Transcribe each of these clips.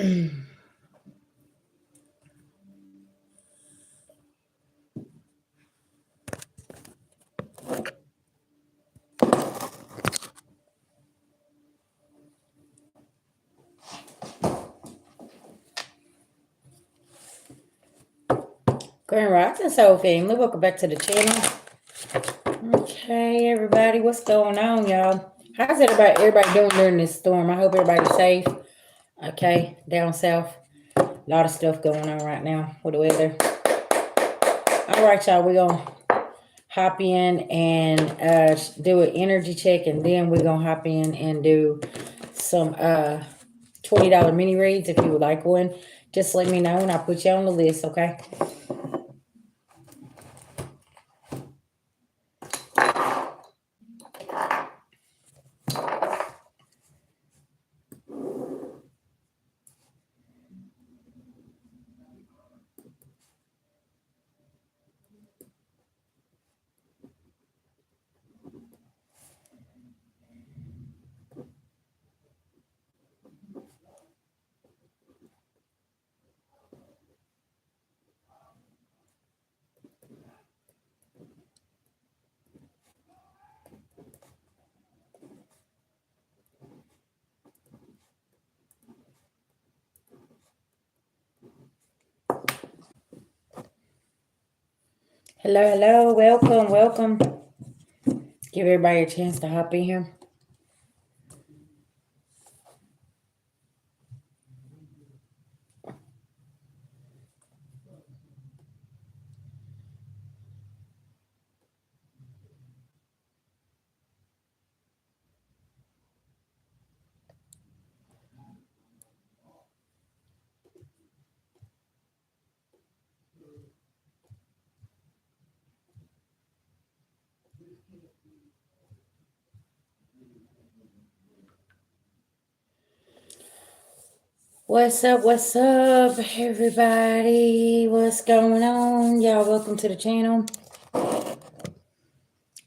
Grand Rising Soul Family, welcome back to the channel. Okay, everybody, what's going on, y'all? How's everybody doing during this storm? I hope everybody's safe. Okay, down south, a lot of stuff going on right now with the weather. All right, y'all, we're gonna hop in and do an energy check, and then we're gonna hop in and do some $20 mini reads. If you would like one, just let me know and I'll put you on the list. Okay. Hello, welcome. Give everybody a chance to hop in here. What's up, everybody? What's going on? Y'all, welcome to the channel.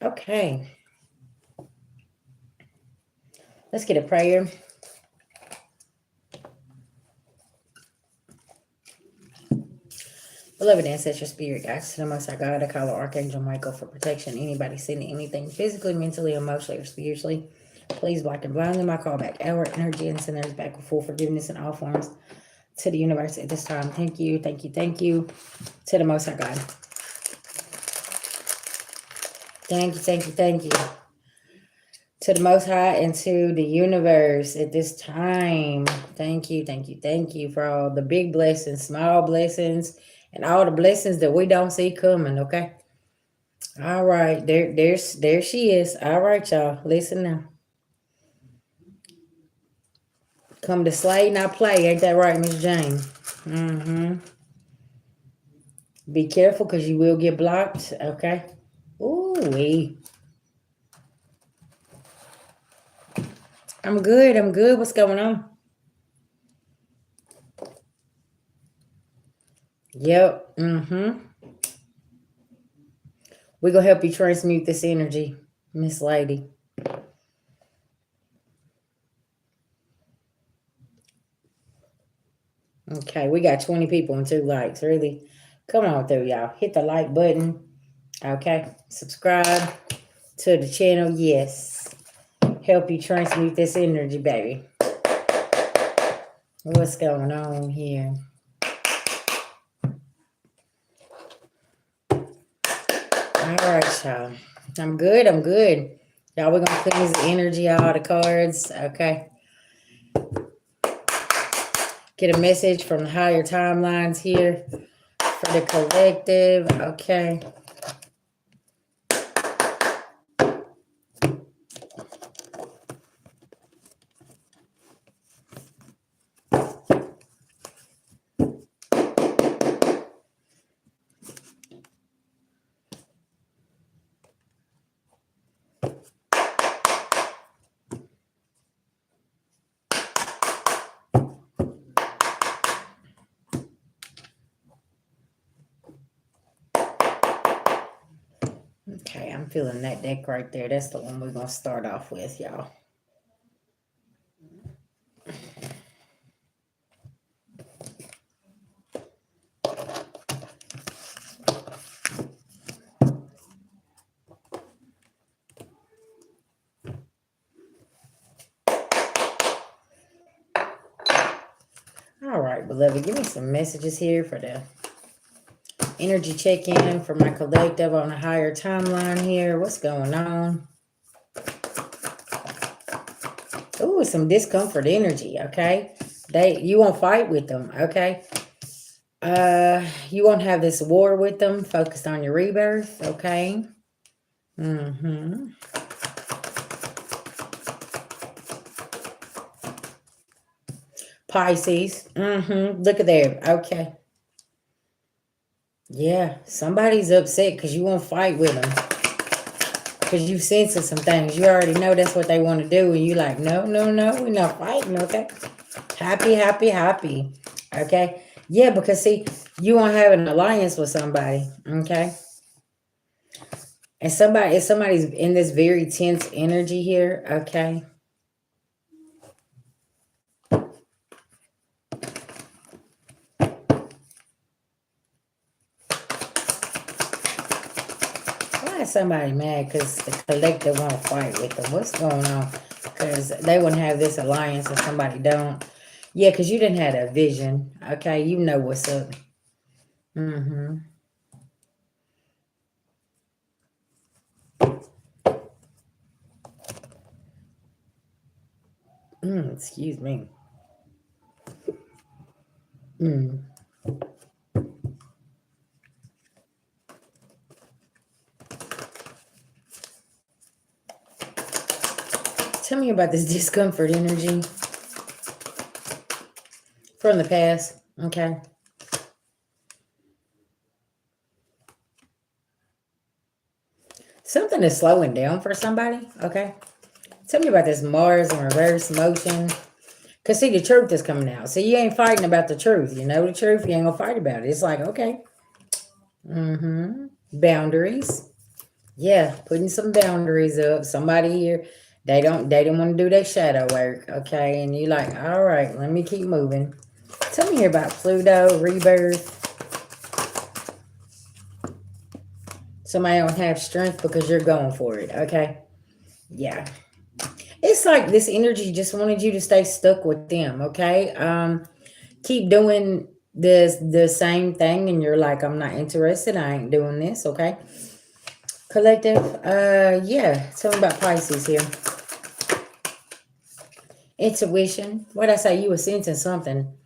Okay. Let's get a prayer. Beloved ancestral spirit, guys, to the Most High God, I call on Archangel Michael for protection. Anybody sending anything physically, mentally, emotionally, or spiritually, please block and blind them. I call back our energy and send theirs back with full forgiveness in all forms to the universe at this time. Thank you to the Most High God. Thank you. To the Most High and to the universe at this time. Thank you for all the big blessings, small blessings, and all the blessings that we don't see coming, okay? All right, there she is. All right, y'all, listen now. Come to slay, not play. Ain't that right, Miss Jane? Mm-hmm. Be careful, because you will get blocked, okay? Ooh-wee. I'm good. What's going on? Yep. Mm-hmm. We're going to help you transmute this energy, Miss Lady. Okay, we got 20 people and 2 likes. Really? Come on through, y'all. Hit the like button. Okay. Subscribe to the channel. Yes. Help you transmute this energy, baby. What's going on here? All right, y'all. I'm good. Y'all, we're going to cleanse the energy out of the cards. Okay. Get a message from the higher timelines here for the collective. Okay. Okay, I'm feeling that deck right there. That's the one we're going to start off with, y'all. beloved, give me some messages here for the energy check-in for my collective on a higher timeline here. What's going on? Ooh, some discomfort energy, okay? You won't fight with them, okay? You won't have this war with them, focused on your rebirth, okay? Pisces, look at there, okay. Yeah, somebody's upset because you won't fight with them. Because you sensing some things. You already know that's what they want to do. And you like, no, no, no, we're not fighting, okay? Happy, happy, happy, okay? Yeah, because see, you won't have an alliance with somebody, okay? And somebody's in this very tense energy here, okay? Why is somebody mad? Because the collective won't fight with them. What's going on? Because they wouldn't have this alliance if somebody don't. Yeah, because you didn't have a vision, okay? You know what's up. Excuse me. Tell me about this discomfort energy from the past, okay? Something is slowing down for somebody, okay? Tell me about this Mars in reverse motion. Because, see, the truth is coming out. See, you ain't fighting about the truth. You know the truth, you ain't going to fight about it. It's like, okay. Boundaries. Yeah, putting some boundaries up. Somebody here, they don't want to do their shadow work, okay? And you like, all right, let me keep moving. Tell me here about Pluto, rebirth. Somebody don't have strength because you're going for it, okay? Yeah. It's like this energy just wanted you to stay stuck with them, okay? Keep doing the same thing and you're like, I'm not interested. I ain't doing this, okay? Collective, yeah. Tell me about Pisces here. Intuition. What'd I say? You were sensing something.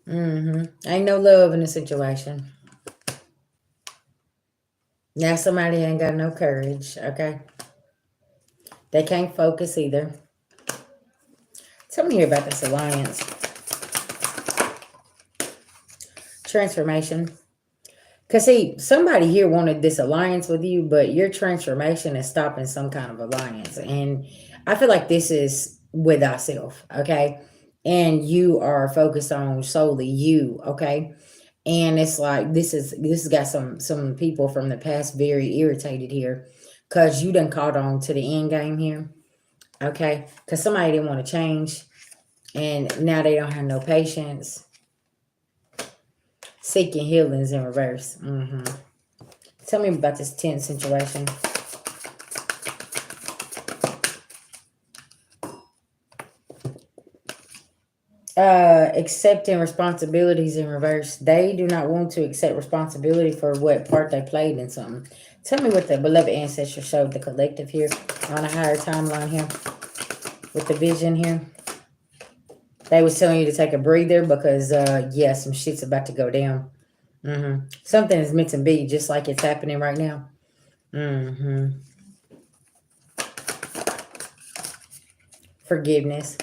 Ain't no love in the situation. Now somebody ain't got no courage, okay? They can't focus either. Tell me here about this alliance. Transformation. Because, see, somebody here wanted this alliance with you, but your transformation is stopping some kind of alliance. And I feel like this is with ourselves, okay? And you are focused on solely you, okay? And it's like this has got some people from the past very irritated here because you done caught on to the end game here, okay? Because somebody didn't want to change and now they don't have no patience. Seeking healings in reverse. Tell me about this tense situation. Accepting responsibilities in reverse. They do not want to accept responsibility for what part they played in something. Tell me what the beloved ancestor showed the collective here on a higher timeline here with the vision here. They was telling you to take a breather because, yeah, some shit's about to go down. Something is meant to be just like it's happening right now. Forgiveness.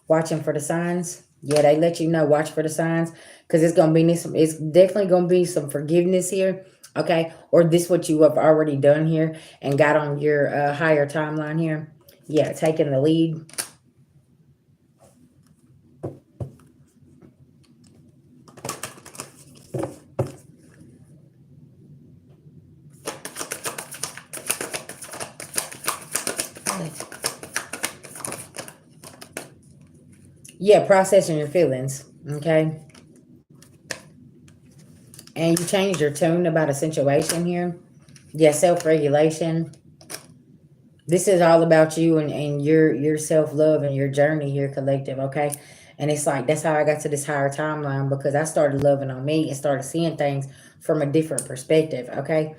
Watching for the signs. Yeah, they let you know. Watch for the signs because it's gonna be some. It's definitely gonna be some forgiveness here. Okay, or this what you have already done here and got on your higher timeline here. Yeah, taking the lead. Yeah, processing your feelings. Okay. And you changed your tune about a situation here. Yeah, self-regulation. This is all about you and your self-love and your journey here, collective, okay? And it's like that's how I got to this higher timeline because I started loving on me and started seeing things from a different perspective, okay?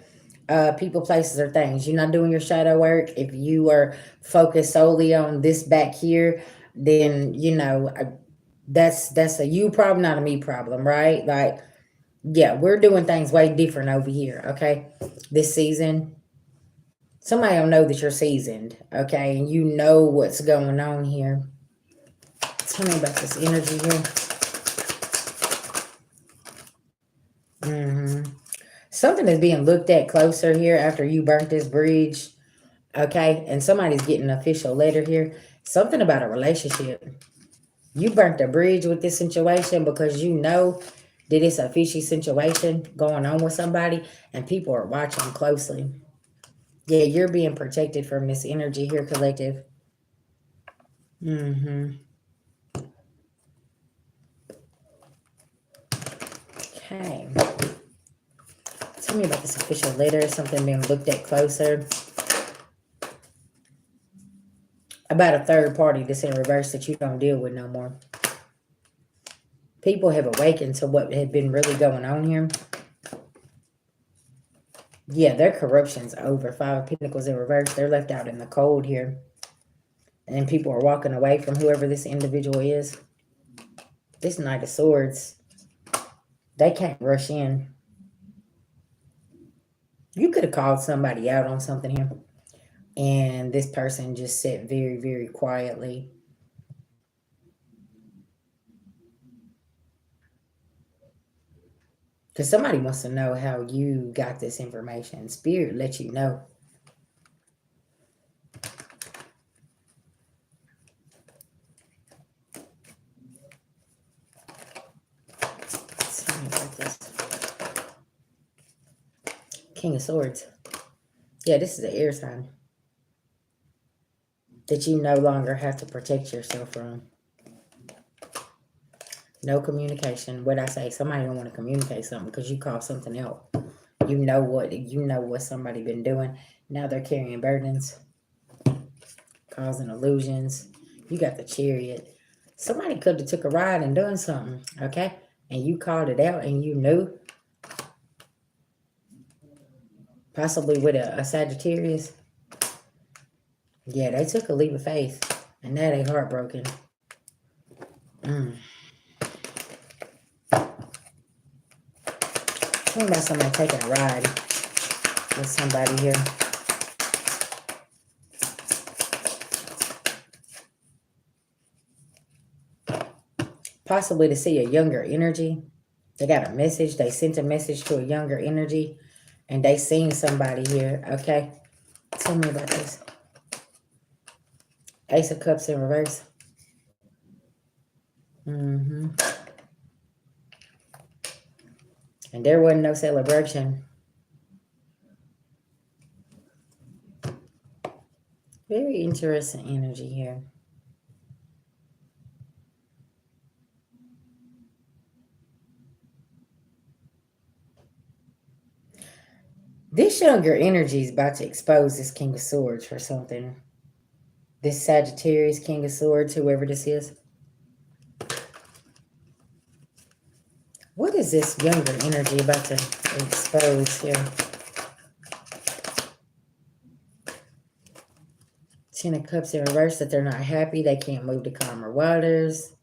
People, places, or things. You're not doing your shadow work. If you are focused solely on this back here, then that's a you problem, not a me problem, right? Like, yeah, we're doing things way different over here, okay? This season, somebody will know that you're seasoned, okay, and you know what's going on here. Tell me about this energy here. hmm Something is being looked at closer here after you burnt this bridge, okay, and somebody's getting an official letter here. Something about a relationship. You burnt the bridge with this situation because you know that it's a fishy situation going on with somebody, and people are watching closely. Yeah, you're being protected from this energy here, collective. Mm-hmm. Okay. Tell me about this official letter, something being looked at closer. About a third party that's in reverse that you don't deal with no more. People have awakened to what had been really going on here. Yeah, their corruption's over. Five of Pentacles in reverse. They're left out in the cold here. And people are walking away from whoever this individual is. This Knight of Swords, they can't rush in. You could have called somebody out on something here. And this person just sat very, very quietly. Because somebody wants to know how you got this information. Spirit let you know. Tell me about this. King of Swords. Yeah, this is the air sign that you no longer have to protect yourself from. No communication. What I say, somebody don't want to communicate something because you call something out. You know what somebody been doing. Now they're carrying burdens, causing illusions. You got the Chariot. Somebody could have took a ride and done something, okay? And you called it out and you knew. Possibly with a Sagittarius. Yeah, they took a leap of faith. And now they heartbroken. Mm. Talking about somebody taking a ride with somebody here. Possibly to see a younger energy. They got a message. They sent a message to a younger energy. And they seen somebody here. Okay. Tell me about this. Ace of Cups in reverse. Mm-hmm. And there wasn't no celebration. Very interesting energy here. This younger energy is about to expose this King of Swords for something. This Sagittarius King of Swords, whoever this is. What is this younger energy about to expose here? Ten of Cups in reverse, that they're not happy. They can't move to calmer waters.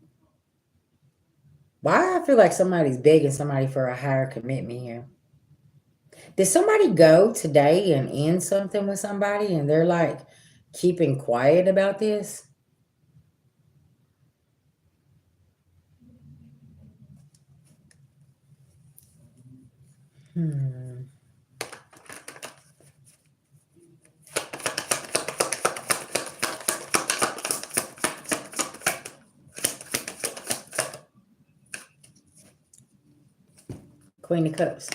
Why I feel like somebody's begging somebody for a higher commitment here. Did somebody go today and end something with somebody and they're like keeping quiet about this? Queen of Cups.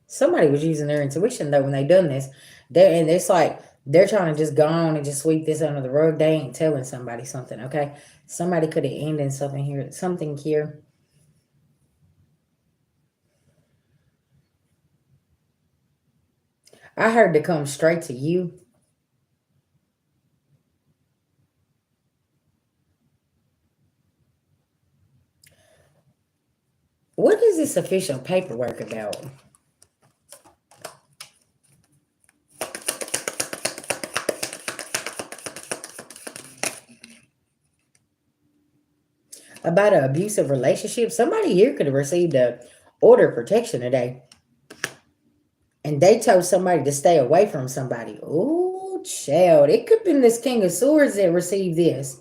Somebody was using their intuition though when they done this. And it's like they're trying to just go on and just sweep this under the rug. They ain't telling somebody something, okay? Somebody could have ended something here. Something here. I heard to come straight to you. is this official paperwork about? About an abusive relationship? Somebody here could have received a order of protection today. And they told somebody to stay away from somebody. Oh, child. It could have been this King of Swords that received this.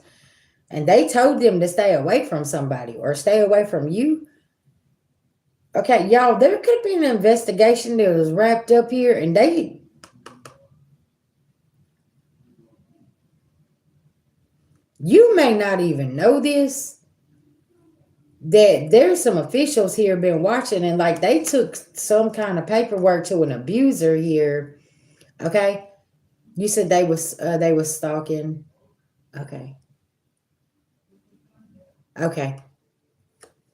And they told them to stay away from somebody or stay away from you. Okay, y'all, there could be an investigation that was wrapped up here, and you may not even know this, that there's some officials here been watching, and like they took some kind of paperwork to an abuser here. Okay, you said they was stalking. Okay.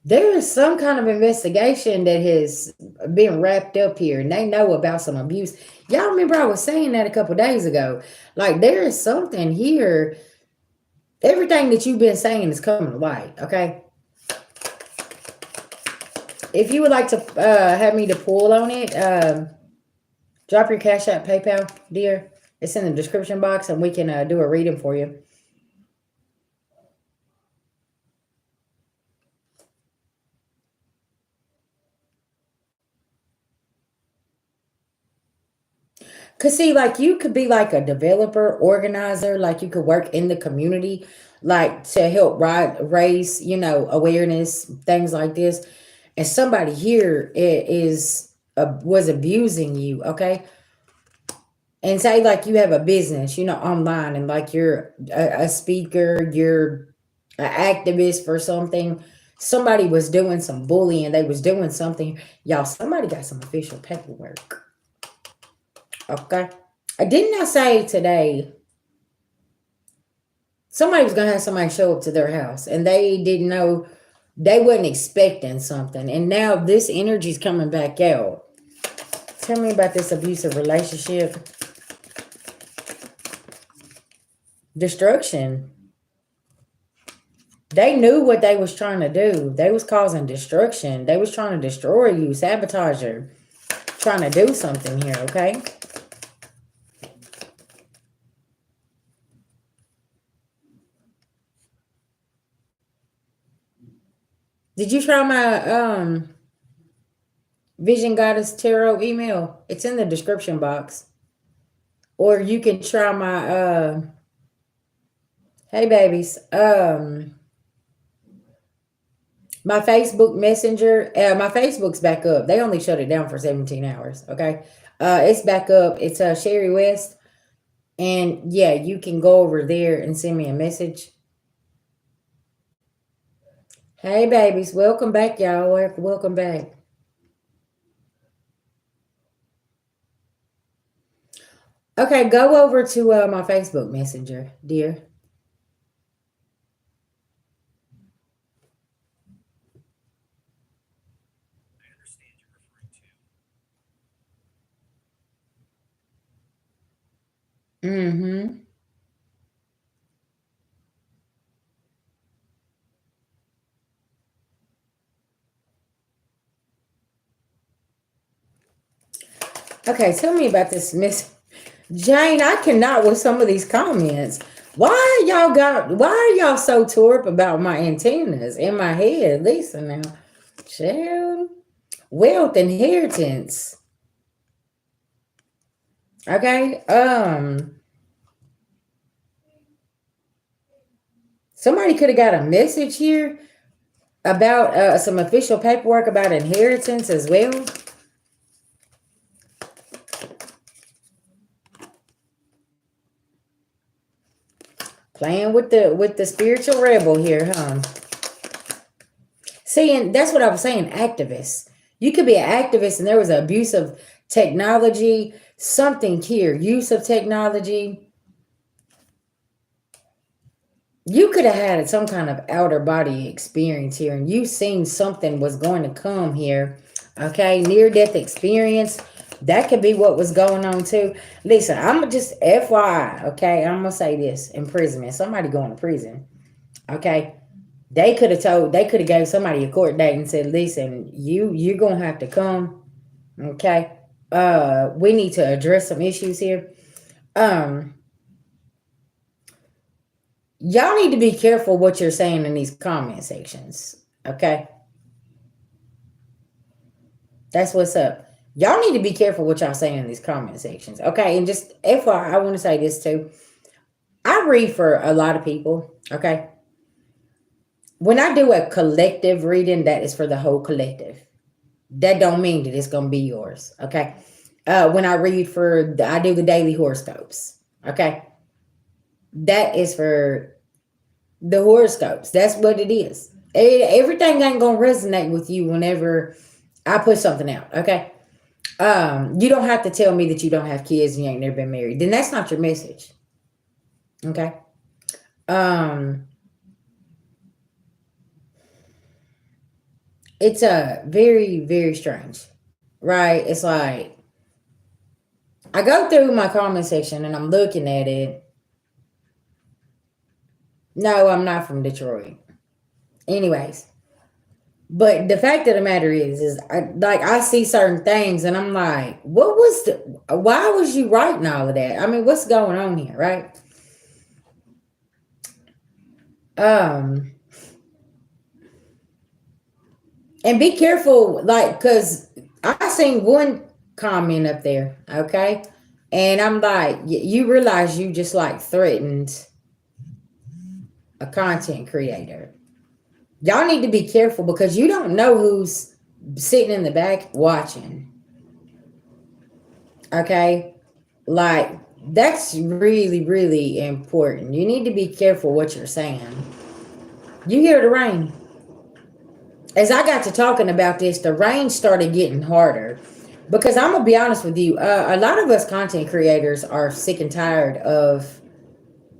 There is some kind of investigation that has been wrapped up here, and they know about some abuse. Y'all remember I was saying that a couple days ago. Like, there is something here. Everything that you've been saying is coming to light, okay? If you would like to have me to pull on it, drop your Cash App, PayPal, dear. It's in the description box, and we can do a reading for you. Cause see, like you could be like a developer, organizer, like you could work in the community, like to help raise, awareness, things like this. And somebody here was abusing you, okay? And say like you have a business, online, and like you're a speaker, you're an activist for something. Somebody was doing some bullying, they was doing something. Y'all, somebody got some official paperwork. Okay. Didn't I say today somebody was going to have somebody show up to their house and they didn't know, they wasn't expecting something. And now this energy's coming back out. Tell me about this abusive relationship. Destruction. They knew what they was trying to do. They was causing destruction. They was trying to destroy you, sabotage you, trying to do something here, okay? Did you try my Vision Goddess Tarot email? It's in the description box. Or you can try my hey babies, my Facebook Messenger. My Facebook's back up. They only shut it down for 17 hours, okay? It's back up. It's Sherry West. And yeah, you can go over there and send me a message. Hey babies, welcome back, y'all. Welcome back. Okay, go over to my Facebook Messenger, dear. I understand you're referring to. Mm-hmm. Okay, tell me about this, Miss Jane. I cannot with some of these comments. Why are y'all so tore up about my antennas in my head? Listen now. Child. Wealth, inheritance. Okay. Somebody could have got a message here about some official paperwork about inheritance as well. Playing with the spiritual rebel here, huh? See, and that's what I was saying, activists. You could be an activist and there was an abuse of technology, something here, use of technology. You could have had some kind of outer body experience here and you seen something was going to come here. Okay, near-death experience. That could be what was going on too. Listen, I'm just FYI, okay? I'm going to say this. Imprisonment. Somebody going to prison. Okay? They could have gave somebody a court date and said, listen, you're gonna have to come. Okay. We need to address some issues here. Um, y'all need to be careful what you're saying in these comment sections. Okay. That's what's up. Y'all need to be careful what y'all saying in these comment sections. Okay. And just FYI, I want to say this too. I read for a lot of people. Okay. When I do a collective reading, that is for the whole collective. That don't mean that it's gonna be yours. Okay. When I read I do the daily horoscopes. Okay. That is for the horoscopes. That's what it is. Everything ain't gonna resonate with you whenever I put something out. Okay. You don't have to tell me that you don't have kids and you ain't never been married. Then that's not your message. Okay. It's very, very strange. Right? It's like I go through my comment section and I'm looking at it. No, I'm not from Detroit. Anyways, but the fact of the matter is I see certain things and I'm like, why was you writing all of that? I mean, what's going on here, right? And be careful, like, cause I seen one comment up there, okay, and I'm like, you realize you just like threatened a content creator. Y'all need to be careful because you don't know who's sitting in the back watching. Okay? Like, that's really, really important. You need to be careful what you're saying. You hear the rain. As I got to talking about this, the rain started getting harder. Because I'm going to be honest with you, a lot of us content creators are sick and tired of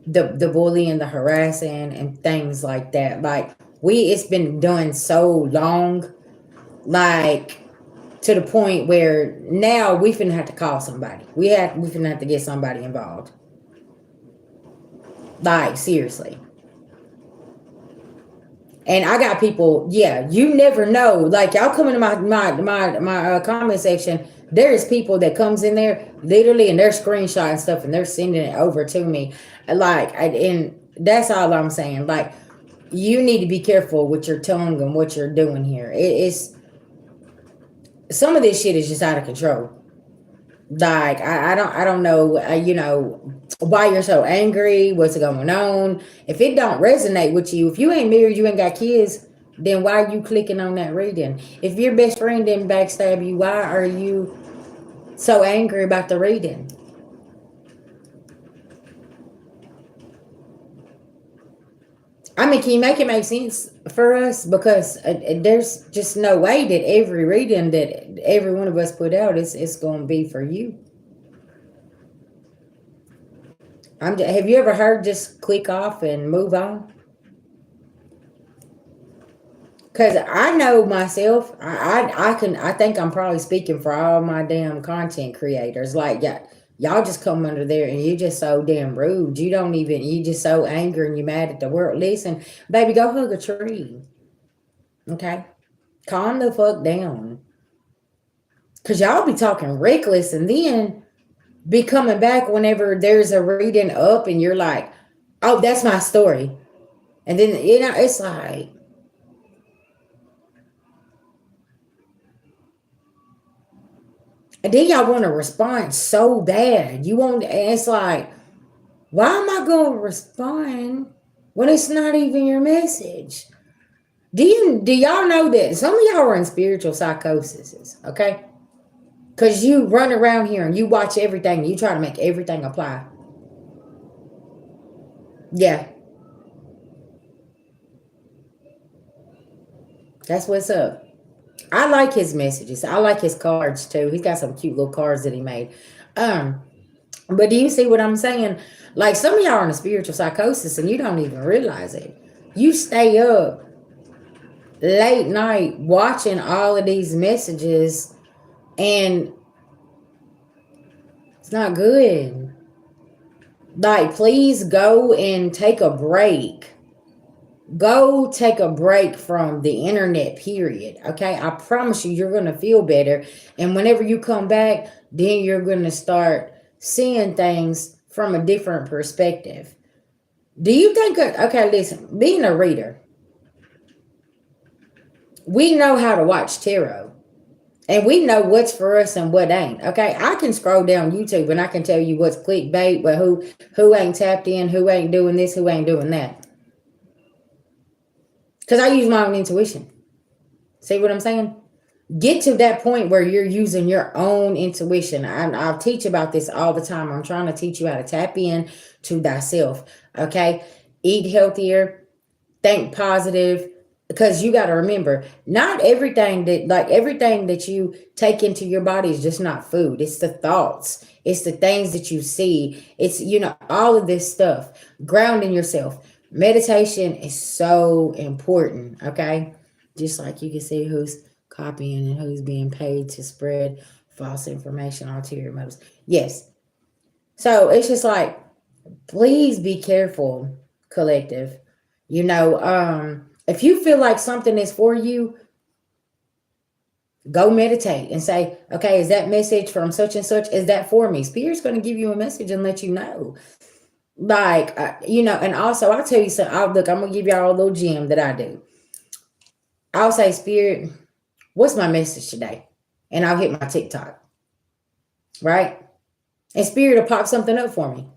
the bullying, the harassing, and things like that. Like, it's been done so long, like to the point where now we finna have to call somebody. We finna have to get somebody involved. Like, seriously. And I got people, yeah, you never know. Like, y'all come into my comment section, there is people that comes in there literally and they're screenshotting stuff and they're sending it over to me. And that's all I'm saying. Like, you need to be careful with your tongue and what you're doing here. It's some of this shit is just out of control. Like, I don't know, why you're so angry, what's going on. If it don't resonate with you, if you ain't married, you ain't got kids, then why are you clicking on that reading? If your best friend didn't backstab you, why are you so angry about the reading? I mean, can you make it make sense for us? Because there's just no way that every reading that every one of us put out is going to be for you. Have you ever heard just click off and move on? Because I know myself, I think I'm probably speaking for all my damn content creators. Like, yeah, y'all just come under there and you just so damn rude. You just so angry and you mad at the world. Listen, baby, go hug a tree. Okay? Calm the fuck down. Because y'all be talking reckless and then be coming back whenever there's a reading up and you're like, oh, that's my story. And then, it's like, and then y'all want to respond so bad. And it's like, why am I going to respond when it's not even your message? Do y'all know that some of y'all are in spiritual psychosis, okay? Because you run around here and you watch everything and you try to make everything apply. Yeah. That's what's up. I like his messages. I like his cards too. He's got some cute little cards that he made. But do you see what I'm saying? Like, some of y'all are in a spiritual psychosis and you don't even realize it. You stay up late night watching all of these messages and it's not good. Like, please go and take a break. Go take a break from the internet, period. Okay. I promise you, you're going to feel better. And whenever you come back, then you're going to start seeing things from a different perspective. Do you think, okay, listen, being a reader, we know how to watch tarot. And we know what's for us and what ain't. Okay, I can scroll down YouTube and I can tell you what's clickbait, but who ain't tapped in, who ain't doing this, who ain't doing that. Because I use my own intuition. See what I'm saying? Get to that point where you're using your own intuition. I'll teach about this all the time. I'm trying to teach you how to tap in to thyself. Okay, eat healthier, think positive, because you got to remember, not everything that you take into your body is just not food. It's the thoughts, it's the things that you see, it's all of this stuff. Grounding yourself, meditation is so important. Okay, just like you can see who's copying and who's being paid to spread false information, ulterior motives. Yes, so it's just like, please be careful, collective. If you feel like something is for you, go meditate and say, okay, is that message from such and such? Is that for me? Spirit's going to give you a message and let you know. Like, and also I'll tell you something. Look, I'm going to give y'all a little gem that I do. I'll say, Spirit, what's my message today? And I'll hit my TikTok. Right? And Spirit will pop something up for me.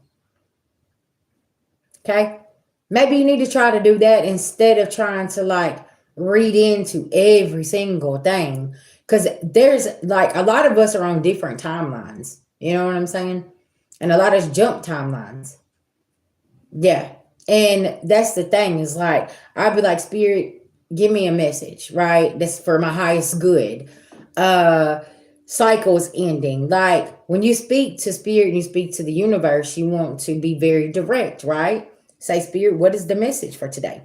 Okay? Maybe you need to try to do that instead of trying to like read into every single thing. Because there's like a lot of us are on different timelines. You know what I'm saying? And a lot of jump timelines. Yeah. And that's the thing is like, I'd be like, Spirit, give me a message, right? That's for my highest good. Cycles ending. Like when you speak to Spirit and you speak to the universe, you want to be very direct, right? Say, Spirit, what is the message for today?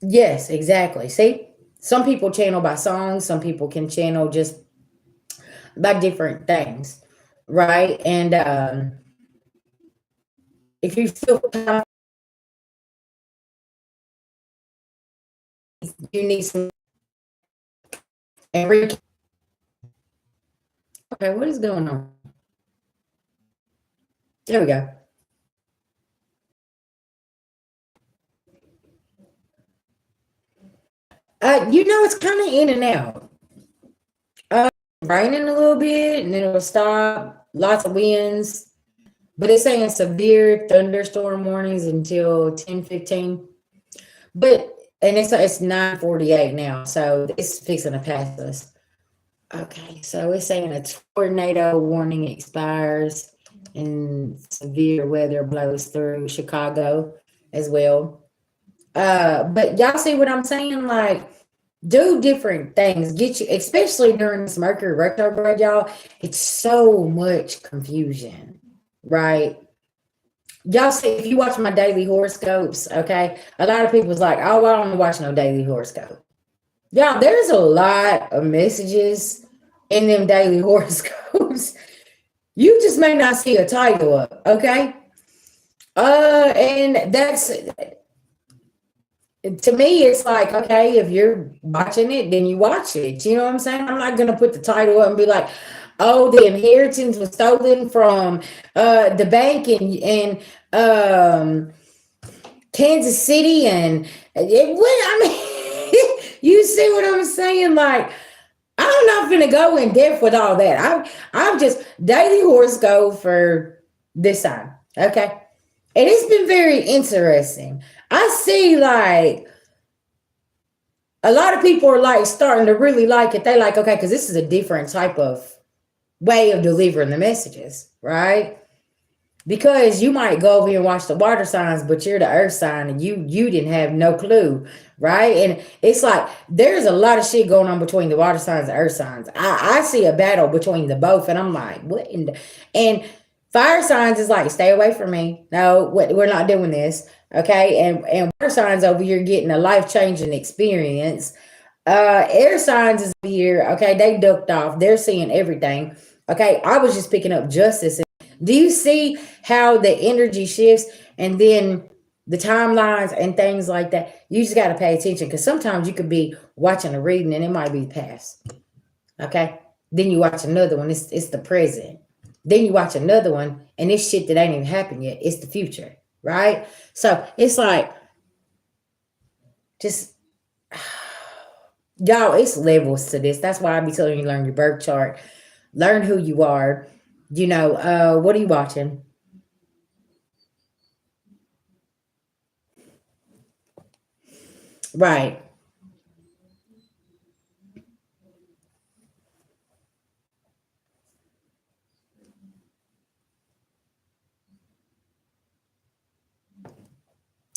Yes, exactly. See, some people channel by songs, some people can channel just by different things, right? And if you feel you need some and okay, what is going on? There we go. It's kind of in and out. Raining a little bit and then it'll stop. Lots of winds. But it's saying severe thunderstorm warnings until 10:15. And it's 9:48 now, so it's fixing to pass us. Okay, so it's saying a tornado warning expires and severe weather blows through Chicago as well. But y'all see what I'm saying? Like, do different things. Get you, especially during this Mercury retrograde, y'all. It's so much confusion, right? Y'all see, if you watch my daily horoscopes, okay, a lot of people's like, oh, I don't watch no daily horoscope. Y'all, there's a lot of messages in them daily horoscopes. You just may not see a title up, okay? And that's, to me, it's like, okay, if you're watching it, then you watch it. You know what I'm saying? I'm not gonna put the title up and be like, oh, the inheritance was stolen from the bank in Kansas City, and you see what I'm saying? Like, I'm not gonna go in depth with all that. I'm just daily horoscope for this time, okay? And it's been very interesting. I see like a lot of people are like starting to really like it. They like, okay, because this is a different type of way of delivering the messages, right? Because you might go over here and watch the water signs, but you're the earth sign and you didn't have no clue, right? And it's like there's a lot of shit going on between the water signs and earth signs. I see a battle between the both, and I'm like, what in the, and fire signs is like, stay away from me. No, we're not doing this. Okay. And water signs over here getting a life-changing experience. Air signs is here. Okay. They ducked off. They're seeing everything. Okay. I was just picking up justice. Do you see how the energy shifts? And then the timelines and things like that. You just got to pay attention because sometimes you could be watching a reading and it might be the past. Okay. Then you watch another one, it's the present. Then you watch another one and it's shit that ain't even happened yet. It's the future. Right. So it's like, just, y'all, it's levels to this. That's why I be telling you learn your birth chart, learn who you are. What are you watching? Right.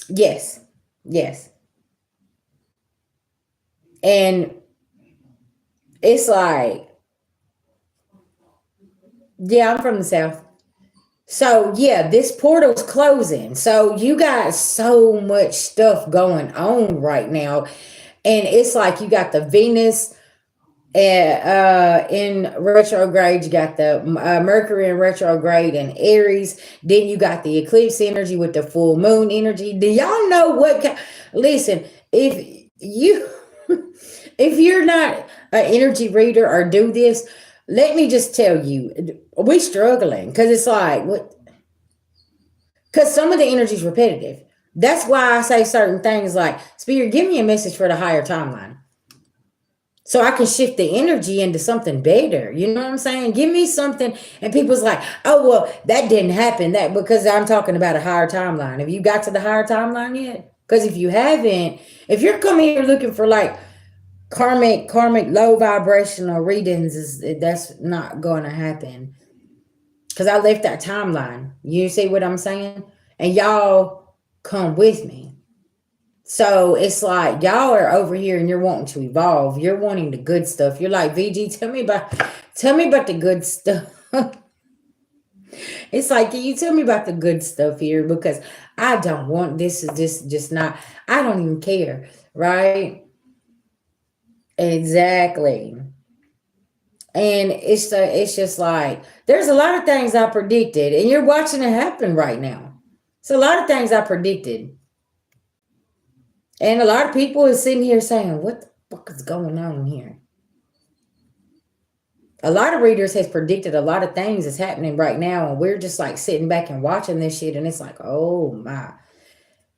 Yes. Yes. And it's like, yeah, I'm from the South. So yeah, this portal's closing. So you got so much stuff going on right now. And it's like you got the Venus in retrograde, you got the Mercury in retrograde and Aries. Then you got the eclipse energy with the full moon energy. Do y'all know listen, if you if you're not an energy reader or do this, let me just tell you, we struggling because it's like what, because some of the energy is repetitive. That's why I say certain things like, Spirit, give me a message for the higher timeline so I can shift the energy into something better. You know what I'm saying? Give me something. And people's like, oh, well, that didn't happen. That because I'm talking about a higher timeline. Have you got to the higher timeline yet? Because if you haven't, if you're coming here looking for like karmic, low vibrational readings, that's not going to happen. Because I left that timeline. You see what I'm saying? And y'all come with me. So it's like y'all are over here and you're wanting to evolve. You're wanting the good stuff. You're like, VG, tell me about the good stuff. It's like, can you tell me about the good stuff here? Because I don't want this is just not, I don't even care. Right? Exactly. And it's just like there's a lot of things I predicted, and you're watching it happen right now. It's a lot of things I predicted. And a lot of people are sitting here saying, what the fuck is going on here? A lot of readers has predicted a lot of things that's happening right now, and we're just like sitting back and watching this shit, and it's like, oh my.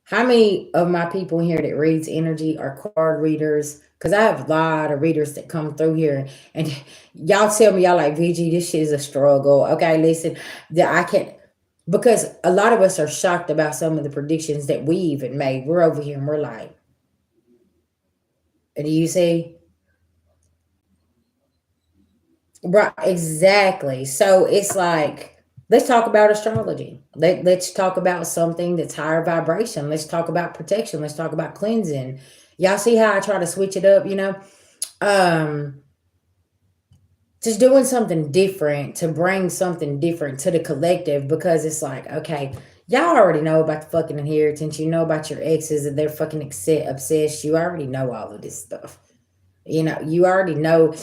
How many of my people here that reads energy are card readers? Because I have a lot of readers that come through here, and y'all tell me y'all like VG, this shit is a struggle. Okay, listen, that I can't, because a lot of us are shocked about some of the predictions that we even made. We're over here and we're like, do you see? Right, exactly. So it's like, let's talk about astrology. Let's talk about something that's higher vibration. Let's talk about protection. Let's talk about cleansing. Y'all see how I try to switch it up, Um, just doing something different to bring something different to the collective because it's like, okay, y'all already know about the fucking inheritance. You know about your exes and they're fucking obsessed. You already know all of this stuff. You already know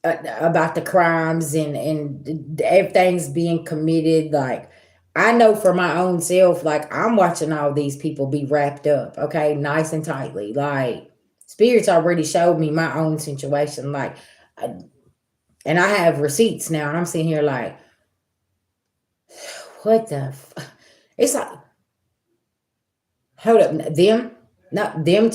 about the crimes and everything's being committed. Like, I know for my own self, like, I'm watching all these people be wrapped up, okay, nice and tightly. Like, spirits already showed me my own situation. Like, and I have receipts now, and I'm sitting here like, what the? It's like, hold up, them, not them.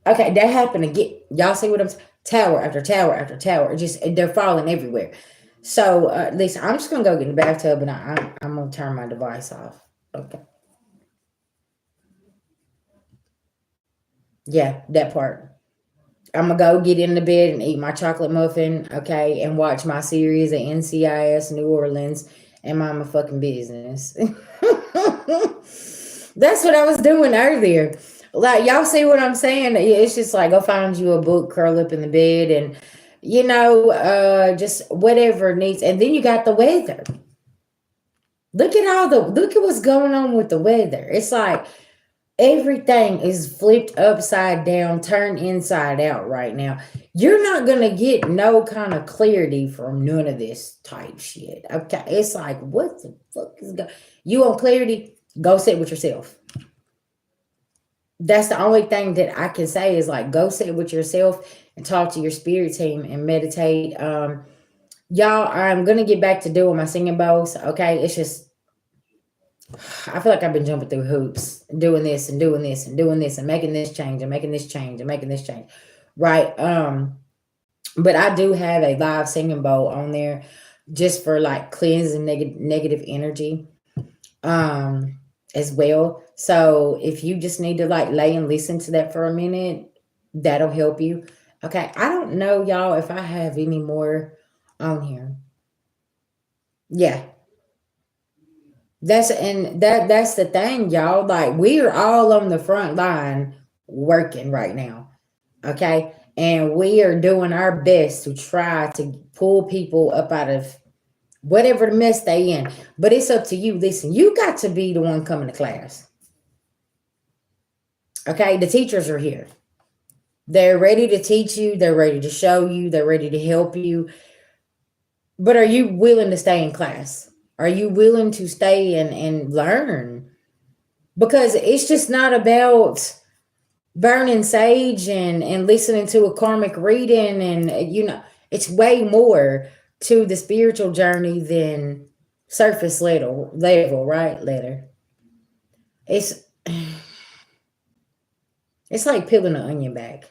Okay, that happened again. Y'all see what I'm saying? Tower after tower after tower. Just they're falling everywhere. So listen, I'm just gonna go get in the bathtub and I'm gonna turn my device off. Okay. Yeah, that part. I'm gonna go get in the bed and eat my chocolate muffin, okay, and watch my series of NCIS New Orleans and mind my fucking business. That's what I was doing earlier. Like, y'all see what I'm saying? It's just like go find you a book, curl up in the bed, and just whatever needs. And then you got the weather. Look at what's going on with the weather. It's like everything is flipped upside down, turned inside out right now. You're not gonna get no kind of clarity from none of this type shit. Okay, it's like what the fuck is going? You want clarity? Go sit with yourself. That's the only thing that I can say is like go sit with yourself and talk to your spirit team and meditate. Y'all, I'm gonna get back to doing my singing bowls. Okay, it's just I feel like I've been jumping through hoops, doing this and doing this and doing this and making this change and making this change and making this change. Right. But I do have a live singing bowl on there just for like cleansing negative energy as well. So if you just need to like lay and listen to that for a minute, that'll help you. Okay. I don't know, y'all, if I have any more on here. Yeah. That's the thing, y'all. Like we are all on the front line working right now. Okay. And we are doing our best to try to pull people up out of whatever the mess they in. But it's up to you. Listen, you got to be the one coming to class. Okay. The teachers are here. They're ready to teach you. They're ready to show you. They're ready to help you. But are you willing to stay in class? Are you willing to stay and learn? Because it's just not about burning sage and listening to a karmic reading. And, it's way more to the spiritual journey than surface level, right? It's, it's like peeling an onion back.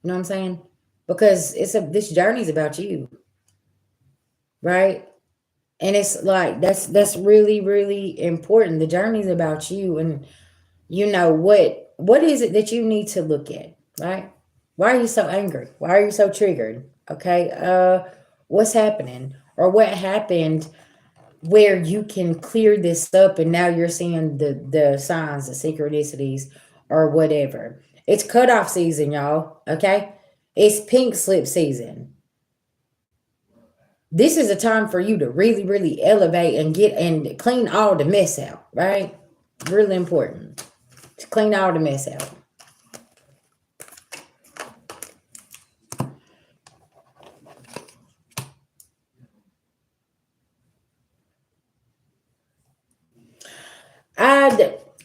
You know what I'm saying? Because this journey's about you, right? And it's like that's really really important. The journey's about you, and what is it that you need to look at, right? Why are you so angry? Why are you so triggered? Okay, what's happening or what happened where you can clear this up, and now you're seeing the signs, the synchronicities, or whatever. It's cutoff season, y'all. Okay, it's pink slip season. This is a time for you to really, really elevate and get and clean all the mess out, right? Really important to clean all the mess out.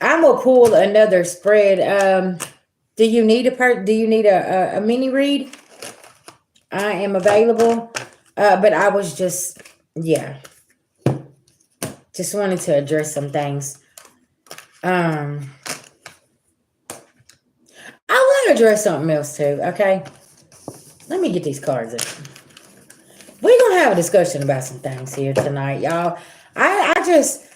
I'm gonna pull another spread. Do you need a mini read? I am available. But I was just wanted to address some things. I want to address something else too. Okay, let me get these cards up. We're gonna have a discussion about some things here tonight, y'all. I just,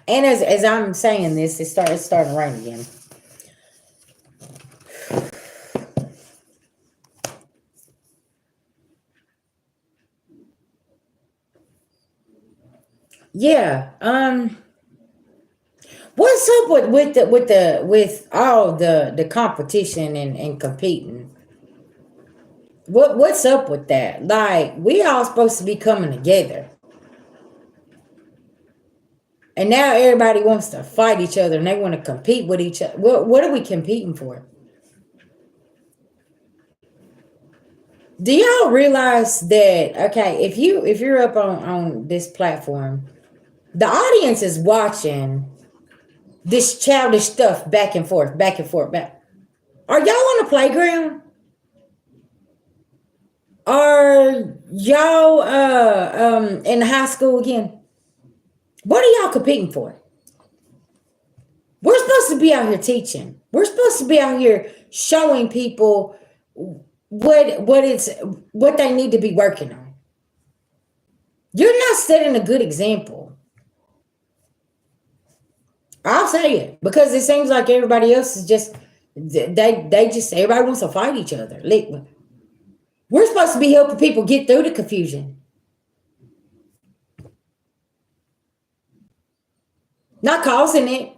And as I'm saying this, it's starting to rain again. Yeah. What's up with all the competition and competing? What's up with that? Like we all supposed to be coming together. And now everybody wants to fight each other and they want to compete with each other. What are we competing for? Do y'all realize that, okay, if you're up on this platform, the audience is watching this childish stuff back and forth, back and forth, back. Are y'all on the playground? Are y'all in high school again? What are y'all competing for? We're supposed to be out here teaching. We're supposed to be out here showing people what they need to be working on. You're not setting a good example. I'll say it because it seems like everybody else is just everybody wants to fight each other. We're supposed to be helping people get through the confusion, not causing it.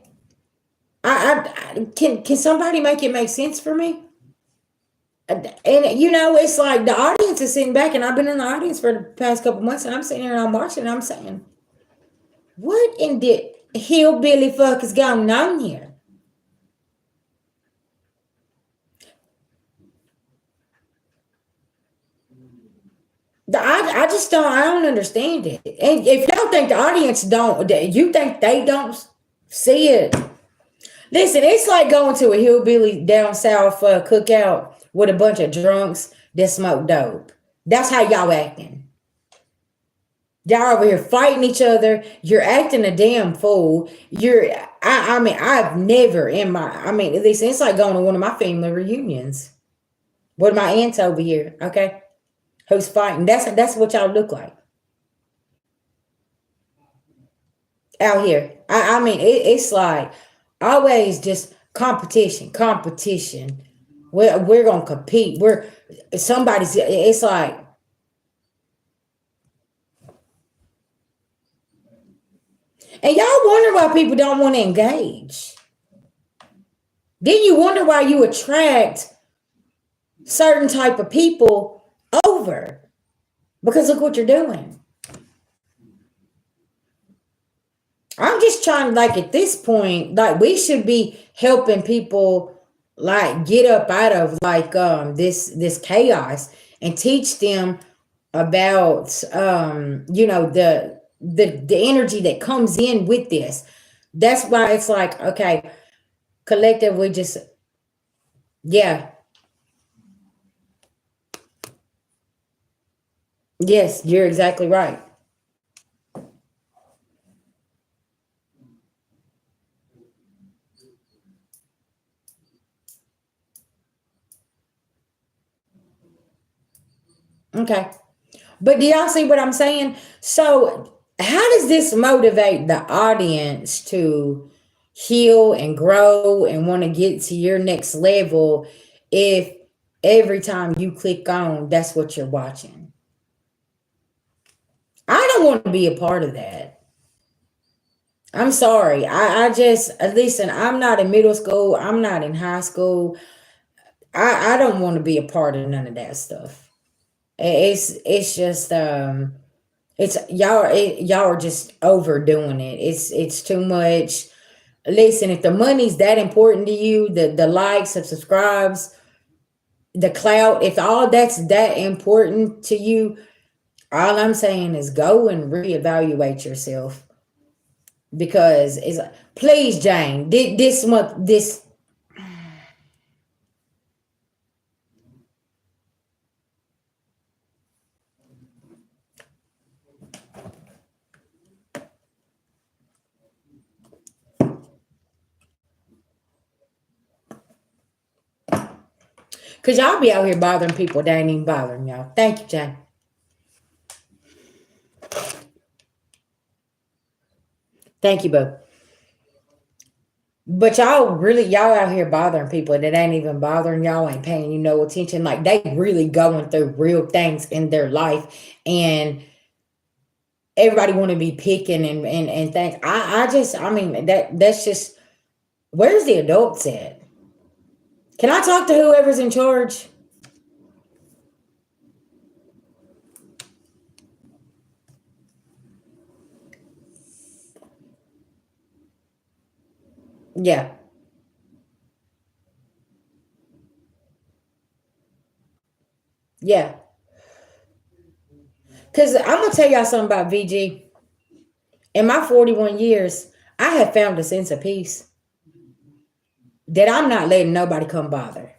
Can somebody make it make sense for me? And it's like the audience is sitting back, and I've been in the audience for the past couple months, and I'm sitting here and I'm watching, and I'm saying, what in the hillbilly fuck is going on here? I don't understand it. And if y'all think the audience don't, you think they don't see it. Listen, it's like going to a hillbilly down south cookout with a bunch of drunks that smoke dope. That's how y'all acting. Y'all over here fighting each other. You're acting a damn fool. I mean, I've never in my, I mean, at least it's like going to one of my family reunions. One of my aunts over here, okay, who's fighting. That's what y'all look like out here. I mean, it's like always just competition, competition. We're gonna compete. Somebody's. It's like, and y'all wonder why people don't want to engage. Then you wonder why you attract certain type of people over, because look what you're doing. I'm just trying, like, at this point, like, we should be helping people, like, get up out of, like, this chaos, and teach them about, the energy that comes in with this. That's why it's like, okay, collective, we just, yeah, yes, you're exactly right. Okay. But do y'all see what I'm saying? So, how does this motivate the audience to heal and grow and want to get to your next level if every time you click on, that's what you're watching? I don't want to be a part of that. I'm sorry. I just, listen, I'm not in middle school, I'm not in high school. I don't want to be a part of none of that stuff. It's just it's y'all are just overdoing it. It's too much. Listen, if the money's that important to you, the likes, the subscribes, the clout, if all that's that important to you, all I'm saying is go and reevaluate yourself, because it's like, please, Jane, this month, this, because y'all be out here bothering people that ain't even bothering y'all. Thank you, Jane. Thank you, boo. But y'all out here bothering people that ain't even bothering y'all, ain't paying you no attention. Like, they really going through real things in their life, and everybody want to be picking and things. I mean, that's just, where's the adults at? Can I talk to whoever's in charge? Yeah, yeah. Because I'm gonna tell y'all something about VG. In my 41 years, I have found a sense of peace that I'm not letting nobody come bother.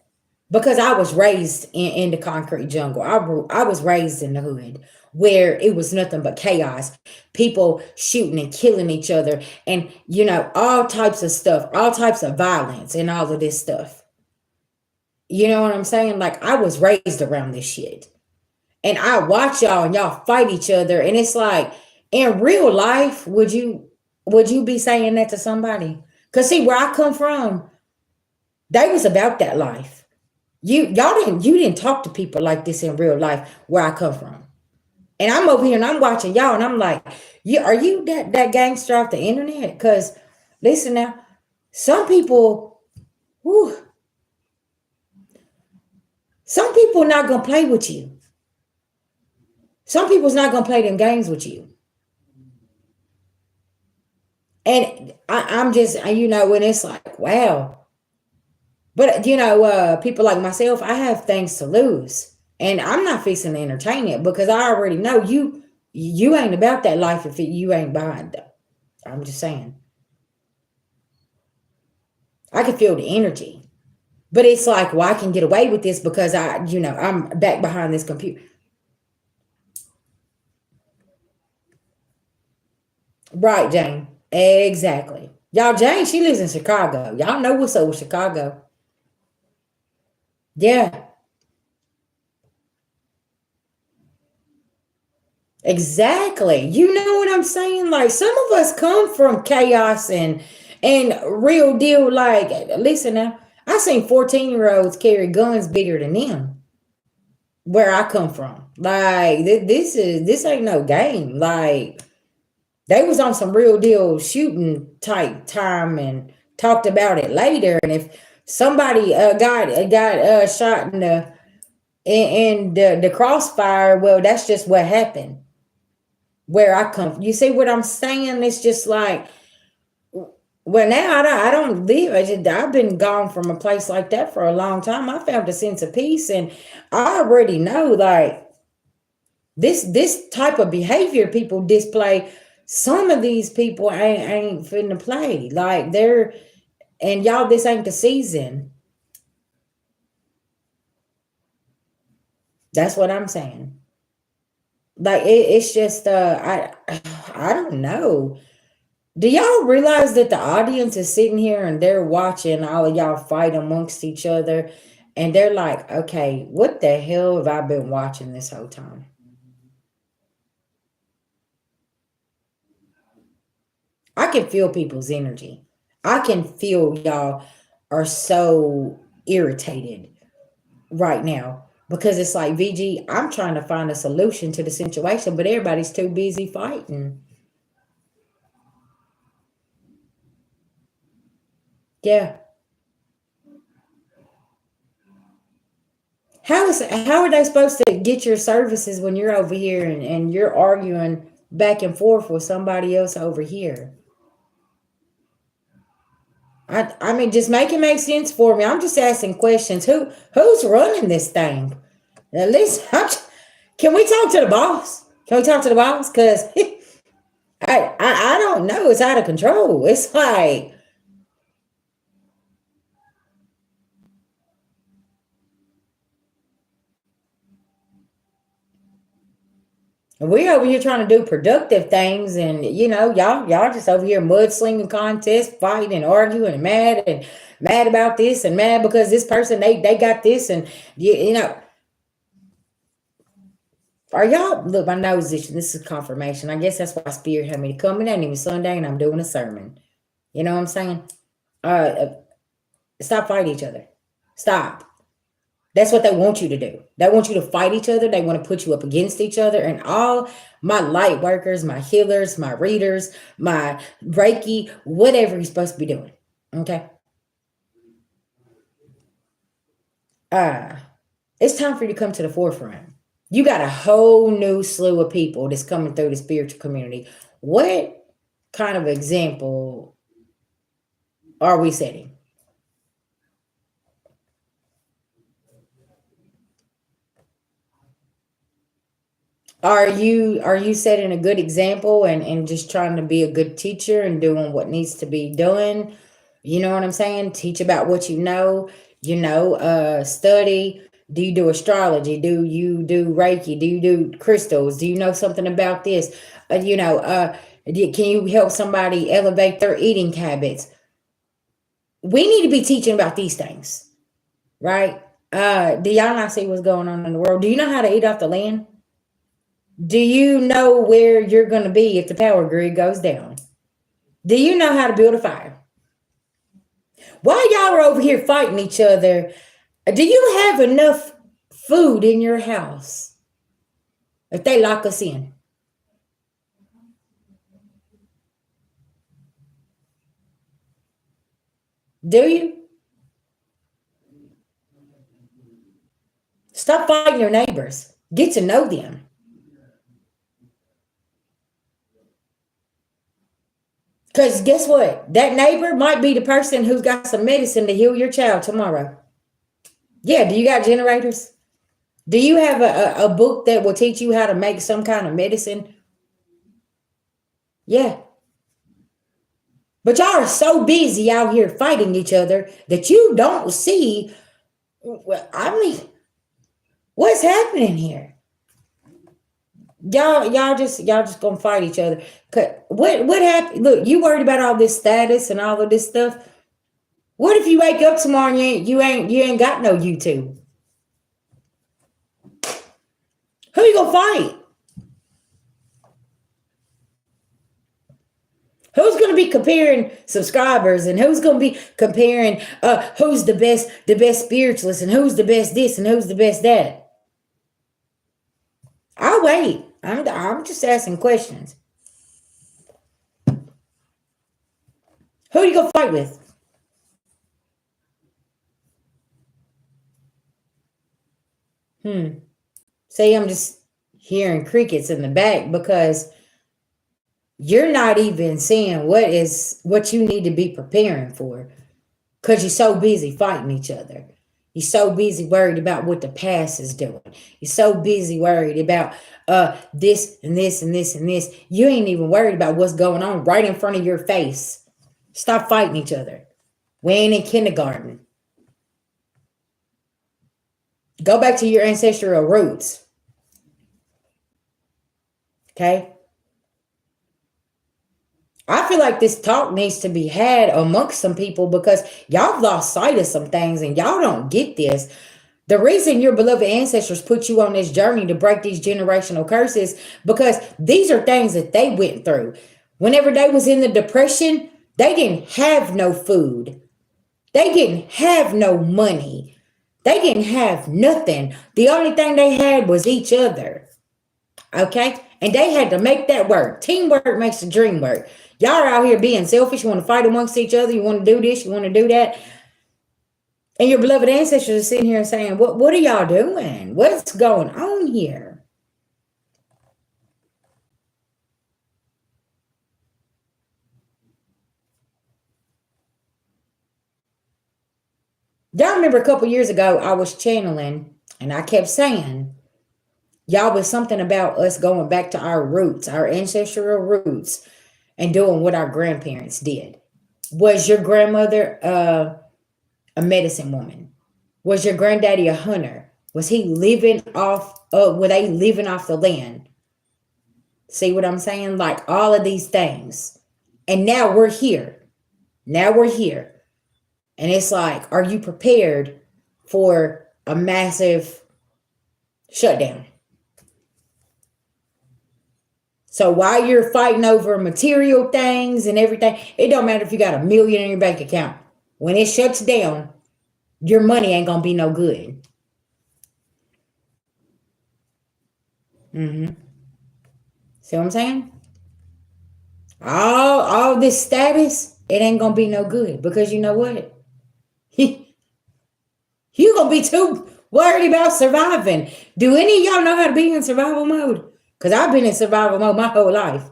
Because I was raised in the concrete jungle. I was raised in the hood where it was nothing but chaos, people shooting and killing each other, and all types of stuff, all types of violence, and all of this stuff. You know what I'm saying? Like, I was raised around this shit, and I watch y'all and y'all fight each other, and it's like, in real life, would you be saying that to somebody? Because see, where I come from, they was about that life. You didn't talk to people like this in real life where I come from. And I'm over here and I'm watching y'all, and I'm like, are you that gangster off the internet? Because listen now, some people, whew, some people not gonna play with you. Some people's not gonna play them games with you. And I'm just, and it's like, wow. But people like myself, I have things to lose. And I'm not fixing to entertain it because I already know you ain't about that life if you ain't behind them. I'm just saying. I can feel the energy. But it's like, well, I can get away with this because I'm back behind this computer. Right, Jane. Exactly. Y'all, Jane, she lives in Chicago. Y'all know what's up with Chicago. Yeah, exactly. You know what I'm saying? Like some of us come from chaos and real deal. Like, listen now, I seen 14-year-olds carry guns bigger than them where I come from. Like this ain't no game. Like they was on some real deal shooting type time and talked about it later. And if somebody got shot in the crossfire, well, that's just what happened where I come from. You see what I'm saying? It's just like, well, now I don't live. I've been gone from a place like that for a long time. I found a sense of peace, and I already know like this type of behavior people display. Some of these people ain't finna play like they're, and y'all, this ain't the season. That's what I'm saying. Like it's just I don't know. Do y'all realize that the audience is sitting here and they're watching all of y'all fight amongst each other, and they're like, okay, what the hell have I been watching this whole time? I can feel people's energy. I can feel y'all are so irritated right now because it's like, VG, I'm trying to find a solution to the situation, but everybody's too busy fighting. Yeah. How are they supposed to get your services when you're over here and you're arguing back and forth with somebody else over here? I mean, just make it make sense for me. I'm just asking questions. Who's running this thing? At least can we talk to the boss? Can we talk to the boss? Because I don't know. It's out of control. It's like, we over here trying to do productive things, and y'all just over here mudslinging contests, fighting and arguing and mad about this and mad because this person they got this, and you know. Are y'all, look, my nose itching. This is confirmation. I guess that's why Spirit had me to come. It ain't even Sunday and I'm doing a sermon. You know what I'm saying? Uh Stop fighting each other. Stop. That's what they want you to do. They want you to fight each other. They want to put you up against each other. And all my light workers, my healers, my readers, my Reiki, whatever you're supposed to be doing. Okay. It's time for you to come to the forefront. You got a whole new slew of people that's coming through the spiritual community. What kind of example are we setting? Are you setting a good example and just trying to be a good teacher and doing what needs to be done? You know what I'm saying? Teach about what study. Do you do astrology? Do you do Reiki? Do you do crystals? Do you know something about this? Can you help somebody elevate their eating habits? We need to be teaching about these things, right? Do y'all not see what's going on in the world? Do you know how to eat off the land? Do you know where you're going to be if the power grid goes down? Do you know how to build a fire? While y'all are over here fighting each other, do you have enough food in your house if they lock us in? Do you? Stop fighting your neighbors. Get to know them. Because guess what? That neighbor might be the person who's got some medicine to heal your child tomorrow. Yeah, do you got generators? Do you have a book that will teach you how to make some kind of medicine? Yeah. But y'all are so busy out here fighting each other that you don't see. Well, I mean, what's happening here? Y'all just gonna fight each other. What happened? Look, you worried about all this status and all of this stuff. What if you wake up tomorrow and you ain't got no YouTube? Who you gonna fight? Who's going to be comparing subscribers, and who's going to be comparing who's the best spiritualist, and who's the best this, and who's the best that? I'll wait. I'm just asking questions. Who you gonna fight with? See, I'm just hearing crickets in the back because you're not even seeing what you need to be preparing for, because you're so busy fighting each other. You're so busy worried about what the past is doing. You're so busy worried about this and this and this and this. You ain't even worried about what's going on right in front of your face. Stop fighting each other. We ain't in kindergarten. Go back to your ancestral roots. Okay? I feel like this talk needs to be had amongst some people because y'all lost sight of some things and y'all don't get this. The reason your beloved ancestors put you on this journey to break these generational curses, because these are things that they went through. Whenever they was in the depression, they didn't have no food. They didn't have no money. They didn't have nothing. The only thing they had was each other. Okay? And they had to make that work. Teamwork makes the dream work. Y'all are out here being selfish. You want to fight amongst each other. You want to do this. You want to do that. And your beloved ancestors are sitting here saying, what are y'all doing? What's going on here? Y'all remember a couple years ago, I was channeling and I kept saying, y'all, was something about us going back to our roots, our ancestral roots, and doing what our grandparents did. Was your grandmother a medicine woman? Was your granddaddy a hunter? Was he living off, were they living off the land? See what I'm saying? Like all of these things. And now we're here. Now we're here. And it's like, are you prepared for a massive shutdown? So while you're fighting over material things and everything, it don't matter if you got $1 million in your bank account. When it shuts down, your money ain't gonna be no good. See what I'm saying? All this status, it ain't gonna be no good, because you know what? You gonna be too worried about surviving. Do any of y'all know how to be in survival mode? Because I've been in survival mode my whole life.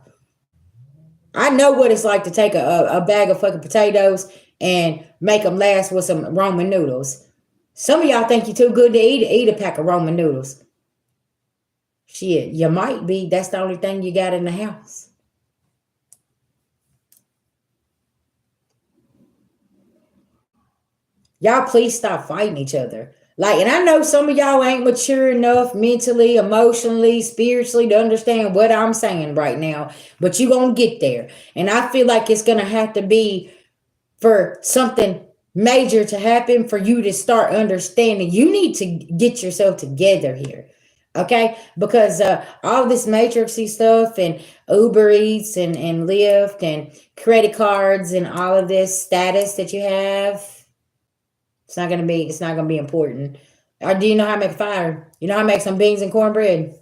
I know what it's like to take a bag of fucking potatoes and make them last with some ramen noodles. Some of y'all think you're too good to eat a pack of ramen noodles. Shit, you might be. That's the only thing you got in the house. Y'all, please stop fighting each other. Like, and I know some of y'all ain't mature enough mentally, emotionally, spiritually to understand what I'm saying right now, but you gonna get there. And I feel like it's gonna have to be for something major to happen for you to start understanding. You need to get yourself together here. Okay? Because all this matrixy stuff and Uber Eats and Lyft and credit cards and all of this status that you have, it's not gonna be important. Or do you know how to make a fire? You know how to make some beans and cornbread?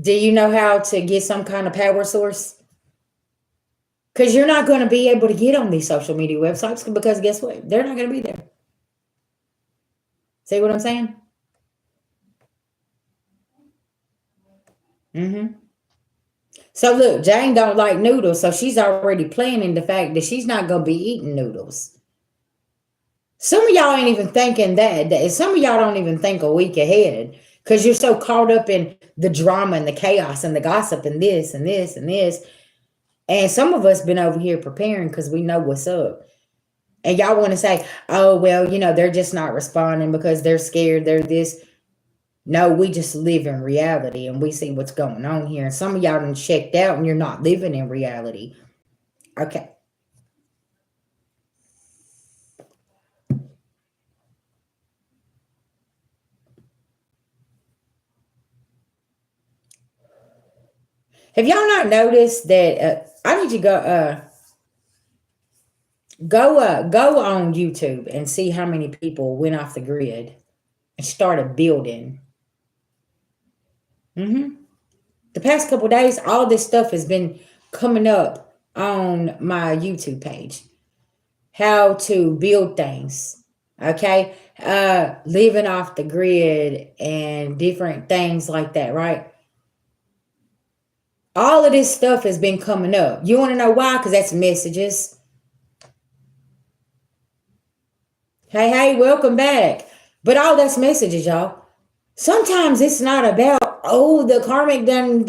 Do you know how to get some kind of power source? Because you're not going to be able to get on these social media websites, because guess what? They're not going to be there. See what I'm saying? So look, Jane don't like noodles, so she's already planning the fact that she's not going to be eating noodles. Some of y'all ain't even thinking that. Some of y'all don't even think a week ahead because you're so caught up in the drama and the chaos and the gossip and this and this and this. And some of us been over here preparing because we know what's up. And y'all want to say, oh, well, they're just not responding because they're scared. They're this. No, we just live in reality and we see what's going on here. And some of y'all done checked out and you're not living in reality. Okay. Have y'all not noticed that I need you to go on YouTube and see how many people went off the grid and started building. The past couple days, all this stuff has been coming up on my YouTube page. How to build things, okay? Living off the grid and different things like that, right? All of this stuff has been coming up. You want to know why? Because that's messages. Hey, welcome back. But all that's messages, y'all. Sometimes it's not about, the karmic done.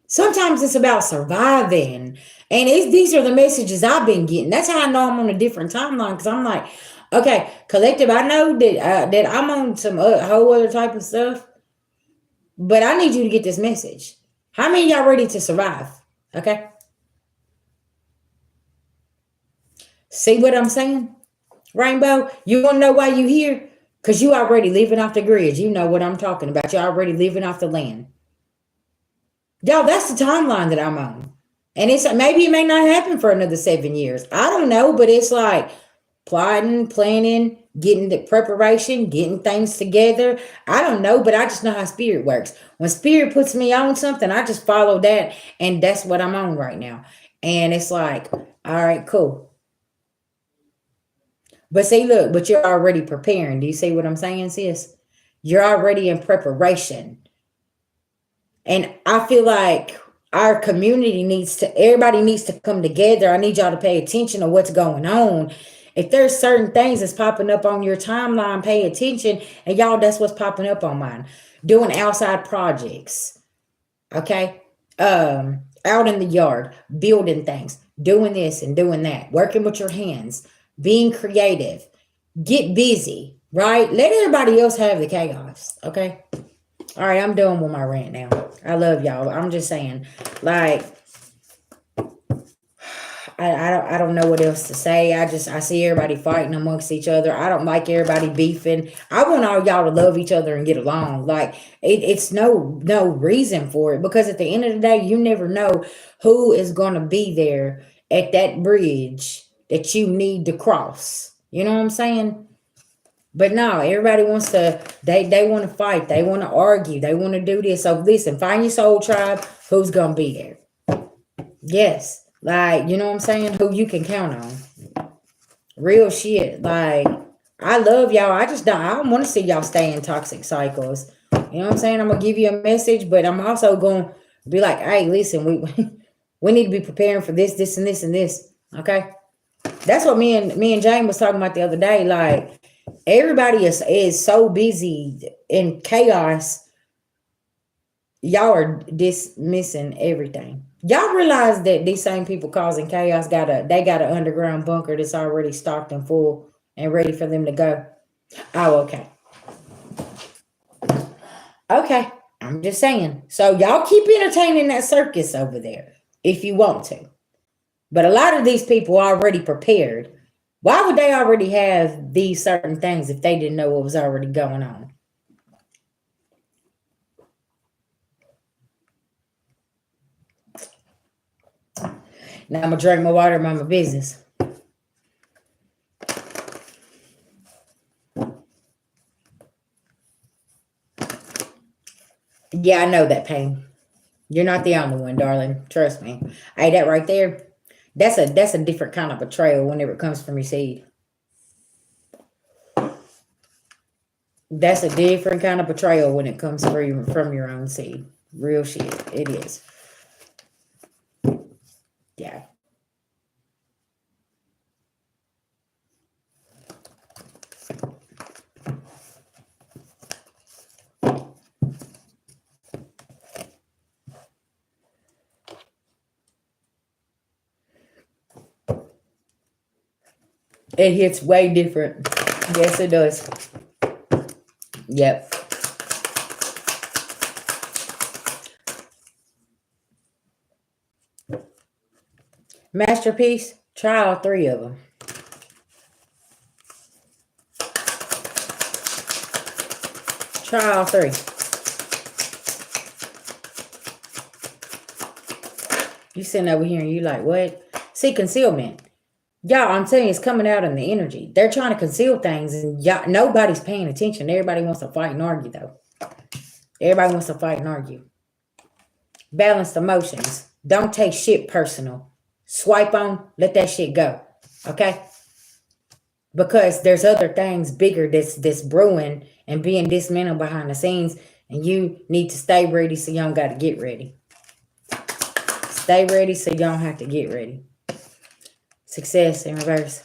Sometimes it's about surviving. And these are the messages I've been getting. That's how I know I'm on a different timeline. Because I'm like, okay, collective, I know that I'm on some whole other type of stuff. But I need you to get this message. How many of y'all ready to survive? Okay. See what I'm saying? Rainbow, you want to know why you here? Because you already living off the grid. You know what I'm talking about. You're already living off the land. Y'all, that's the timeline that I'm on. And it's maybe it may not happen for another 7 years. I don't know, but it's like plotting, planning, getting the preparation, getting things together. I don't know, but I just know how spirit works. When spirit puts me on something, I just follow that. And that's what I'm on right now. And it's like, all right, cool. But see, look, but you're already preparing. Do you see what I'm saying, sis? You're already in preparation. And I feel like our community everybody needs to come together. I need y'all to pay attention to what's going on. If there's certain things that's popping up on your timeline, pay attention. And y'all, that's what's popping up on mine. Doing outside projects. Okay? Out in the yard, building things, doing this and doing that, working with your hands, being creative, get busy, right? Let everybody else have the chaos. Okay? All right, I'm done with my rant now. I love y'all. I'm just saying, like, I don't know what else to say. I see everybody fighting amongst each other. I don't like everybody beefing. I want all y'all to love each other and get along. Like it's no reason for it, because at the end of the day, you never know who is going to be there at that bridge that you need to cross. You know what I'm saying? But no, everybody wants to, they want to fight. They want to argue. They want to do this. So listen, find your soul tribe. Who's going to be there? Yes. Like, you know what I'm saying? Who you can count on. Real shit. Like, I love y'all. I don't want to see y'all stay in toxic cycles. You know what I'm saying? I'm going to give you a message, but I'm also going to be like, hey, listen, we need to be preparing for this, this, and this, and this. Okay? That's what me and Jane was talking about the other day. Like, everybody is so busy in chaos. Y'all are dismissing everything. Y'all realize that these same people causing chaos got an underground bunker that's already stocked and full and ready for them to go. Oh, okay. Okay. I'm just saying. So y'all keep entertaining that circus over there if you want to. But a lot of these people are already prepared. Why would they already have these certain things if they didn't know what was already going on? Now I'm going to drink my water, mind my business. Yeah, I know that pain. You're not the only one, darling. Trust me. Hey, that right there, that's a different kind of betrayal whenever it comes from your seed. That's a different kind of betrayal when it comes from your own seed. Real shit. It is. Yeah. It hits way different. Yes, it does. Yep. Masterpiece, try all 3 of them. Try all 3. You sitting over here and you like, what? See, concealment. Y'all, I'm telling you, it's coming out in the energy. They're trying to conceal things and y'all, nobody's paying attention. Everybody wants to fight and argue, though. Everybody wants to fight and argue. Balanced emotions. Don't take shit personal. Swipe on, let that shit go. Okay? Because there's other things bigger that's brewing and being dismantled behind the scenes. And you need to stay ready so you don't got to get ready. Stay ready so you don't have to get ready. Success in reverse.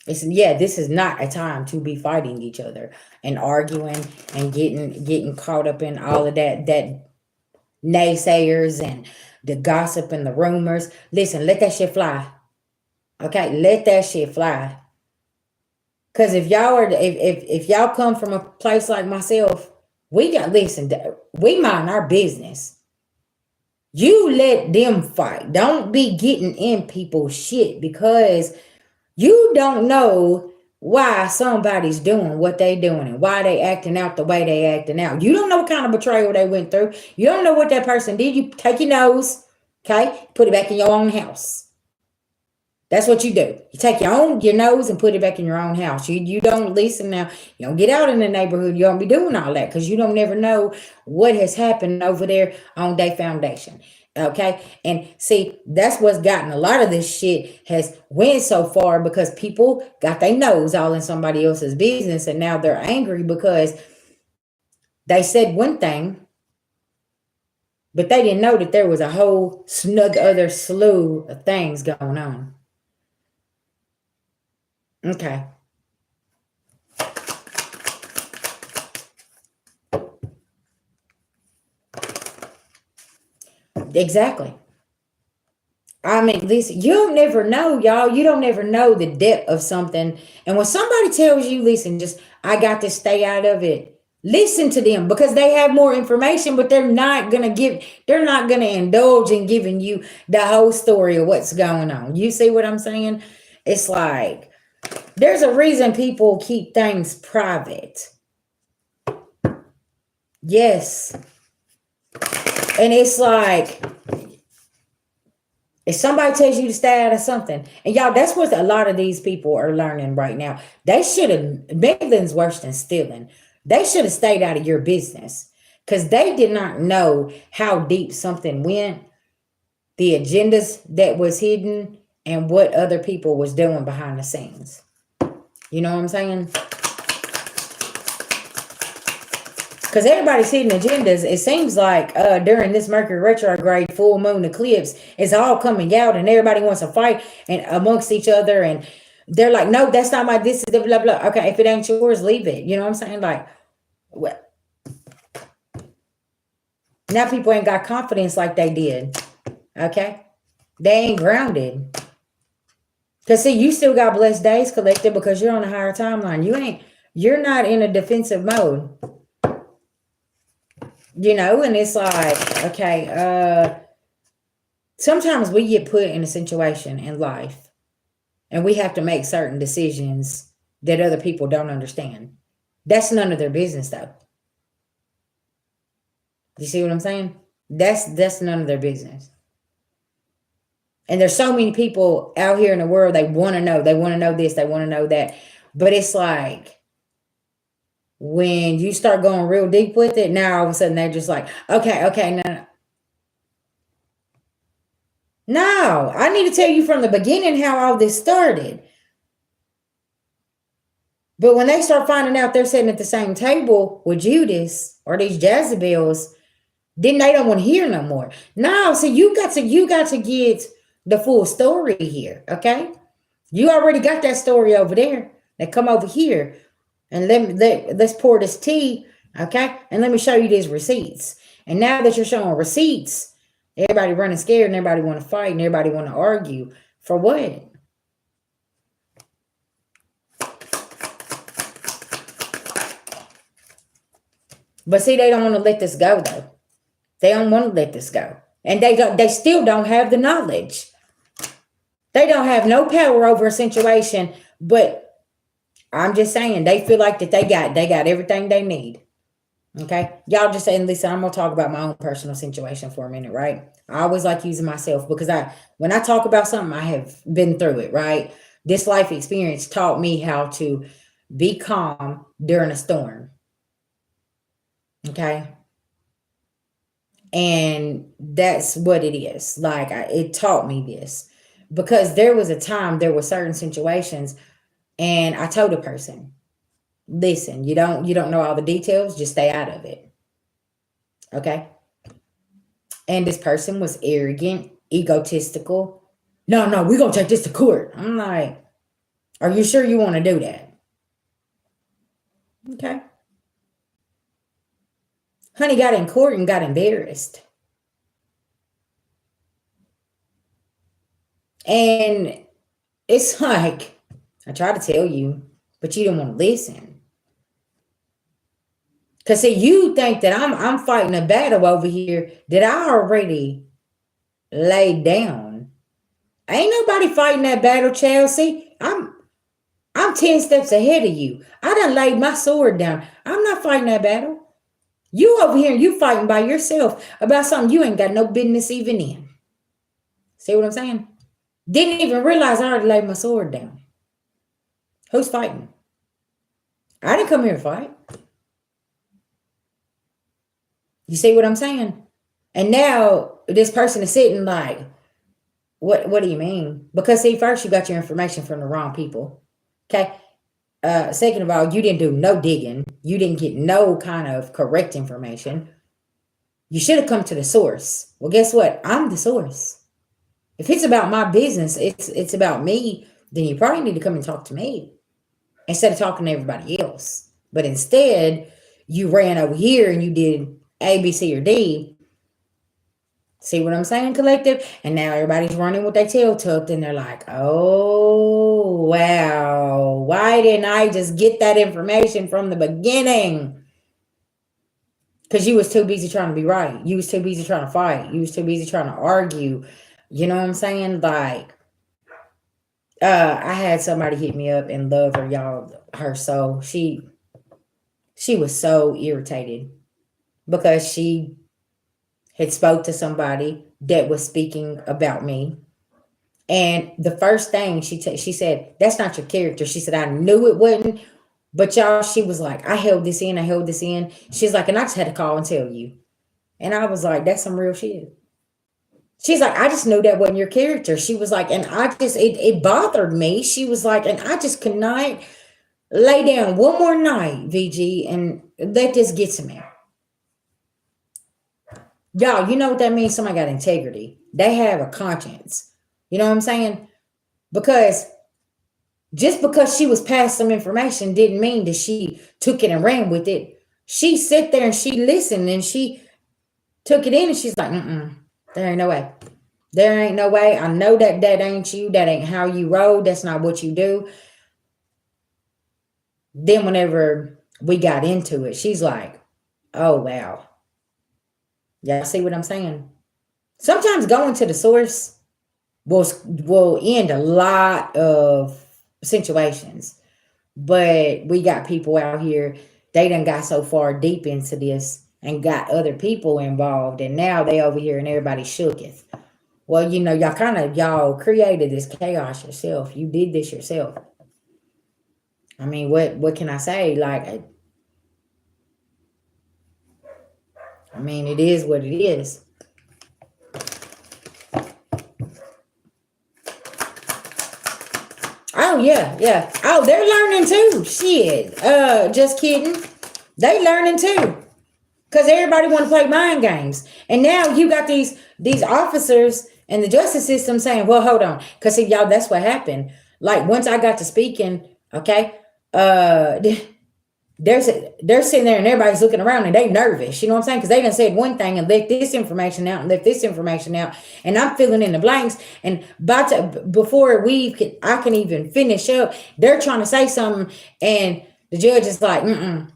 This is not a time to be fighting each other and arguing and getting caught up in all of that naysayers and the gossip and the rumors. Listen, let that shit fly. Okay, let that shit fly. Because if y'all come from a place like myself, we mind our business. You let them fight. Don't be getting in people's shit because you don't know why somebody's doing what they doing and why they acting out the way they acting out. You don't know what kind of betrayal they went through. You don't know what that person did. You take your nose, okay, put it back in your own house. That's what you do. You take your nose and put it back in your own house. You don't listen now. You don't get out in the neighborhood. You don't be doing all that because you don't never know what has happened over there on their foundation. Okay. And see, that's what's gotten a lot of this shit has went so far because people got their nose all in somebody else's business. And now they're angry because they said one thing, but they didn't know that there was a whole other slew of things going on. Okay. Exactly. I mean, listen, you don't never know, y'all. You don't never know the depth of something. And when somebody tells you, listen, I got to stay out of it. Listen to them because they have more information, but they're not going to indulge in giving you the whole story of what's going on. You see what I'm saying? It's like, there's a reason people keep things private. Yes. And it's like, if somebody tells you to stay out of something, and y'all, that's what a lot of these people are learning right now. They should have, meddling's worse than stealing. They should have stayed out of your business because they did not know how deep something went, the agendas that was hidden, and what other people was doing behind the scenes. You know what I'm saying? Because everybody's hidden agendas. It seems like during this Mercury retrograde full moon eclipse, it's all coming out and everybody wants to fight and amongst each other. And they're like, no, that's not this is the blah, blah. Okay, if it ain't yours, leave it. You know what I'm saying? Like, what? Now people ain't got confidence like they did. Okay? They ain't grounded. Because see, you still got blessed days collected because you're on a higher timeline. You're not in a defensive mode. You know, and it's like, okay, sometimes we get put in a situation in life and we have to make certain decisions that other people don't understand. That's none of their business, though. You see what I'm saying? That's none of their business. And there's so many people out here in the world, they want to know this, they want to know that. But it's like, when you start going real deep with it, now all of a sudden they're just like, okay, no, I need to tell you from the beginning how all this started. But when they start finding out they're sitting at the same table with Judas or these Jezebels, then they don't want to hear no more. No, so you got to get the full story here, okay? You already got that story over there. Now come over here. And let's pour this tea, okay? And let me show you these receipts. And now that you're showing receipts, everybody running scared and everybody want to fight and everybody want to argue. For what? But see, they don't want to let this go though. They don't want to let this go. And they still don't have the knowledge. They don't have no power over a situation, but I'm just saying they feel like that they got everything they need. Okay. Y'all just saying, listen, I'm gonna talk about my own personal situation for a minute, right? I always like using myself because when I talk about something, I have been through it, right? This life experience taught me how to be calm during a storm. Okay. And that's what it is. Like it taught me this because there was a time, there were certain situations, and I told a person, listen, you don't know all the details, just stay out of it. Okay. And this person was arrogant, egotistical. No, we're gonna take this to court. I'm like, are you sure you want to do that? Okay. Honey got in court and got embarrassed. And it's like, I try to tell you, but you don't want to listen. Cause see, you think that I'm fighting a battle over here that I already laid down. Ain't nobody fighting that battle, Chelsea. I'm 10 steps ahead of you. I done laid my sword down. I'm not fighting that battle. You over here and you fighting by yourself about something you ain't got no business even in. See what I'm saying? Didn't even realize I already laid my sword down. Who's fighting? I didn't come here to fight. You see what I'm saying? And now this person is sitting like, what do you mean? Because see, first you got your information from the wrong people. Okay. Second of all, you didn't do no digging. You didn't get no kind of correct information. You should have come to the source. Well, guess what? I'm the source. If it's about my business, it's about me, then you probably need to come and talk to me instead of talking to everybody else. But instead, you ran over here and you did A, B, C, or D. See what I'm saying, collective? And now everybody's running with their tail tucked and they're like, oh, wow. Why didn't I just get that information from the beginning? Because you was too busy trying to be right. You was too busy trying to fight. You was too busy trying to argue. You know what I'm saying? Like, I had somebody hit me up and love her, y'all. Her soul. She was so irritated because she had spoke to somebody that was speaking about me. And the first thing she said, that's not your character. She said, I knew it wasn't. But y'all, she was like, I held this in. She's like, and I just had to call and tell you. And I was like, that's some real shit. She's like, I just knew that wasn't your character. She was like, and it bothered me. She was like, and I just could not lay down one more night, VG, and let this get to me. Y'all, you know what that means? Somebody got integrity. They have a conscience. You know what I'm saying? Because just because she was passed some information didn't mean that she took it and ran with it. She sat there and she listened and she took it in and she's like, there ain't no way. There ain't no way. I know that ain't you. That ain't how you roll. That's not what you do. Then whenever we got into it, she's like, oh, wow. Y'all see what I'm saying? Sometimes going to the source will end a lot of situations. But we got people out here, they done got so far deep into this and got other people involved. And now they over here and everybody shooketh. Well, you know, y'all created this chaos yourself. You did this yourself. I mean, what can I say? Like, I mean, it is what it is. Oh, yeah. Oh, they're learning too. Shit. Just kidding. They learning too. Because everybody want to play mind games. And now you got these officers in the justice system saying, well, hold on. Because see, y'all, that's what happened. Like, once I got to speaking, okay, they're sitting there and everybody's looking around and they nervous. You know what I'm saying? Because they done said one thing and left this information out and left this information out. And I'm filling in the blanks. And before I can even finish up, they're trying to say something. And The judge is like,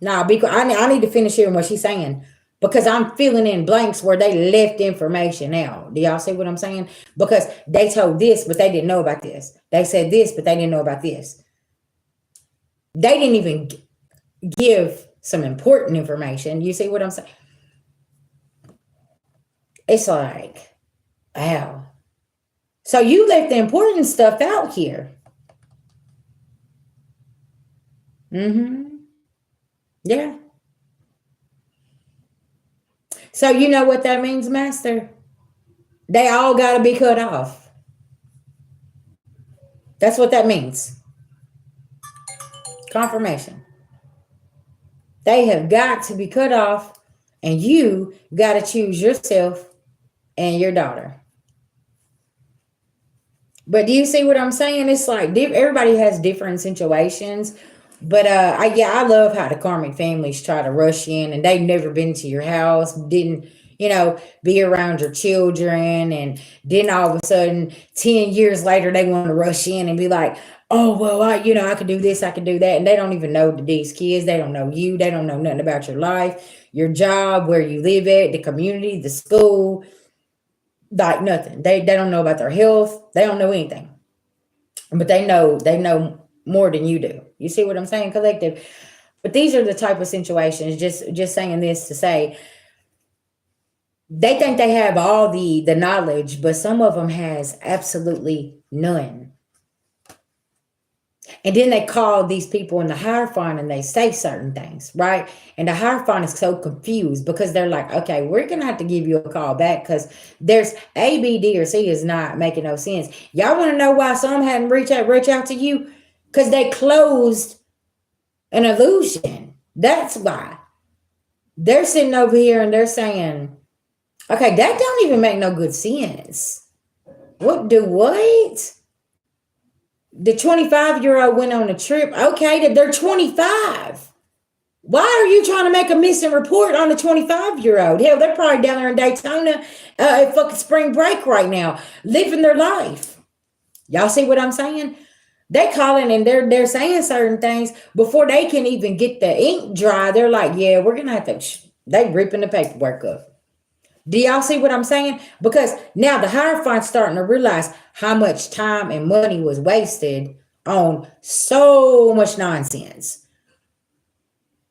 nah, I need to finish hearing what she's saying because I'm filling in blanks where they left information out. Do y'all see what I'm saying? Because they told this, but they didn't know about this. They said this, but they didn't know about this. They didn't even give some important information. You see what I'm saying? It's like, wow. So you left the important stuff out here. Yeah. So you know what that means, Master? They all got to be cut off. That's what that means. Confirmation. They have got to be cut off, and you got to choose yourself and your daughter. But do you see what I'm saying? It's like everybody has different situations. But I love how the karmic families try to rush in, and they've never been to your house, didn't be around your children, and then all of a sudden 10 years later they want to rush in and be like, oh well, I could do this, I could do that, and they don't even know these kids. They don't know you. They don't know nothing about your life, your job, where you live at, the community, the school, like nothing. They don't know about their health. They don't know anything, but they know more than you do. You see what I'm saying, collective? But these are the type of situations. Just saying this to say, they think they have all the knowledge, but some of them has absolutely none. And then they call these people in the Hierophant and they say certain things, right? And the Hierophant is so confused because they're like, okay, we're going to have to give you a call back because there's A, B, D, or C is not making no sense. Y'all want to know why some hadn't reached out to you? Because they closed an illusion. That's why. They're sitting over here and they're saying, okay, that don't even make no good sense. What? The 25-year-old went on a trip. Okay, they're 25. Why are you trying to make a missing report on the 25-year-old? Hell, they're probably down there in Daytona at fucking spring break right now, living their life. Y'all see what I'm saying? They calling and they're saying certain things before they can even get the ink dry. They're like, yeah, we're gonna have to. They ripping the paperwork up. Do y'all see what I'm saying? Because now the Hierophant's starting to realize how much time and money was wasted on so much nonsense.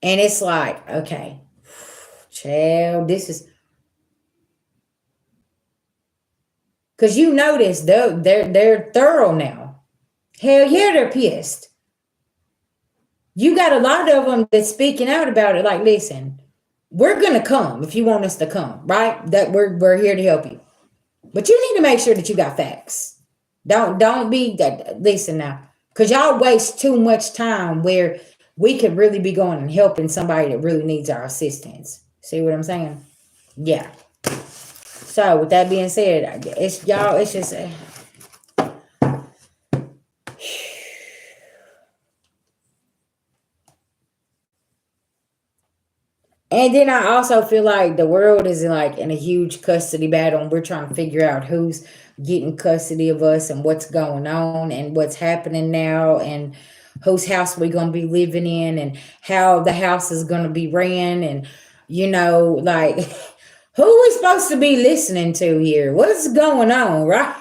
And it's like, okay, child, this is because you notice they're thorough now. Hell yeah, they're pissed. You got a lot of them that's speaking out about it. Like, listen, we're gonna come if you want us to come, right? That we're here to help you. But you need to make sure that you got facts. Don't be that. Listen now, because y'all waste too much time where we could really be going and helping somebody that really needs our assistance. See what I'm saying? Yeah. So with that being said, it's y'all. It's just. And then I also feel like the world is like in a huge custody battle, and we're trying to figure out who's getting custody of us and what's going on and what's happening now and whose house we're going to be living in and how the house is going to be ran and like who we supposed to be listening to here? What's going on, right?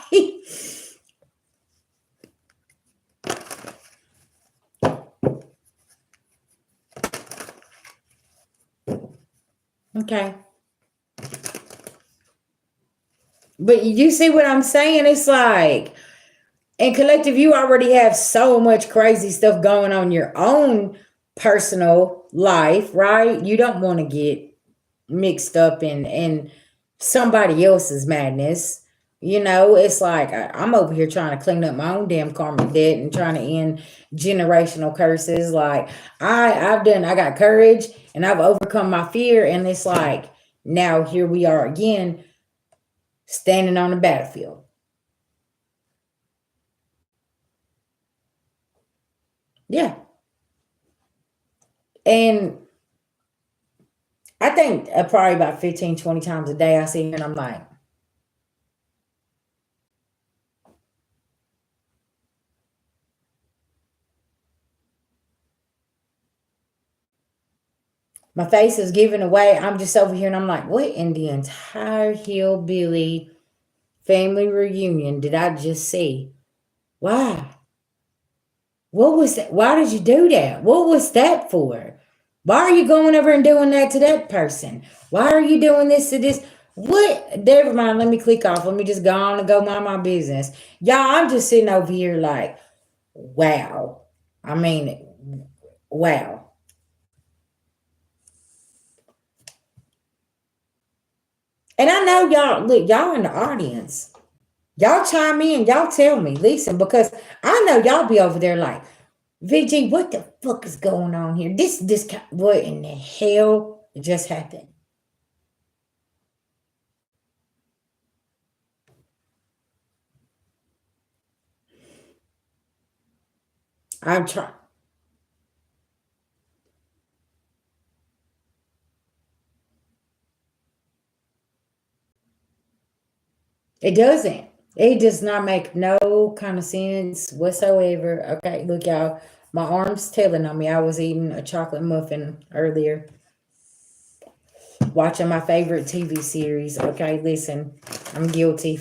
Okay. But you see what I'm saying? It's like, and collective, you already have so much crazy stuff going on in your own personal life, right? You don't want to get mixed up in somebody else's madness. It's like I'm over here trying to clean up my own damn karmic debt and trying to end generational curses. Like I got courage and I've overcome my fear, and it's like now here we are again, standing on the battlefield. Yeah. And I think probably about 15, 20 times a day I see her and I'm like, My face is giving away. I'm just over here and I'm like, what in the entire hillbilly family reunion did I just see? Why? What was that? Why did you do that? What was that for? Why are you going over and doing that to that person? Why are you doing this to this? What? Never mind. Let me click off. Let me just go on and go mind my business. Y'all, I'm just sitting over here like, wow. I mean, wow. And I know y'all, look, y'all in the audience. Y'all chime in, y'all tell me, listen, because I know y'all be over there like, VG, what the fuck is going on here? What in the hell just happened? I'm trying. It doesn't. It does not make no kind of sense whatsoever. Okay, look, y'all. My arm's telling on me. I was eating a chocolate muffin earlier, watching my favorite TV series. Okay, listen, I'm guilty.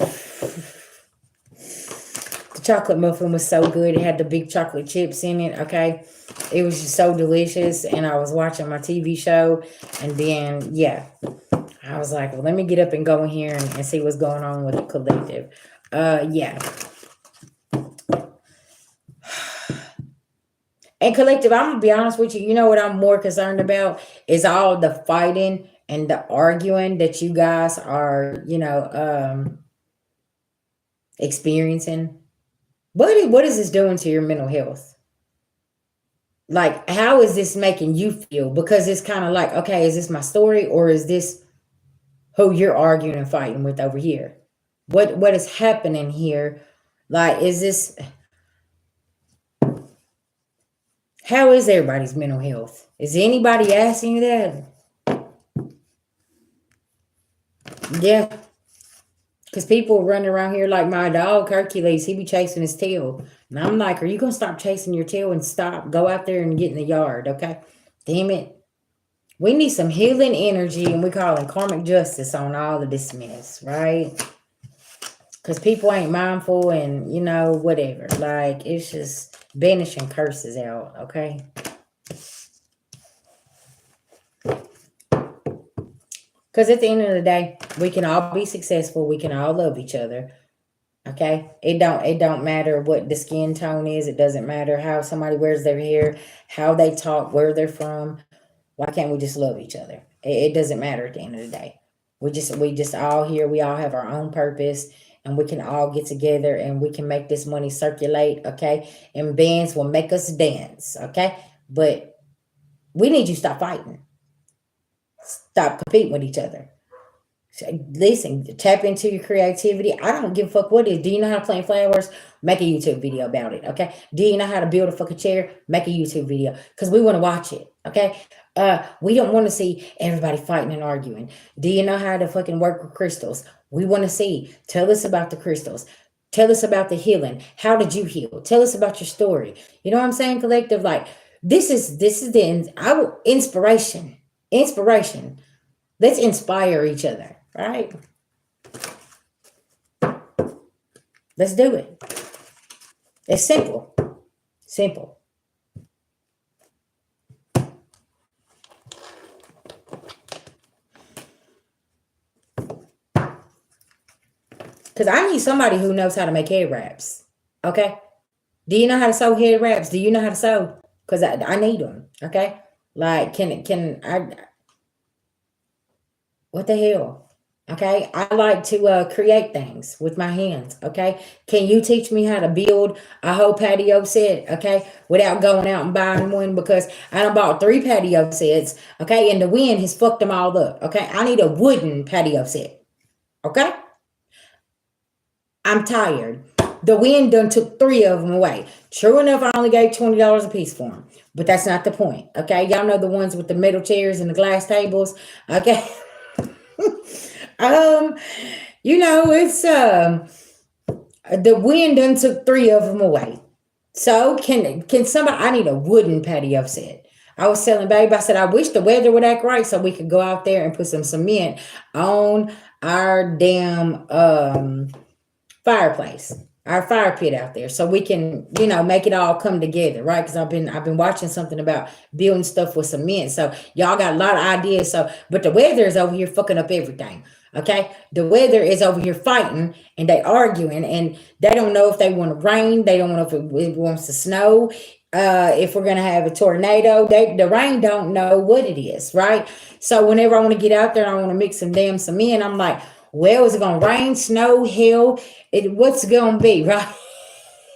The chocolate muffin was so good. It had the big chocolate chips in it. Okay, it was just so delicious. And I was watching my TV show, and then yeah, I was like, well, let me get up and go in here and see what's going on with the collective. Yeah. And collective, I'm gonna be honest with you. You know what I'm more concerned about is all the fighting and the arguing that you guys are, experiencing. What is this doing to your mental health? Like, how is this making you feel? Because it's kind of like, okay, is this my story or is this who you're arguing and fighting with over here? What is happening here? Like, is this how is everybody's mental health? Is anybody asking you that? Yeah. Because people running around here like my dog Hercules, he be chasing his tail. And I'm like, are you going to stop chasing your tail and stop? Go out there and get in the yard, okay? Damn it. We need some healing energy, and we call it karmic justice on all of this mess, right? Because people ain't mindful and, whatever. Like, it's just banishing curses out, okay? Because at the end of the day, we can all be successful. We can all love each other. Okay. It don't matter what the skin tone is. It doesn't matter how somebody wears their hair, how they talk, where they're from. Why can't we just love each other? It doesn't matter at the end of the day. We just all here. We all have our own purpose, and we can all get together and we can make this money circulate. Okay. And bands will make us dance. Okay. But we need you to stop fighting. Stop competing with each other. Listen, tap into your creativity. I don't give a fuck what it is. Do you know how to plant flowers? Make a YouTube video about it, okay? Do you know how to build a fucking chair? Make a YouTube video because we want to watch it, okay? We don't want to see everybody fighting and arguing. Do you know how to fucking work with crystals? We want to see. Tell us about the crystals. Tell us about the healing. How did you heal? Tell us about your story. You know what I'm saying, collective? Like this is the inspiration. Inspiration. Let's inspire each other. Right? Let's do it. It's simple. Simple. Because I need somebody who knows how to make head wraps. Okay? Do you know how to sew head wraps? Do you know how to sew? Because I need them. Okay? Like, can I... What the hell? Okay, I like to create things with my hands. Okay, can you teach me how to build a whole patio set? Okay, without going out and buying one because I done bought 3 patio sets. Okay, and the wind has fucked them all up. Okay, I need a wooden patio set. Okay, I'm tired. The wind done took 3 of them away. True enough, I only gave $20 a piece for them, but that's not the point. Okay, y'all know the ones with the metal chairs and the glass tables. Okay. It's the wind done took 3 of them away. So can somebody? I need a wooden patio set. I was telling babe, I said, I wish the weather would act right so we could go out there and put some cement on our damn fireplace, our fire pit out there, so we can, make it all come together, right? Because I've been watching something about building stuff with cement. So y'all got a lot of ideas. So, but the weather is over here fucking up everything. Okay, the weather is over here fighting and they arguing and they don't know if they want to rain. They don't know if it wants to snow. If we're gonna have a tornado, the rain don't know what it is, right? So whenever I want to get out there and I want to mix some damn cement, I'm like, well, is it gonna rain, snow, hell? What's it gonna be, right?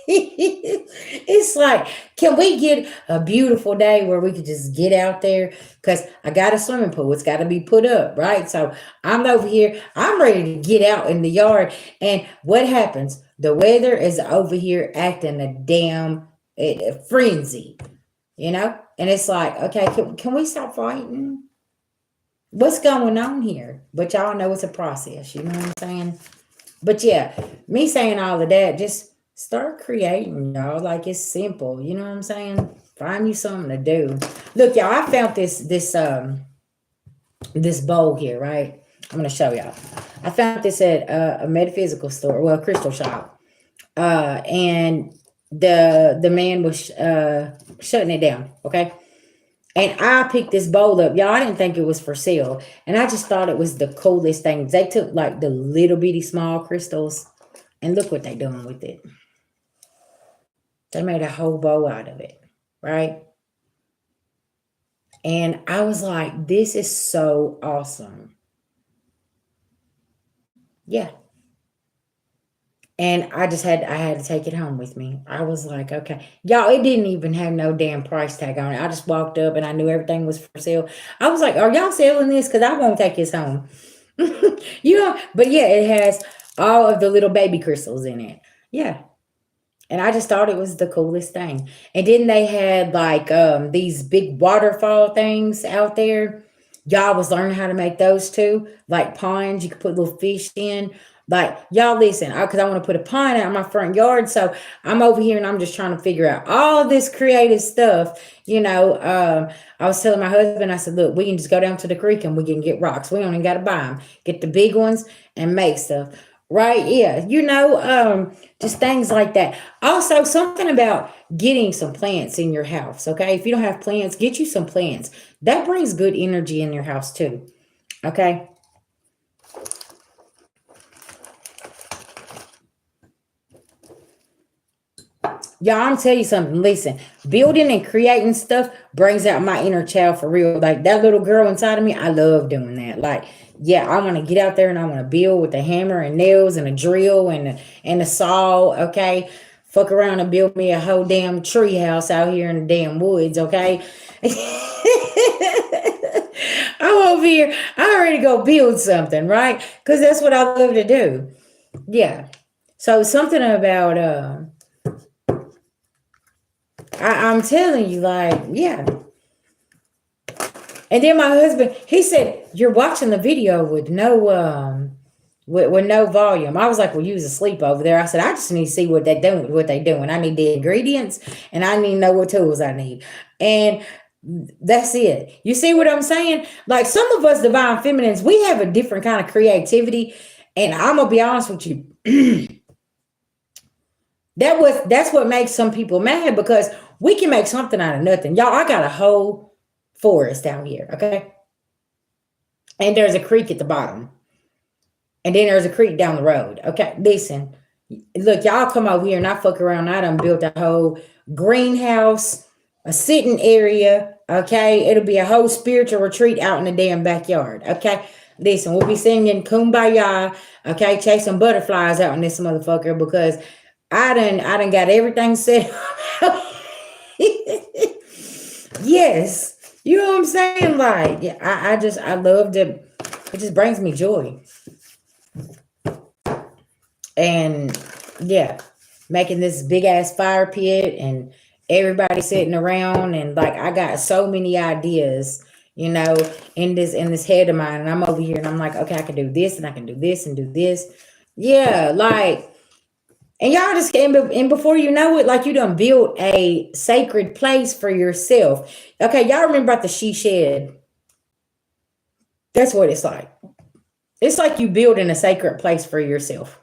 It's like, can we get a beautiful day where we could just get out there? Because I got a swimming pool, it's got to be put up, right? So I'm over here, I'm ready to get out in the yard. And what happens? The weather is over here acting a damn frenzy, And it's like, okay, can we stop fighting? What's going on here? But y'all know it's a process, you know what I'm saying? But yeah, me saying all of that, just start creating, y'all. Like, it's simple, you know what I'm saying? Find you something to do. Look, y'all, I found this bowl here, right? I'm gonna show y'all. I found this at a metaphysical store, well, a crystal shop. And the man was shutting it down, okay? And I picked this bowl up. Y'all, I didn't think it was for sale. And I just thought it was the coolest thing. They took like the little bitty small crystals and look what they're doing with it. They made a whole bowl out of it, right? And I was like, this is so awesome. Yeah. And I had to take it home with me. I was like, okay. Y'all, it didn't even have no damn price tag on it. I just walked up and I knew everything was for sale. I was like, are y'all selling this? Because I won't take this home. But yeah, it has all of the little baby crystals in it. Yeah. And I just thought it was the coolest thing. And then they had like these big waterfall things out there. Y'all was learning how to make those too. Like ponds, you could put little fish in. Like, y'all listen, because I want to put a pond out in my front yard. So I'm over here and I'm just trying to figure out all this creative stuff. I was telling my husband, I said, look, we can just go down to the creek and we can get rocks. We don't even got to buy them. Get the big ones and make stuff. Right? Yeah. Just things like that. Also, something about getting some plants in your house. Okay. If you don't have plants, get you some plants. That brings good energy in your house too. Okay. Y'all, I'm tell you something. Listen, building and creating stuff brings out my inner child for real. Like that little girl inside of me, I love doing that. Like, yeah, I want to get out there and I want to build with a hammer and nails and a drill and a saw. Okay, fuck around and build me a whole damn tree house out here in the damn woods. Okay. I'm over here. I'm ready to go build something, right? Because that's what I love to do. Yeah. So something about I'm telling you, like, yeah. And then my husband, he said, you're watching the video with no with no volume. I was like, well, you was asleep over there. I said, I just need to see what they're doing. I need the ingredients and I need to know what tools I need. And that's it. You see what I'm saying? Like, some of us divine feminines, we have a different kind of creativity. And I'm gonna be honest with you. That's what makes some people mad, because we can make something out of nothing. Y'all, I got a whole forest out here, okay? And there's a creek at the bottom. And then there's a creek down the road. Okay, listen. Look, y'all come over here and I fuck around. I done built a whole greenhouse, a sitting area, okay? It'll be a whole spiritual retreat out in the damn backyard, okay? Listen, we'll be singing Kumbaya, okay? Chasing butterflies out in this motherfucker, because I done got everything set. Yes. You know what I'm saying? Like, yeah, I love to, it just brings me joy. And yeah, making this big ass fire pit and everybody sitting around, and like, I got so many ideas, in this head of mine, and I'm over here and I'm like, okay, I can do this and I can do this and do this. Yeah, like, And y'all just came, and before you know it, like you done built a sacred place for yourself. Okay, y'all remember about the she shed? That's what it's like. It's like you building a sacred place for yourself.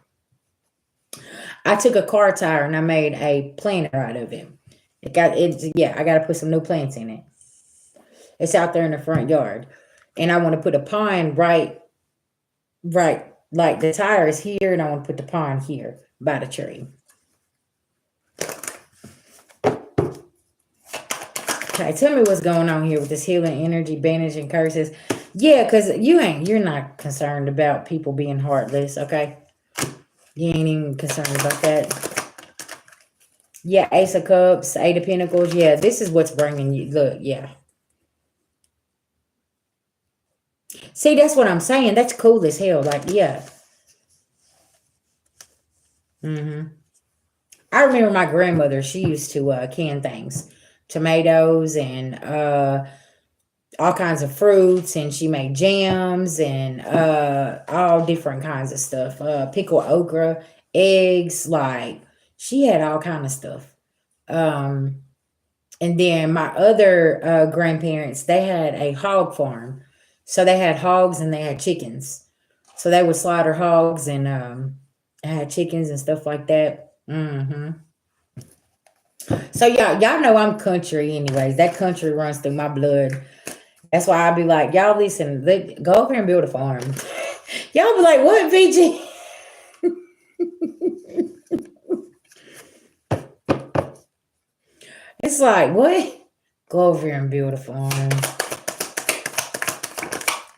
I took a car tire and I made a planter out of it. Yeah, I gotta put some new plants in it. It's out there in the front yard. And I want to put a pine right, like the tire is here, and I want to put the pine here by the tree. Okay, tell me what's going on here with this healing energy, banishing curses. Yeah, because you're not concerned about people being heartless, okay? You ain't even concerned about that. Yeah, Ace of Cups, Eight of Pentacles. Yeah, this is what's bringing you. Look, yeah. See, that's what I'm saying. That's cool as hell. Like, yeah. I remember my grandmother. She used to can things, tomatoes and all kinds of fruits, and she made jams and all different kinds of stuff. Pickled okra, eggs. Like, she had all kind of stuff. And then my other grandparents, they had a hog farm. So they had hogs and they had chickens. So they would slaughter hogs and had chickens and stuff like that. So y'all know I'm country anyways. That country runs through my blood. That's why I'll be like, y'all listen, go over here and build a farm. Y'all be like, what, VG? It's like, what? Go over here and build a farm.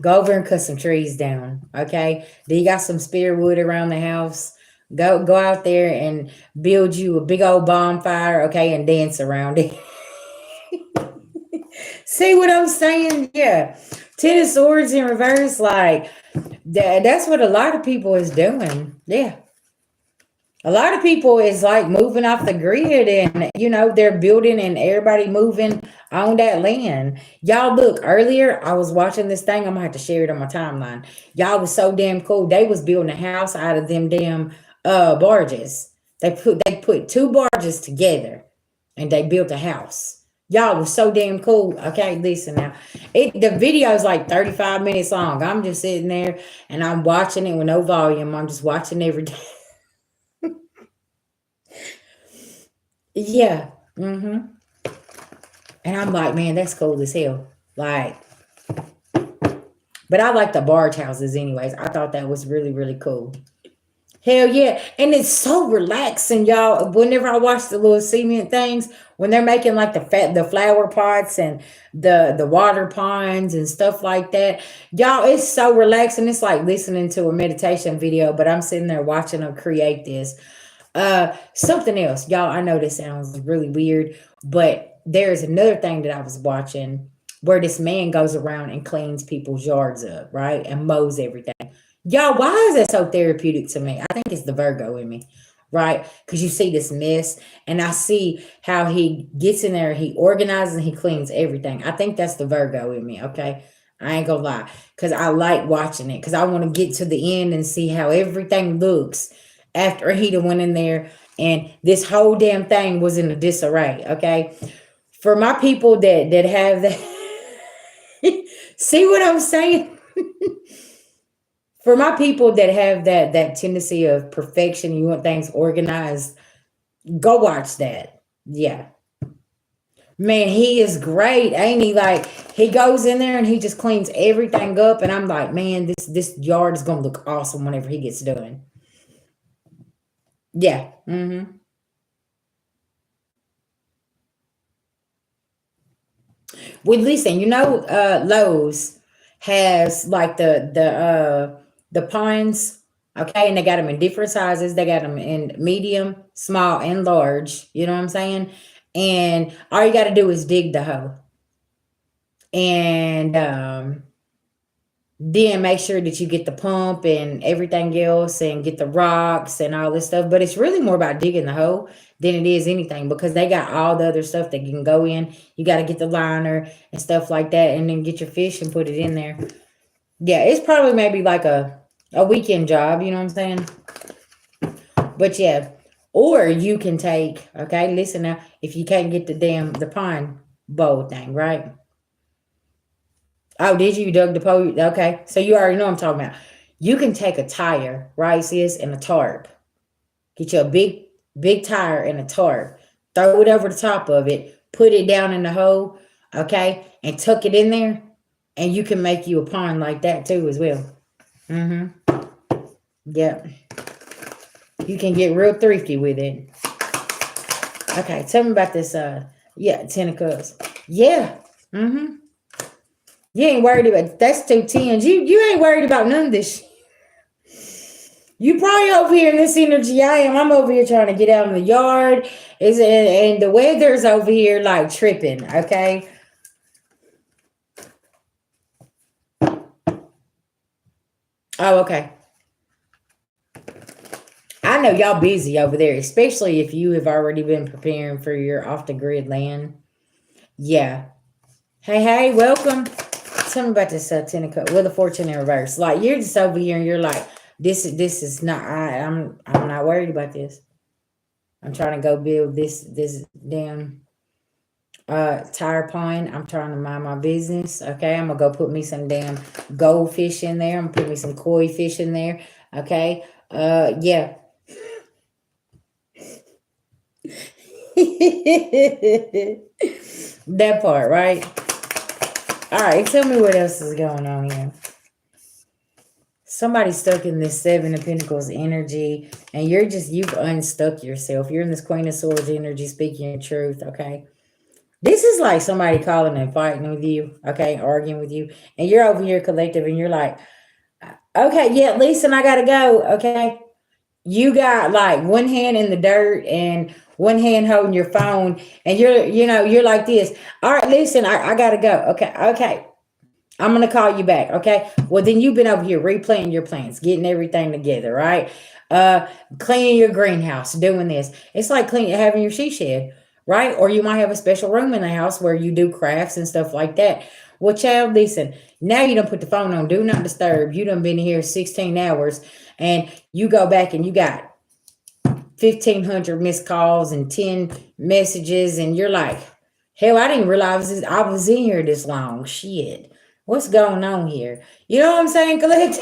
Go over and cut some trees down, okay? Do you got some spear wood around the house? Go out there and build you a big old bonfire, okay, and dance around it. See what I'm saying? Yeah. Ten of Swords in reverse, like that's what a lot of people is doing. Yeah. A lot of people is like moving off the grid, and they're building and everybody moving on that land. Y'all, look, earlier I was watching this thing. I'm gonna have to share it on my timeline. Y'all was so damn cool. They was building a house out of them damn barges. They put two barges together and they built a house. Y'all was so damn cool. Okay, listen now. The video is like 35 minutes long. I'm just sitting there and I'm watching it with no volume. I'm just watching every day. Yeah. And I'm like, man, that's cool as hell. Like, but I like the barge houses anyways. I thought that was really, really cool. Hell yeah. And it's so relaxing, y'all. Whenever I watch the little cement things, when they're making like the flower pots and the water ponds and stuff like that, y'all, it's so relaxing. It's like listening to a meditation video, but I'm sitting there watching them create this. Something else, y'all. I know this sounds really weird, but there's another thing that I was watching where this man goes around and cleans people's yards up, right? And mows everything. Y'all, why is that so therapeutic to me? I think it's the Virgo in me, right? Because you see this mess, and I see how he gets in there, he organizes, and he cleans everything. I think that's the Virgo in me, okay? I ain't gonna lie, because I like watching it, because I want to get to the end and see how everything looks after he done went in there and this whole damn thing was in a disarray, okay? For my people that have that, see what I'm saying? For my people that have that tendency of perfection, you want things organized, go watch that. Yeah. Man, he is great, ain't he? Like, he goes in there and he just cleans everything up, and I'm like, man, this yard is gonna look awesome whenever he gets done. Yeah. Well, listen, Lowe's has like the pines, okay, and they got them in different sizes. They got them in medium, small, and large. You know what I'm saying? And all you got to do is dig the hole, and then make sure that you get the pump and everything else and get the rocks and all this stuff. But it's really more about digging the hole than it is anything, because they got all the other stuff that you can go in. You got to get the liner and stuff like that, and then get your fish and put it in there. Yeah, it's probably maybe like a weekend job, you know what I'm saying? But yeah, Or you can take, okay, listen now, if you can't get the pine bowl thing, right? Oh, did you? You dug the pole? Okay. So you already know what I'm talking about. You can take a tire, right, sis, and a tarp. Get you a big tire and a tarp. Throw it over the top of it. Put it down in the hole, okay, and tuck it in there. And you can make you a pond like that too as well. Mm-hmm. Yep. You can get real thrifty with it. Okay, tell me about this. Yeah, 10 of Cups. Yeah. Mm-hmm. You ain't worried about that's 2 tens. You ain't worried about none of this. You probably over here in this energy I am. I'm over here trying to get out in the yard. And the weather's over here like tripping, okay? Oh, okay. I know y'all busy over there, especially if you have already been preparing for your off the grid land. Yeah. Hey, welcome. Tell me about this 10 of Cups with a fortune in reverse. Like you're just over here and you're like, this is not. I'm not worried about this. I'm trying to go build this damn tire pond. I'm trying to mind my business. Okay, I'm gonna go put me some damn goldfish in there. I'm gonna put me some koi fish in there. Okay. Yeah. That part, right? All right, tell me what else is going on here. Somebody's stuck in this 7 of Pentacles energy, and you've unstuck yourself. You're in this Queen of Swords energy, speaking your truth, okay? This is like somebody calling and fighting with you, okay, arguing with you, and you're over here collective, and you're like, okay, yeah, listen, I gotta go, okay? You got like one hand in the dirt and one hand holding your phone, and you're like this. All right, listen, I gotta go. Okay. I'm gonna call you back. Okay. Well, then you've been over here replanting your plants, getting everything together, right? Cleaning your greenhouse, doing this. It's like having your she shed, right? Or you might have a special room in the house where you do crafts and stuff like that. Well, child, listen, now you don't put the phone on, do not disturb. You done been here 16 hours and you go back and you got 1,500 missed calls and 10 messages, and you're like, hell, I didn't realize I was in here this long. Shit. What's going on here? You know what I'm saying, Colette?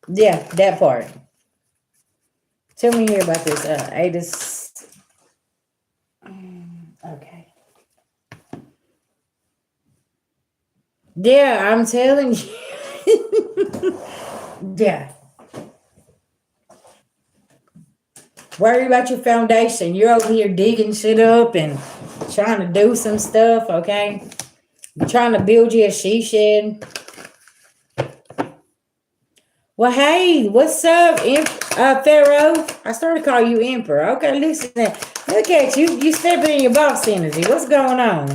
Yeah, that part. Tell me here about this. Okay. Yeah, I'm telling you. Yeah. Worry about your foundation. You're over here digging shit up and trying to do some stuff, okay? You're trying to build you a she shed. Well, hey, what's up, Pharaoh? I started to call you Emperor. Okay, listen, look at you. You stepping in your boss energy. What's going on?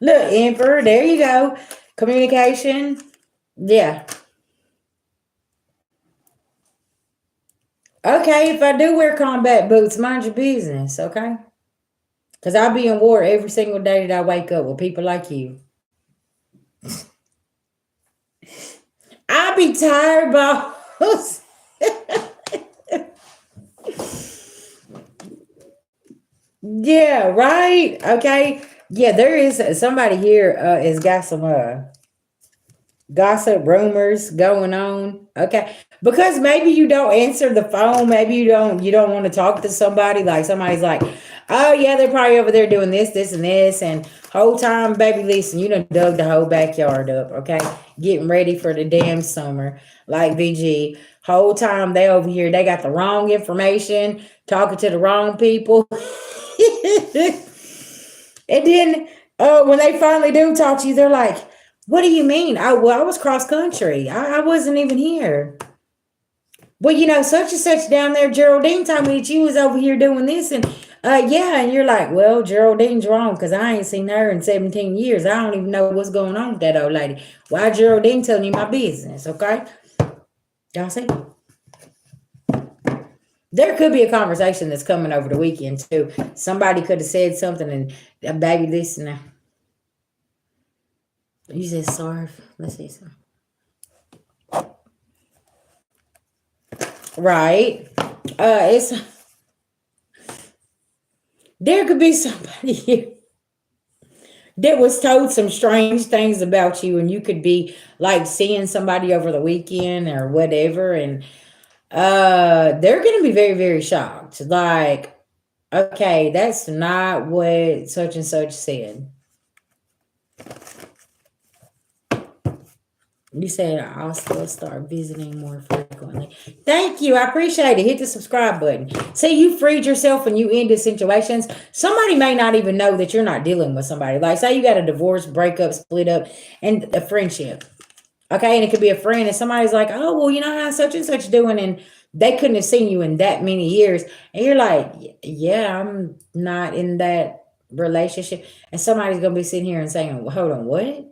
Look, Emperor, there you go. Communication. Yeah. Okay, if I do wear combat boots, mind your business, okay? Because I'll be in war every single day that I wake up with people like you. I'll be tired, boss. Yeah, right. Okay. Yeah, there is somebody here has got some gossip rumors going on. Okay. Because maybe you don't answer the phone, maybe you don't want to talk to somebody, like somebody's like, oh yeah, they're probably over there doing this and this, and whole time, baby, listen, you done dug the whole backyard up, okay? Getting ready for the damn summer, like VG. Whole time they over here, they got the wrong information, talking to the wrong people. And then when they finally do talk to you, they're like, what do you mean? I was cross country. I wasn't even here. Well, such and such down there, Geraldine told me that you was over here doing this. And yeah, and you're like, well, Geraldine's wrong because I ain't seen her in 17 years. I don't even know what's going on with that old lady. Why Geraldine telling you my business, okay? Y'all see? There could be a conversation that's coming over the weekend too. Somebody could have said something and baby, listen now. You said sorry. Let's see something. Right. It's there could be somebody here that was told some strange things about you, and you could be like seeing somebody over the weekend or whatever, and they're gonna be very, very shocked. Like, okay, that's not what such and such said. You said I'll still start visiting more frequently. Thank you. I appreciate it. Hit the subscribe button. See, you freed yourself when you ended situations. Somebody may not even know that you're not dealing with somebody. Like, say you got a divorce, breakup, split up, and a friendship. Okay, and it could be a friend, and somebody's like, oh, well, you know how such and such doing, and they couldn't have seen you in that many years. And you're like, yeah, I'm not in that relationship. And somebody's gonna be sitting here and saying, well, hold on, what?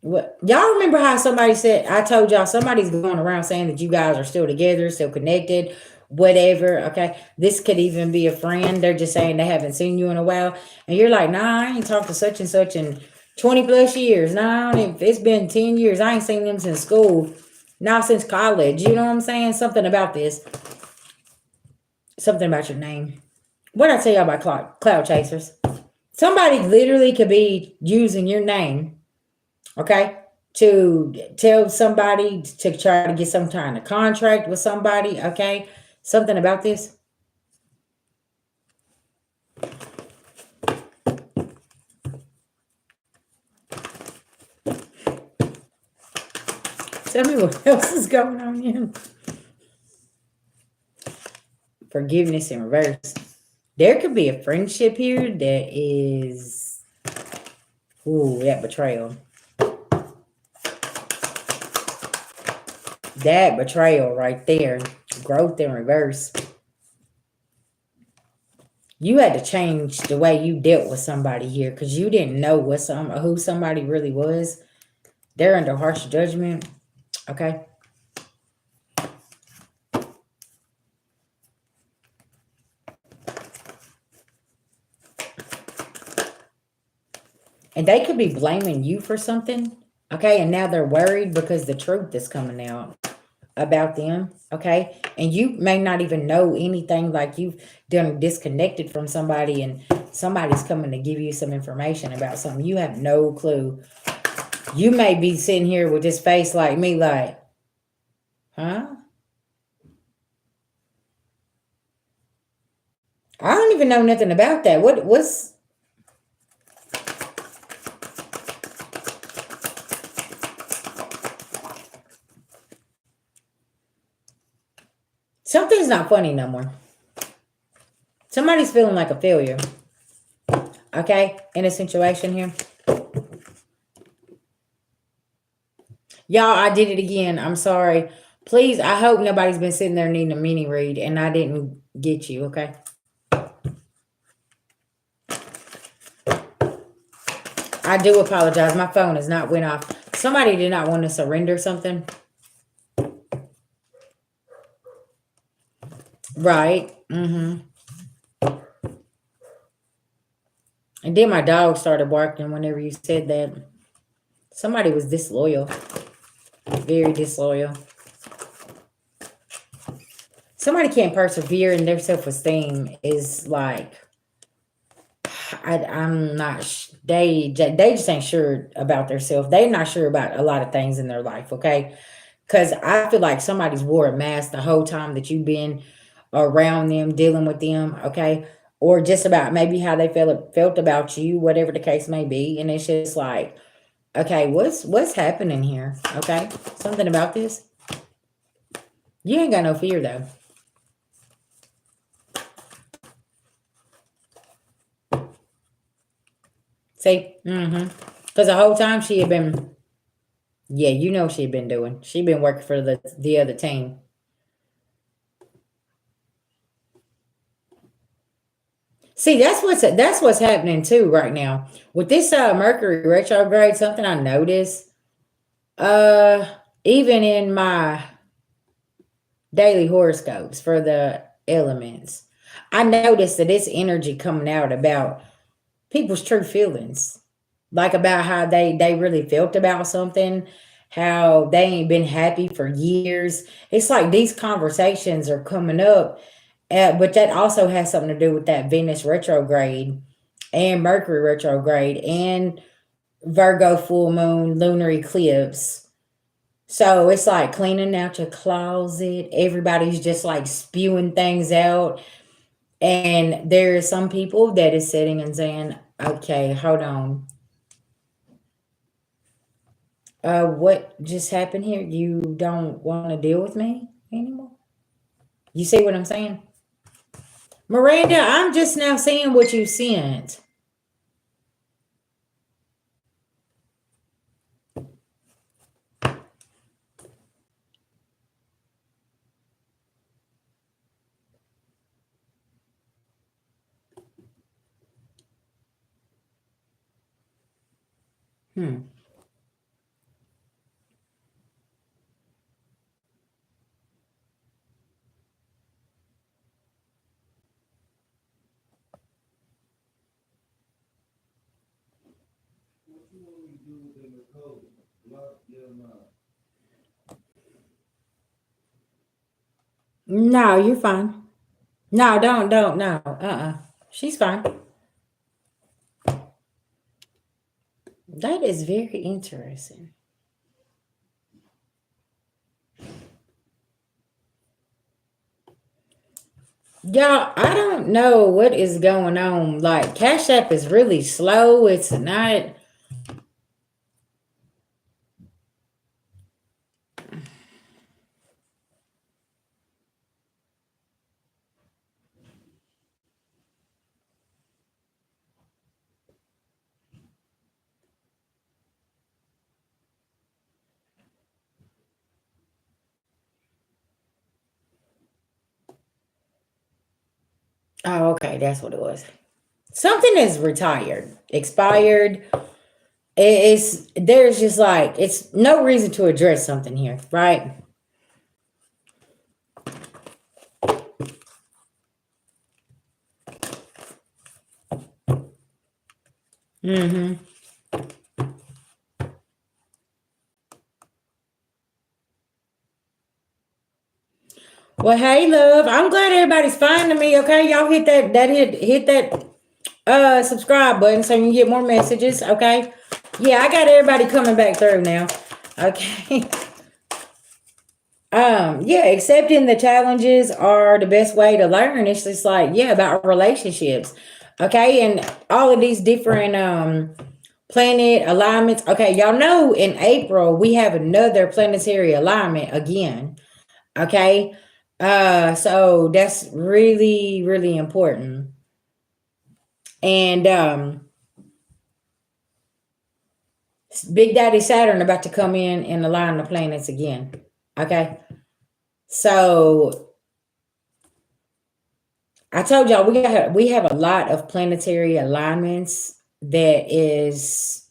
What y'all remember how somebody said I told y'all somebody's going around saying that you guys are still together, still connected, whatever. Okay. This could even be a friend. They're just saying they haven't seen you in a while. And you're like, nah, I ain't talked to such and such in 20 plus years. Nah, it's been 10 years. I ain't seen them since school. Now since college. You know what I'm saying? Something about this. Something about your name. What did I tell y'all about cloud chasers? Somebody literally could be using your name, okay, to tell somebody to try to get some kind of contract with somebody, okay, something about this. Tell me what else is going on here. Forgiveness in reverse. There could be a friendship here that is, ooh, that betrayal. That betrayal right there. Growth in reverse. You had to change the way you dealt with somebody here because you didn't know who somebody really was. They're under harsh judgment. Okay. And they could be blaming you for something. Okay. And now they're worried because the truth is coming out about them. Okay. And you may not even know anything, like you've done disconnected from somebody and somebody's coming to give you some information about something. You have no clue. You may be sitting here with this face like me, like, huh? I don't even know nothing about that. What's something's not funny no more. Somebody's feeling like a failure. Okay, in a situation here. Y'all, I did it again. I'm sorry. Please, I hope nobody's been sitting there needing a mini read and I didn't get you, okay? I do apologize. My phone has not went off. Somebody did not want to surrender something. Right. Mm-hmm. And then my dog started barking whenever you said that. Somebody was disloyal. Very disloyal. Somebody can't persevere in their self-esteem is like, I'm not, they just ain't sure about themselves. They're not sure about a lot of things in their life, okay? Because I feel like somebody's wore a mask the whole time that you've been around them, dealing with them, okay? Or just about maybe how they felt about you, whatever the case may be. And it's just like, okay, what's happening here? Okay, something about this. You ain't got no fear though. See, because the whole time she had been, yeah, you know she had been doing. She'd been working for the other team. See, that's what's happening too right now with this Mercury retrograde. Something I noticed, even in my daily horoscopes for the elements, I noticed that it's energy coming out about people's true feelings, like about how they really felt about something, how they ain't been happy for years. It's like these conversations are coming up, but that also has something to do with that Venus retrograde and Mercury retrograde and Virgo full moon lunar eclipse. So it's like cleaning out your closet. Everybody's just like spewing things out. And there are some people that is sitting and saying, okay, hold on. What just happened here? You don't want to deal with me anymore? You see what I'm saying? Miranda, I'm just now seeing what you sent. Hmm. No, you're fine. No, don't, no. She's fine. That is very interesting. Y'all, I don't know what is going on. Like, Cash App is really slow. It's not. Oh, okay. That's what it was. Something is retired, expired. It's there's just like it's no reason to address something here, right? Mm-hmm. Well, hey, love. I'm glad everybody's finding me. Okay, y'all hit that subscribe button so you can get more messages. Okay. Yeah, I got everybody coming back through now. Okay. Yeah, accepting the challenges are the best way to learn. It's just like, yeah, about relationships. Okay, and all of these different planet alignments. Okay, y'all know in April we have another planetary alignment again. Okay. So that's really, really important. And Big Daddy Saturn about to come in and align the planets again. Okay. So I told y'all we have a lot of planetary alignments that is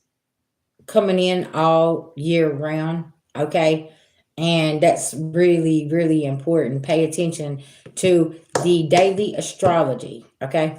coming in all year round. Okay. And that's really, really important. Pay attention to the daily astrology. Okay.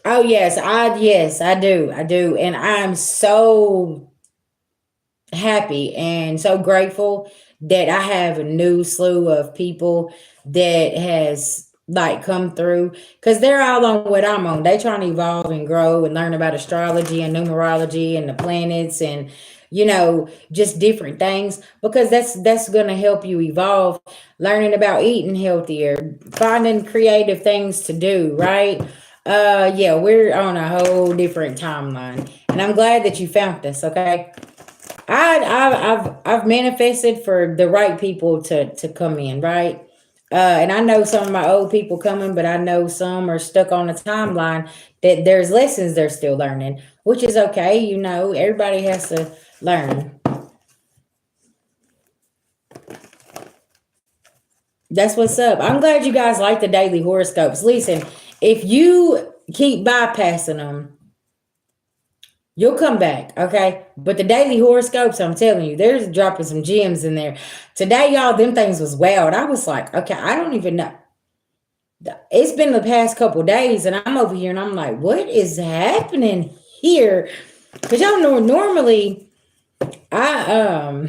Oh yes, I do. I do. And I'm so happy and so grateful that I have a new slew of people that has like come through because they're all on what I'm on. They trying to evolve and grow and learn about astrology and numerology and the planets and just different things because that's gonna help you evolve, learning about eating healthier, finding creative things to do, right? Yeah, we're on a whole different timeline. And I'm glad that you found this, okay? I've manifested for the right people to come in, right? And I know some of my old people coming, but I know some are stuck on a timeline that there's lessons they're still learning, which is okay. Everybody has to learn. That's what's up. I'm glad you guys like the daily horoscopes. Listen, if you keep bypassing them, you'll come back, okay? But the daily horoscopes, I'm telling you, there's dropping some gems in there. Today, y'all, them things was wild. I was like, okay, I don't even know. It's been the past couple days, and I'm over here, and I'm like, what is happening here? Because y'all know normally I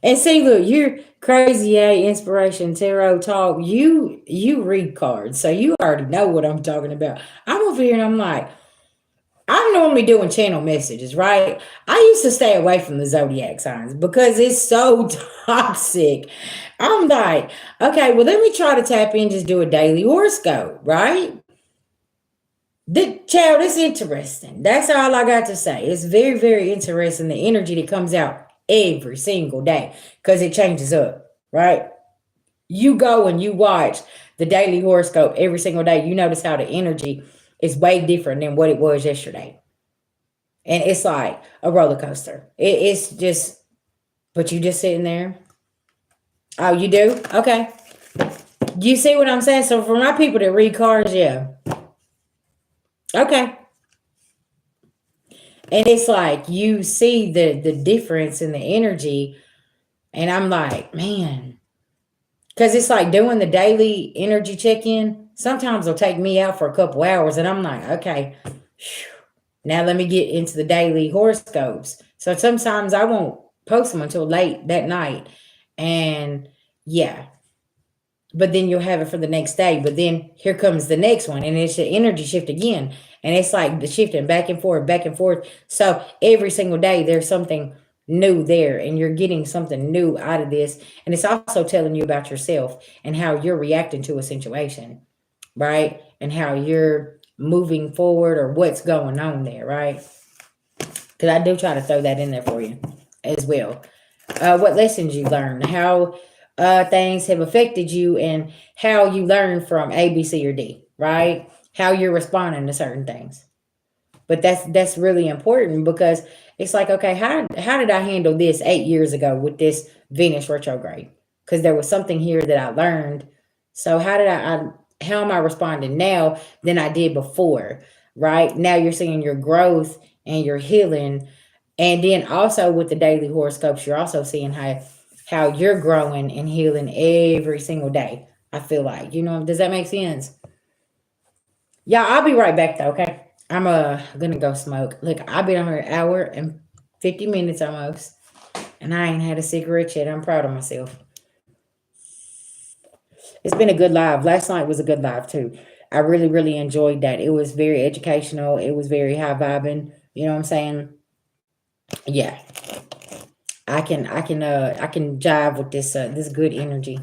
and see, look, you're crazy a inspiration tarot talk. You read cards, so you already know what I'm talking about. I'm over here, and I'm like, I'm normally doing channel messages, right? I used to stay away from the zodiac signs because it's so toxic. I'm like, okay, well, let me try to tap in, just do a daily horoscope, right? The child is interesting. That's all I got to say. It's very, very interesting the energy that comes out every single day because it changes up, right? You go and you watch the daily horoscope every single day. You notice how the energy is way different than what it was yesterday. And it's like a roller coaster. It's just, but you just sitting there. Oh, you do? Okay. You see what I'm saying? So for my people that read cards, yeah. Okay. And it's like you see the difference in the energy. And I'm like, man, because it's like doing the daily energy check-in. Sometimes it'll take me out for a couple hours. And I'm like, okay, now let me get into the daily horoscopes. So sometimes I won't post them until late that night. And yeah, but then you'll have it for the next day. But then here comes the next one, and it's the energy shift again. And it's like the shifting back and forth, back and forth. So every single day there's something new there, and you're getting something new out of this. And it's also telling you about yourself and how you're reacting to a situation, right? And how you're moving forward or what's going on there, right? Because I do try to throw that in there for you as well. What lessons you learned, how things have affected you, and how you learn from A, B, C, or D, right? How you're responding to certain things. But that's really important because it's like, okay, how did I handle this 8 years ago with this Venus retrograde? Because there was something here that I learned. So how am I responding now than I did before? Right now, you're seeing your growth and your healing, and then also with the daily horoscopes, you're also seeing how you're growing and healing every single day. I feel like, does that make sense? Yeah, I'll be right back though, okay? I'm gonna go smoke. Look, I've been on here an hour and 50 minutes almost, and I ain't had a cigarette yet. I'm proud of myself. It's been a good live. Last night was a good live too. I really, really enjoyed that. It was very educational. It was very high vibing. You know what I'm saying? Yeah. I can jive with this good energy.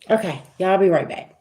Okay, y'all, I'll be right back.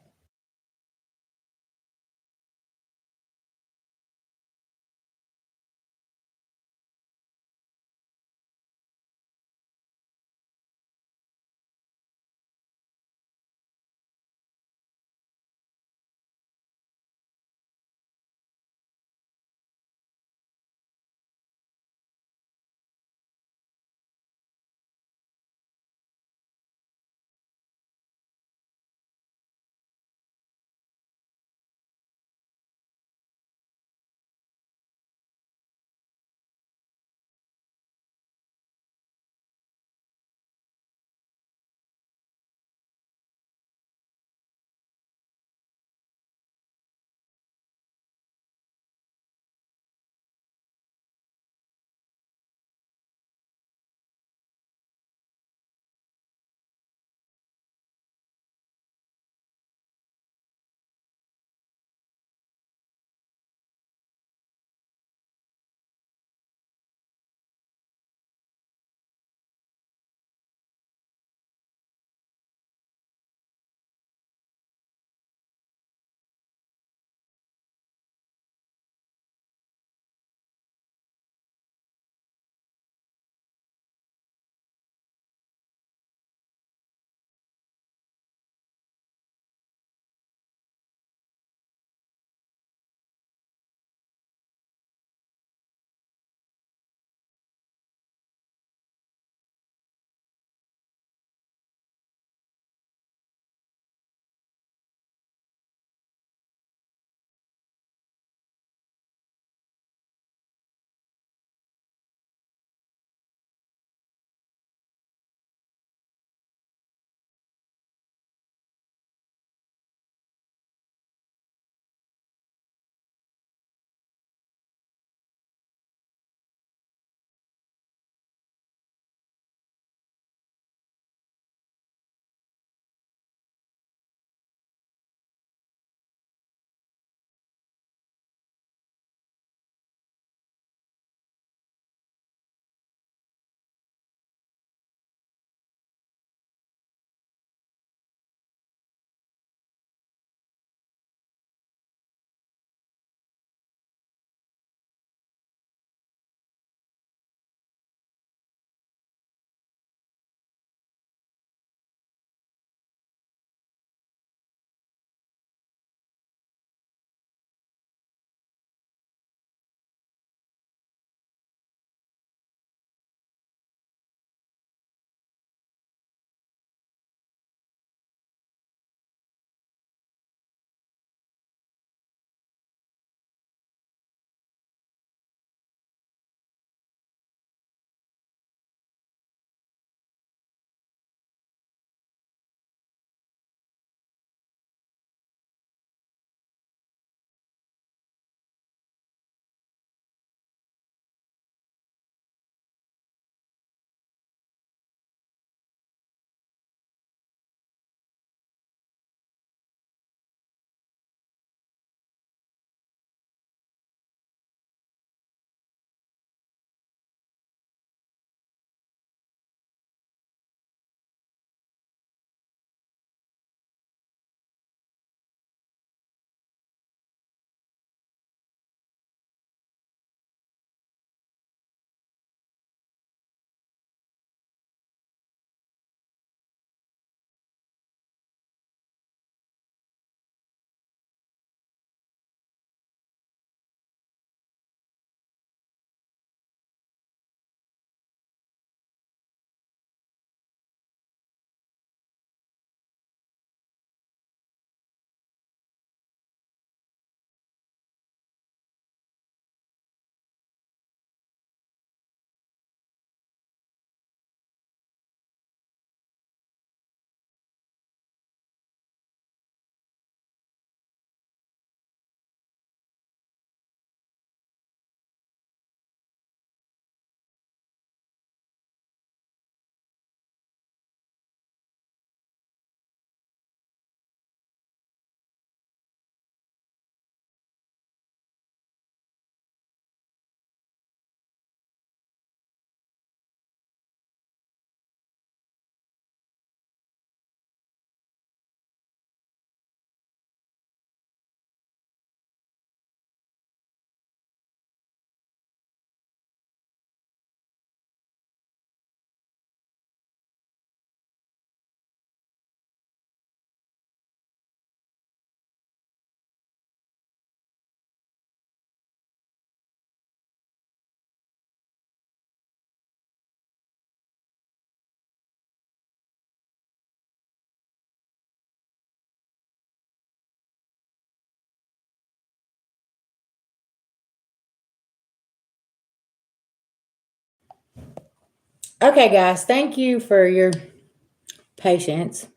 Okay, guys, thank you for your patience.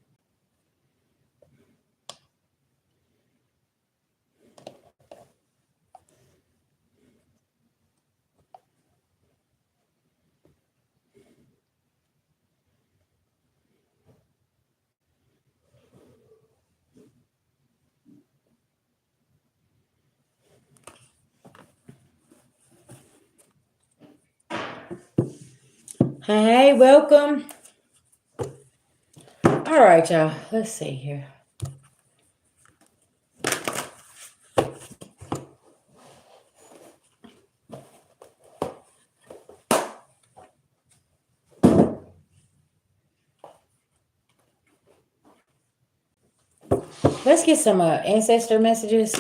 Hey, welcome. All right, y'all. Let's see here. Let's get some ancestor messages.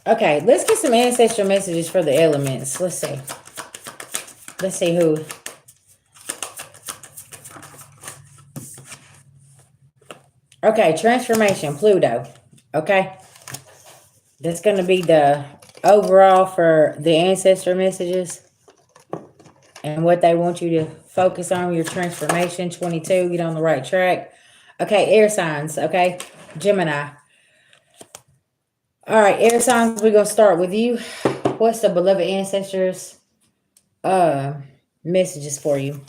Okay, let's get some ancestral messages for the elements. Let's see. Let's see who. Okay, transformation, Pluto. Okay. That's going to be the overall for the ancestor messages and what they want you to focus on, your transformation. 22, get on the right track. Okay, air signs. Okay, Gemini. All right, air signs, we're going to start with you. What's the beloved ancestors messages for you?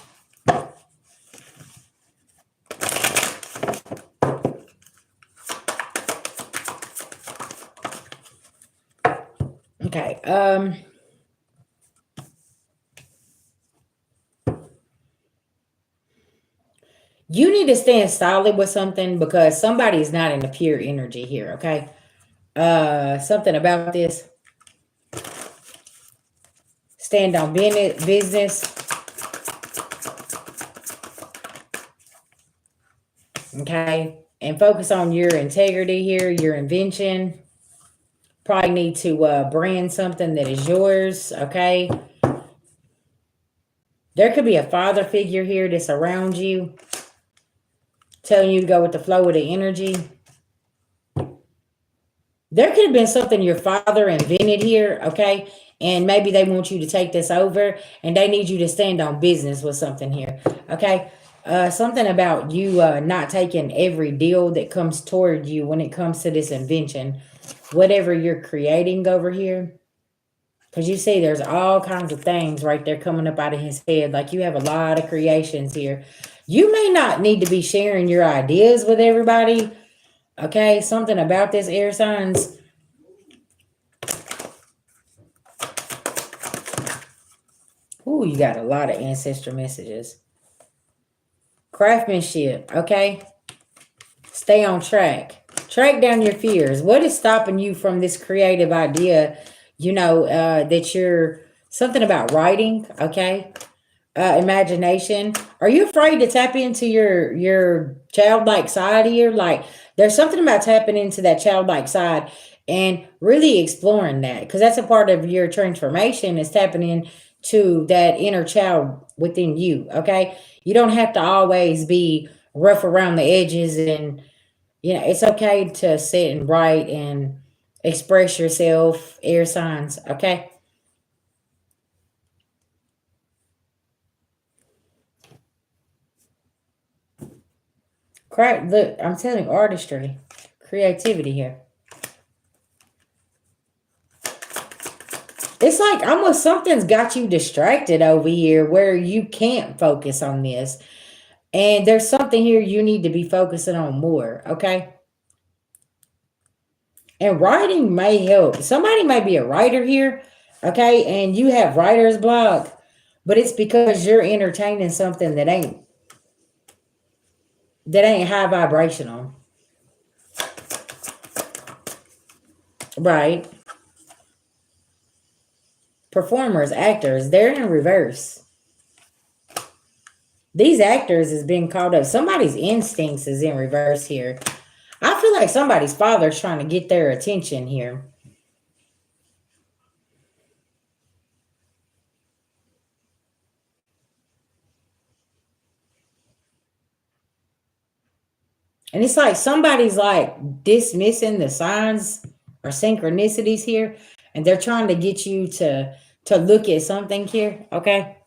Okay. You need to stand solid with something because somebody's not in the pure energy here, okay? Something about this. Stand on business. Okay. And focus on your integrity here, your invention. Probably need to brand something that is yours, okay? There could be a father figure here that's around you, telling you to go with the flow of the energy. There could have been something your father invented here, okay? And maybe they want you to take this over and they need you to stand on business with something here, okay? Something about you not taking every deal that comes toward you when it comes to this invention, whatever you're creating over here. Because you see there's all kinds of things right there coming up out of his head. Like you have a lot of creations here. You may not need to be sharing your ideas with everybody. Okay, something about this air signs. Ooh, you got a lot of ancestor messages. Craftsmanship, okay? Stay on track. Track down your fears. What is stopping you from this creative idea? You know, that you're something about writing, okay? Imagination. Are you afraid to tap into your childlike side here? Like there's something about tapping into that childlike side and really exploring that because that's a part of your transformation is tapping into that inner child within you. Okay, you don't have to always be rough around the edges, and you know it's okay to sit and write and express yourself. Air signs. Okay. Look, I'm telling you, artistry, creativity here. It's like almost something's got you distracted over here where you can't focus on this. And there's something here you need to be focusing on more, okay? And writing may help. Somebody may be a writer here, okay? And you have writer's block, but it's because you're entertaining something that ain't high vibrational. Right? Performers, actors, they're in reverse. These actors is being called up. Somebody's instincts is in reverse here. I like somebody's father's trying to get their attention here. And it's like somebody's like dismissing the signs or synchronicities here, and they're trying to get you to look at something here, okay?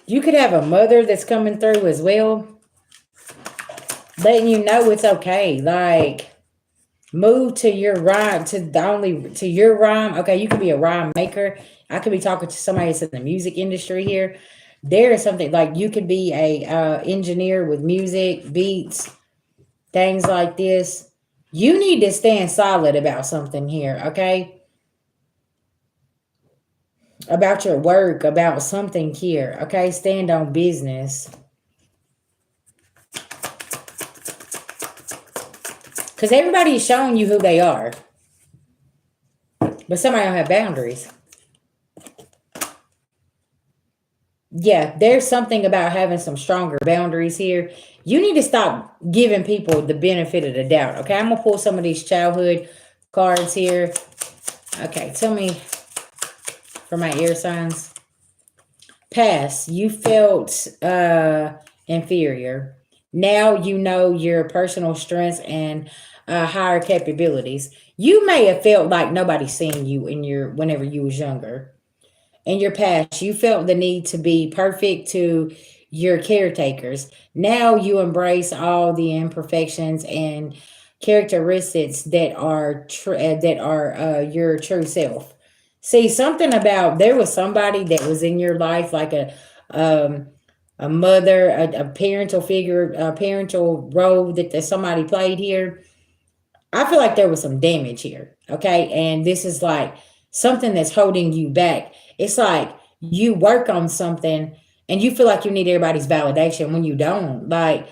You could have a mother that's coming through as well, letting you know it's okay. Like, move to your rhyme, to your rhyme. Okay, you could be a rhyme maker. I could be talking to somebody that's in the music industry here. There is something like you could be a engineer with music, beats, things like this. You need to stand solid about something here, okay? About your work, about something here, okay? Stand on business. Because everybody is showing you who they are. But somebody don't have boundaries. Yeah, there's something about having some stronger boundaries here. You need to stop giving people the benefit of the doubt. Okay, I'm going to pull some of these childhood cards here. Okay, tell me for my air signs. Past, you felt inferior. Now you know your personal strengths and higher capabilities. You may have felt like nobody's seeing you whenever you was younger. In your past, you felt the need to be perfect to your caretakers. Now you embrace all the imperfections and characteristics that are your true self. See, something about there was somebody that was in your life, like um, a mother, a parental figure, a parental role that somebody played here. I feel like there was some damage here. Okay. And this is like something that's holding you back. It's like you work on something and you feel like you need everybody's validation when you don't. Like,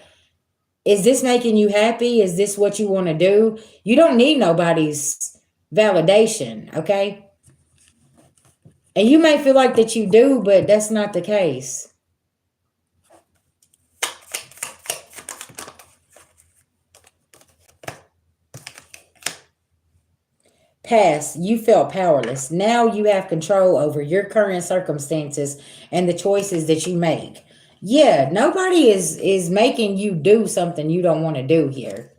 is this making you happy? Is this what you want to do? You don't need nobody's validation. Okay. And you may feel like that you do, but that's not the case. Past, you felt powerless. Now you have control over your current circumstances and the choices that you make. Yeah, nobody is making you do something you don't want to do here.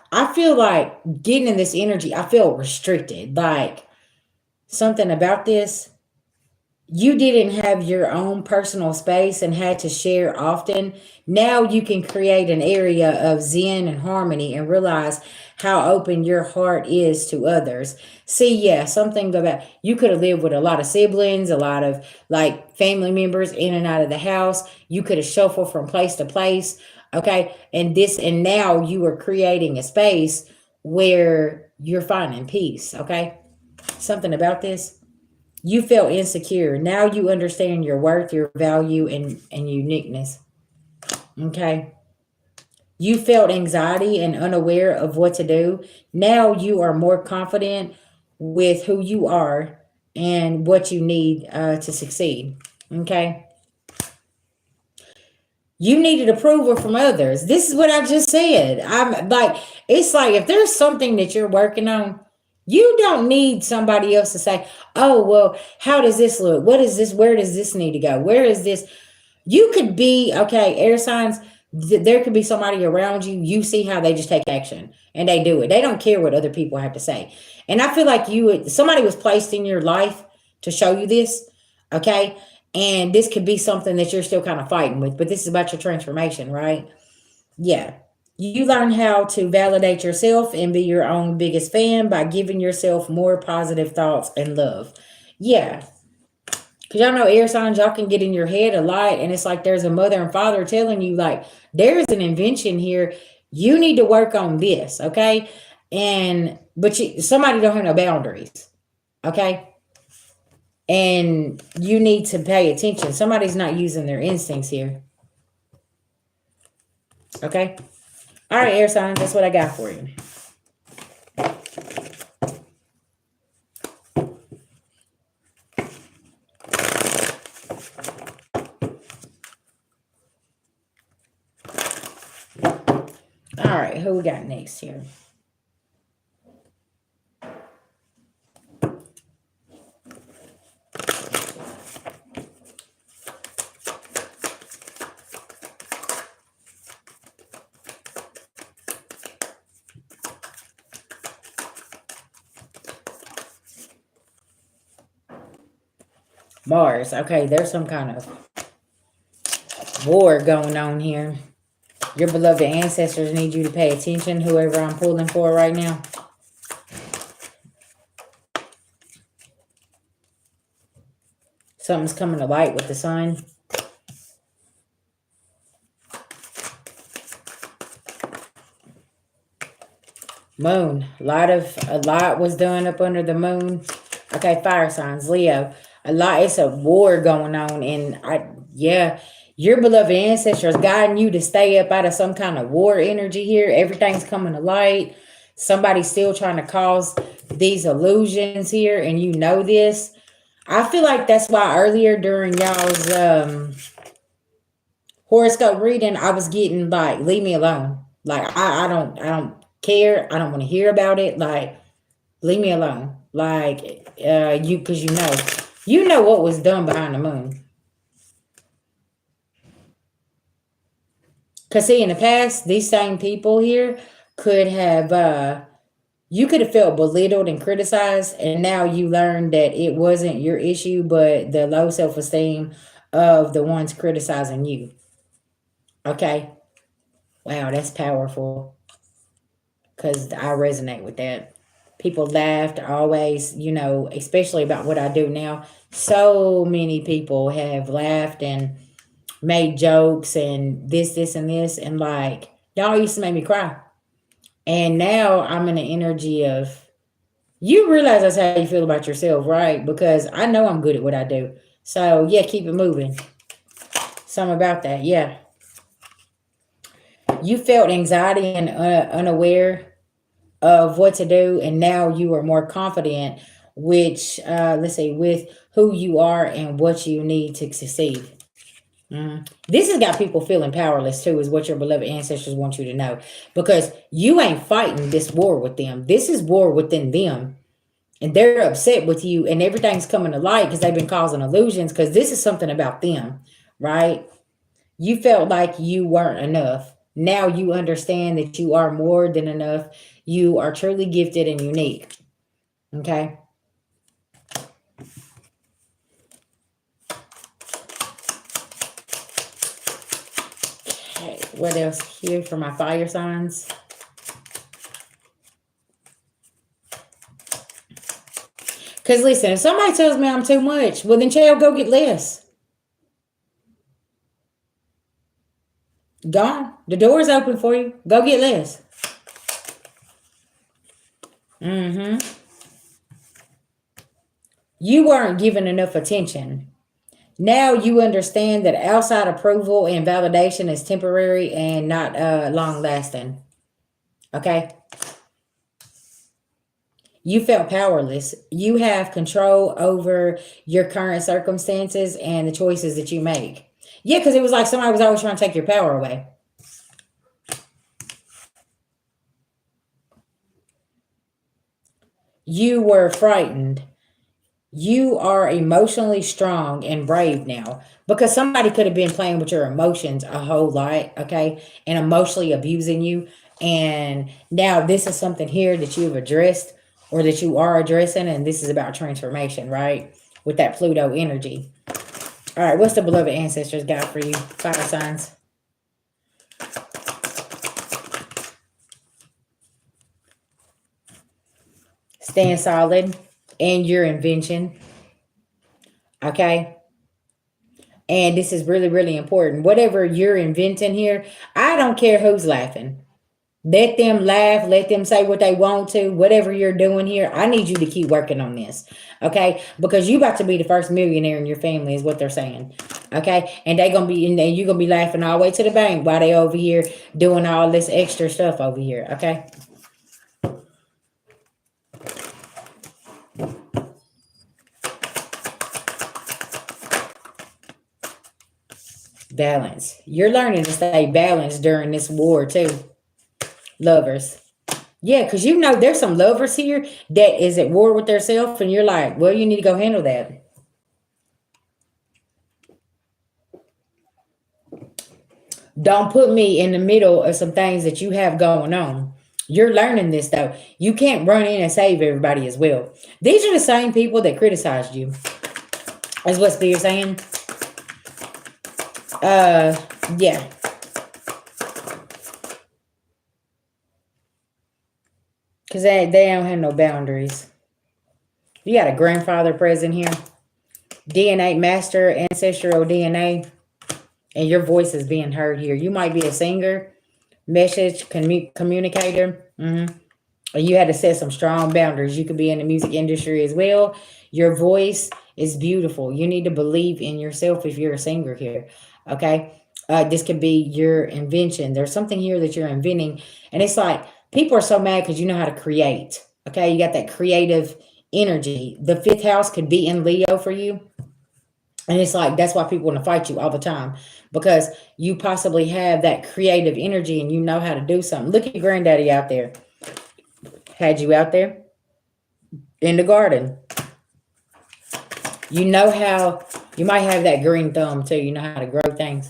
I feel like getting in this energy, I feel restricted. Like something about this, you didn't have your own personal space and had to share often. Now you can create an area of zen and harmony and realize how open your heart is to others. See, yeah, something about you could have lived with a lot of siblings, a lot of like family members in and out of the house. You could have shuffled from place to place. Okay. And now you are creating a space where you're finding peace. Okay. Something about this. You felt insecure. Now you understand your worth, your value, and uniqueness. Okay. You felt anxiety and unaware of what to do. Now you are more confident with who you are and what you need to succeed. Okay. You needed approval from others. This is what I just said. I'm like, it's like if there's something that you're working on, you don't need somebody else to say, oh, well, how does this look? What is this? Where does this need to go? Where is this? You could be, okay, air signs, there could be somebody around you. You see how they just take action and they do it. They don't care what other people have to say. And I feel like somebody was placed in your life to show you this, okay? And this could be something that you're still kind of fighting with, but this is about your transformation, right? Yeah. You learn how to validate yourself and be your own biggest fan by giving yourself more positive thoughts and love. Yeah. Because y'all know air signs, y'all can get in your head a lot. And it's like there's a mother and father telling you, like, there's an invention here. You need to work on this. Okay. But somebody don't have no boundaries. Okay. And you need to pay attention. Somebody's not using their instincts here. Okay. All right, air signs, that's what I got for you. All right, who we got next here? Mars. Okay, there's some kind of war going on here. Your beloved ancestors need you to pay attention, whoever I'm pulling for right now. Something's coming to light with the sun. Moon. A lot was done up under the moon. Okay, fire signs. Leo. It's a war going on, and your beloved ancestors guiding you to stay up out of some kind of war energy here. Everything's coming to light. Somebody's still trying to cause these illusions here, and you know this. I feel like that's why earlier during y'all's horoscope reading, I was getting like, leave me alone. Like I don't care. I don't want to hear about it. Like, leave me alone. Like because you know what was done behind the moon. Because see, in the past, these same people here could have you could have felt belittled and criticized, and now you learned that it wasn't your issue, but the low self-esteem of the ones criticizing you. Okay. Wow, that's powerful. Because I resonate with that. People laughed always, especially about what I do now. So many people have laughed and made jokes and this, and this. And like, y'all used to make me cry. And now I'm in the energy of, you realize that's how you feel about yourself, right? Because I know I'm good at what I do. So yeah, keep it moving. Something about that, yeah. You felt anxiety and unaware of what to do, and now you are more confident, which with who you are and what you need to succeed. This has got people feeling powerless too, is what your beloved ancestors want you to know, because you ain't fighting this war with them. This is war within them, and they're upset with you, and everything's coming to light because they've been causing illusions, because this is something about them, right? You felt like you weren't enough. Now you understand that you are more than enough. You are truly gifted and unique. Okay. Okay. What else here for my fire signs? Because listen, if somebody tells me I'm too much, well then child, go get less. Gone. The door's open for you. Go get less. You weren't given enough attention. Now you understand that outside approval and validation is temporary and not long lasting. Okay. You felt powerless. You have control over your current circumstances and the choices that you make. Yeah, because it was like somebody was always trying to take your power away. You were frightened. You are emotionally strong and brave now, because somebody could have been playing with your emotions a whole lot, okay, and emotionally abusing you. And now this is something here that you've addressed, or that you are addressing, and this is about transformation, right? With that Pluto energy. All right, what's the beloved ancestors got for you? Fire signs. Stand solid in your invention. Okay. And this is really, really important. Whatever you're inventing here, I don't care who's laughing. Let them laugh. Let them say what they want to. Whatever you're doing here, I need you to keep working on this. Okay. Because you about to be the first millionaire in your family is what they're saying. Okay, and they gonna be, and then you gonna be laughing all the way to the bank while they over here doing all this extra stuff over here. Okay. Balance. You're learning to stay balanced during this war too, lovers. Yeah, because you know there's some lovers here that is at war with themselves, and you're like, well, you need to go handle that. Don't put me in the middle of some things that you have going on. You're learning this though. You can't run in and save everybody as well. These are the same people that criticized you. Is what Spirit's saying. Uh, yeah. Because they don't have no boundaries. You got a grandfather present here. DNA master, ancestral DNA. And your voice is being heard here. You might be a singer, message communicator. Or you had to set some strong boundaries. You could be in the music industry as well. Your voice is beautiful. You need to believe in yourself if you're a singer here. Okay. This could be your invention. There's something here that you're inventing. And it's like people are so mad because you know how to create. Okay. You got that creative energy. The fifth house could be in Leo for you. And it's like, that's why people want to fight you all the time, because you possibly have that creative energy and you know how to do something. Look at your granddaddy out there. Had you out there in the garden. You know how, you might have that green thumb too. You know how to grow things.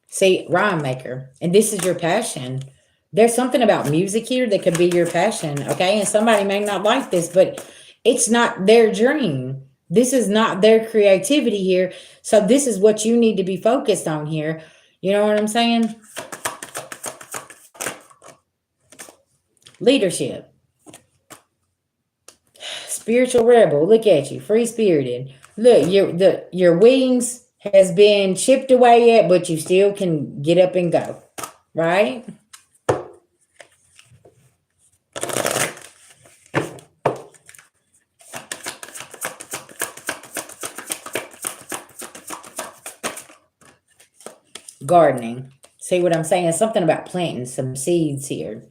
See, rhyme maker. And this is your passion. There's something about music here that could be your passion. Okay. And somebody may not like this, but it's not their dream. This is not their creativity here. So this is what you need to be focused on here. You know what I'm saying? Leadership. Spiritual rebel. Look at you. Free spirited. Look, your wings has been chipped away yet, but you still can get up and go. Right? Gardening. See what I'm saying? Something about planting some seeds here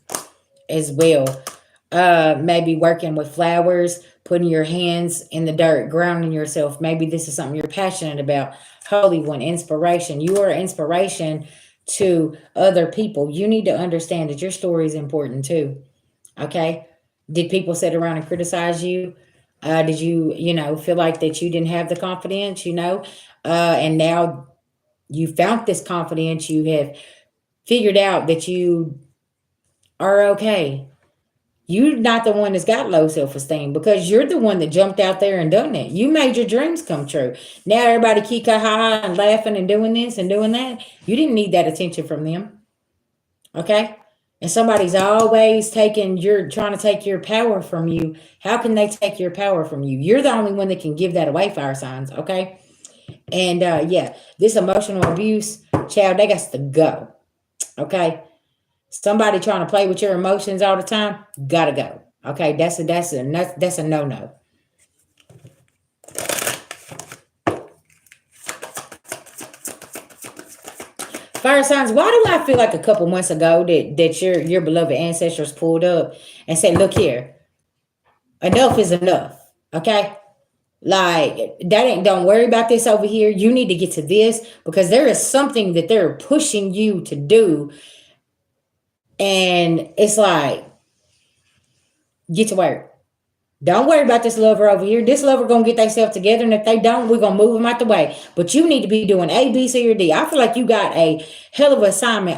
as well. Maybe working with flowers, putting your hands in the dirt, grounding yourself. Maybe this is something you're passionate about. Holy One, inspiration. You are inspiration to other people. You need to understand that your story is important too. Okay? Did people sit around and criticize you? Did you, feel like that you didn't have the confidence, and now you found this confidence, you have figured out that you are okay. You're not the one that's got low self-esteem because you're the one that jumped out there and done it. You made your dreams come true. Now everybody kika ha ha and laughing and doing this and doing that. You didn't need that attention from them. Okay? And somebody's always trying to take your power from you. How can they take your power from you? You're the only one that can give that away, fire signs. Okay? And this emotional abuse, child, they got to go. Okay? Somebody trying to play with your emotions all the time, gotta go. Okay, that's a no-no. Fire signs, why do I feel like a couple months ago that your beloved ancestors pulled up and said, look here, enough is enough. Okay? Like, don't worry about this over here. You need to get to this because there is something that they're pushing you to do. And it's like, get to work. Don't worry about this lover over here. This lover gonna get themselves together, and if they don't, we're gonna move them out the way. But you need to be doing A, B, C, or D. I feel like you got a hell of an assignment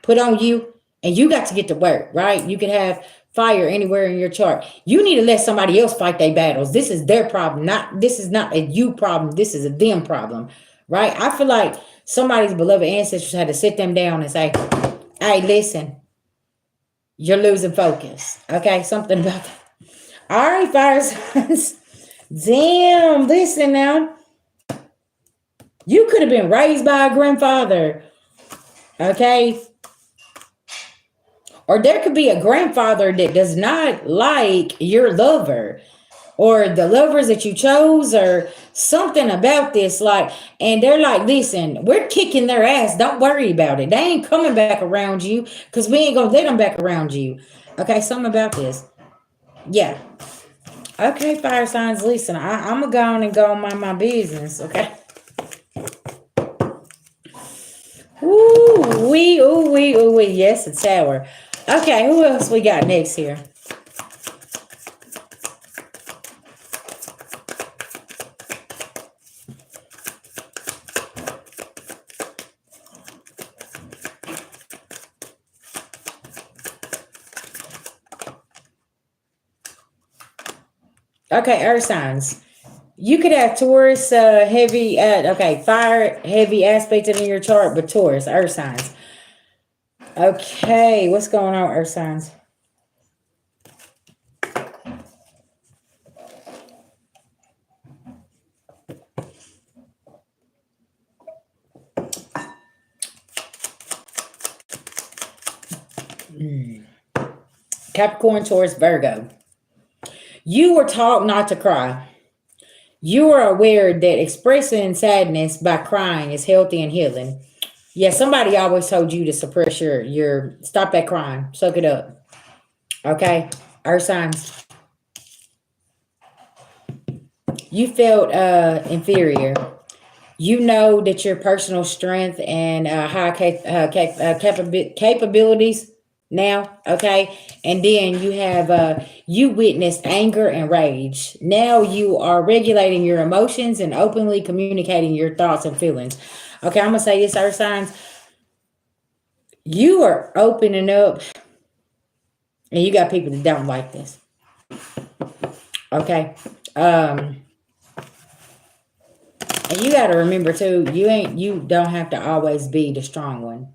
put on you, and you got to get to work, right? You can have fire anywhere in your chart. You need to let somebody else fight their battles. This is their problem. This is not a you problem. This is a them problem, right? I feel like somebody's beloved ancestors had to sit them down and say, hey, listen, you're losing focus. Okay, something about that. All right, fire signs. Damn, listen now. You could have been raised by a grandfather. Okay. Or there could be a grandfather that does not like your lover. or the lovers that you chose, or something about this, like, and they're like, listen, we're kicking their ass, don't worry about it, they ain't coming back around you, because we ain't gonna let them back around you. Okay, something about this. Yeah. Okay, fire signs, listen, I'm gonna go on and go on my business. Okay. Ooh wee, ooh wee, ooh wee. Yes, it's sour. Okay, who else we got next here? Okay, earth signs. You could have Taurus, heavy, okay, fire, heavy aspected in your chart, but Taurus, earth signs. Okay, what's going on, earth signs? Capricorn, Taurus, Virgo. You were taught not to cry. You are aware that expressing sadness by crying is healthy and healing. Yeah, somebody always told you to suppress your stop that crying, suck it up. Okay, earth signs. You felt inferior. You know that your personal strength and high capabilities now, okay? And then you have you witnessed anger and rage. Now you are regulating your emotions and openly communicating your thoughts and feelings. Okay, I'm gonna say this, earth signs. You are opening up, and you got people that don't like this. Okay. And you got to remember too, you don't have to always be the strong one.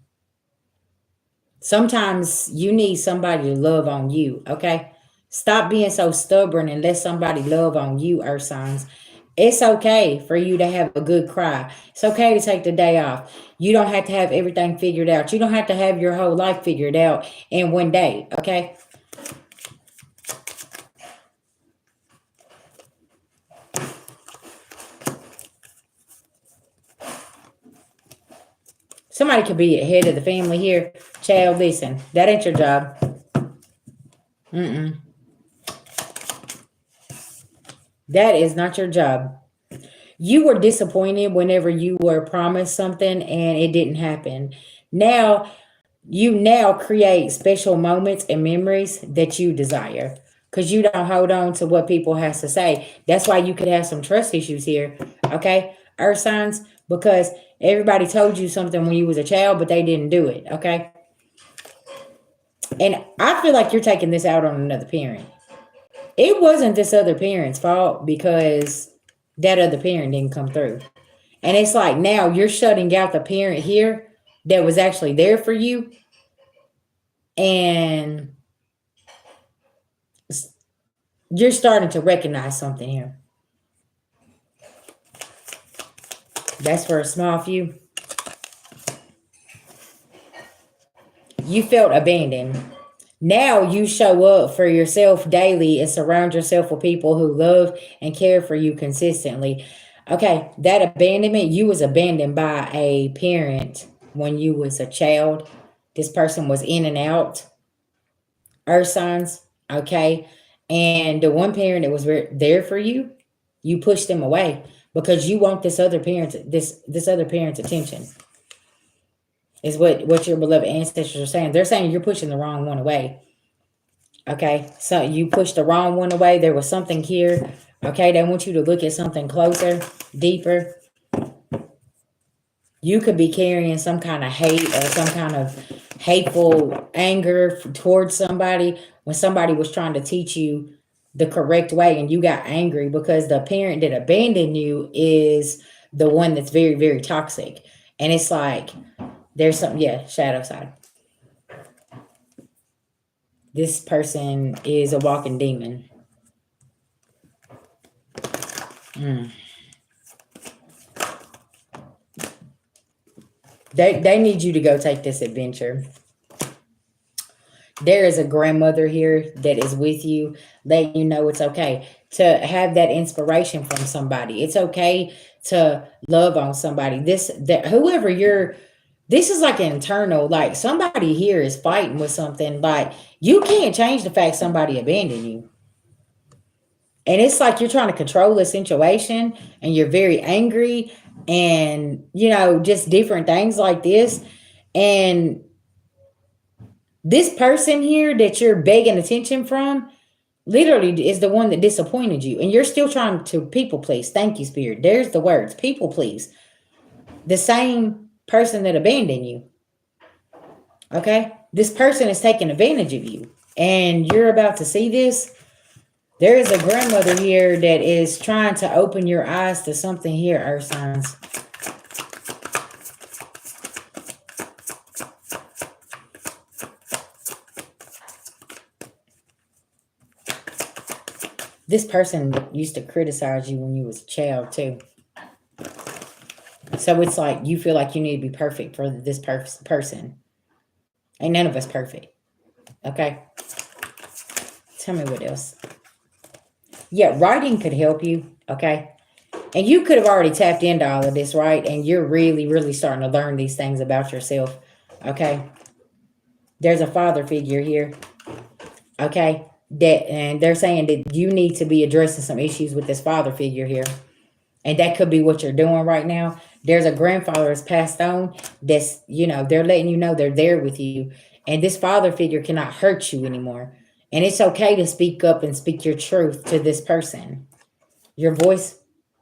Sometimes you need somebody to love on you, okay? Stop being so stubborn and let somebody love on you, earth signs. It's okay for you to have a good cry. It's okay to take the day off. You don't have to have everything figured out. You don't have to have your whole life figured out in one day, okay? Somebody could be head of the family here. Child, listen, that ain't your job. That is not your job. You were disappointed whenever you were promised something and it didn't happen. Now, you now create special moments and memories that you desire because you don't hold on to what people has to say. That's why you could have some trust issues here. Okay, earth signs, because everybody told you something when you was a child, but they didn't do it. Okay, and I feel like you're taking this out on another parent. It wasn't this other parent's fault because that other parent didn't come through. And it's like now you're shutting out the parent here that was actually there for you. And you're starting to recognize something here. That's for a small few. You felt abandoned. Now you show up for yourself daily and surround yourself with people who love and care for you consistently. Okay, that abandonment, you was abandoned by a parent when you was a child. This person was in and out. Earth signs, okay? And the one parent that was there for you, you pushed them away because you want this other parent's attention. Is what your beloved ancestors are saying. They're saying you're pushing the wrong one away. Okay, so you pushed the wrong one away. There was something here. Okay, they want you to look at something closer, deeper. You could be carrying some kind of hate or some kind of hateful anger towards somebody when somebody was trying to teach you the correct way and you got angry because the parent that abandoned you is the one that's very, very toxic. And it's like, there's something, yeah, shadow side. This person is a walking demon. They need you to go take this adventure. There is a grandmother here that is with you, letting you know it's okay to have that inspiration from somebody. It's okay to love on somebody. That whoever you're, this is like internal, like somebody here is fighting with something. Like you can't change the fact somebody abandoned you. And it's like you're trying to control the situation and you're very angry and, just different things like this. And this person here that you're begging attention from literally is the one that disappointed you. And you're still trying to people please. Thank you, Spirit. There's the words, people please. The same person that abandoned you. Okay? This person is taking advantage of you. And you're about to see this. There is a grandmother here that is trying to open your eyes to something here, Earth signs. This person used to criticize you when you was a child too. So it's like you feel like you need to be perfect for this person. Ain't none of us perfect. Okay? Tell me what else. Yeah, writing could help you. Okay? And you could have already tapped into all of this, right? And you're really, really starting to learn these things about yourself. Okay? There's a father figure here. Okay? And they're saying that you need to be addressing some issues with this father figure here. And that could be what you're doing right now. There's a grandfather that's passed on that's, they're letting you know they're there with you. And this father figure cannot hurt you anymore. And it's okay to speak up and speak your truth to this person. Your voice,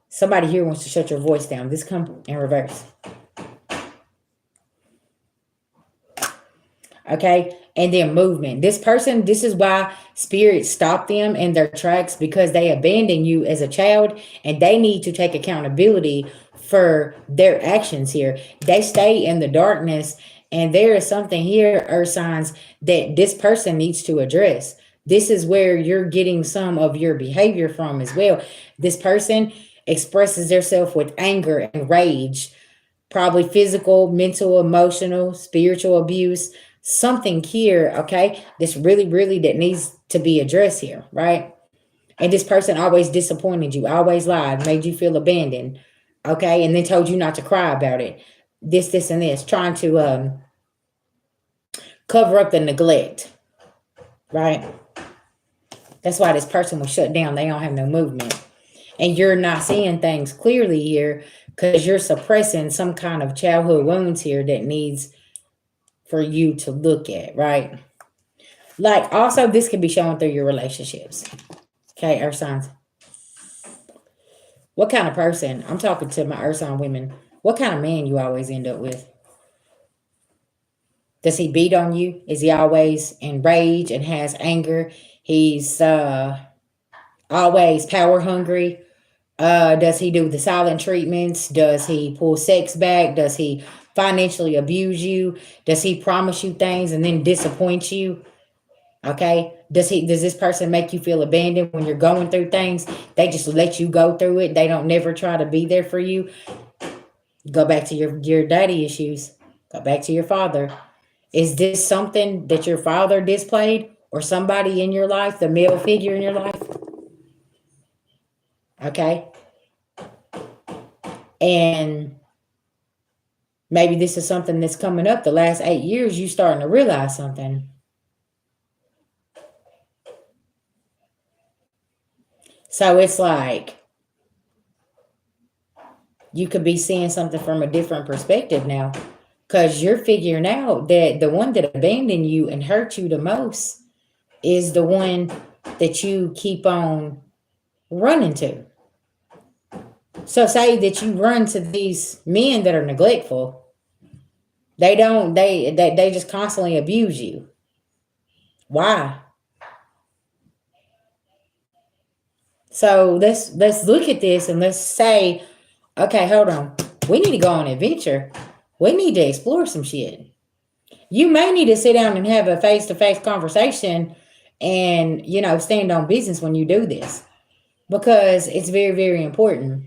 somebody here wants to shut your voice down. This come in reverse. Okay? And then movement. This person, this is why spirit stopped them in their tracks, because they abandoned you as a child and they need to take accountability for their actions here. They stay in the darkness, and there is something here, earth signs, that this person needs to address. This is where you're getting some of your behavior from as well. This person expresses themselves with anger and rage, probably physical, mental, emotional, spiritual abuse, something here, okay, this really, really that needs to be addressed here, right? And this person always disappointed you, always lied, made you feel abandoned, okay, and then told you not to cry about it. This, and this, trying to cover up the neglect, right? That's why this person was shut down. They don't have no movement. And you're not seeing things clearly here because you're suppressing some kind of childhood wounds here that needs for you to look at, right? Like, also, this can be shown through your relationships. Okay, earth signs. What kind of person? I'm talking to my earth sign women. What kind of man you always end up with? Does he beat on you? Is he always enraged and has anger? He's always power hungry. Does he do the silent treatments? Does he pull sex back? Does he financially abuse you? Does he promise you things and then disappoint you? Okay. Does this person make you feel abandoned when you're going through things? They just let you go through it. They don't never try to be there for you. Go back to your daddy issues. Go back to your father. Is this something that your father displayed or somebody in your life, the male figure in your life? Okay. And maybe this is something that's coming up the last 8 years. You starting to realize something. So it's like you could be seeing something from a different perspective now, because you're figuring out that the one that abandoned you and hurt you the most is the one that you keep on running to. So say that you run to these men that are neglectful. They just constantly abuse you. Why? So let's look at this and let's say, okay, hold on. We need to go on an adventure. We need to explore some shit. You may need to sit down and have a face-to-face conversation and, stand on business when you do this, because it's very, very important.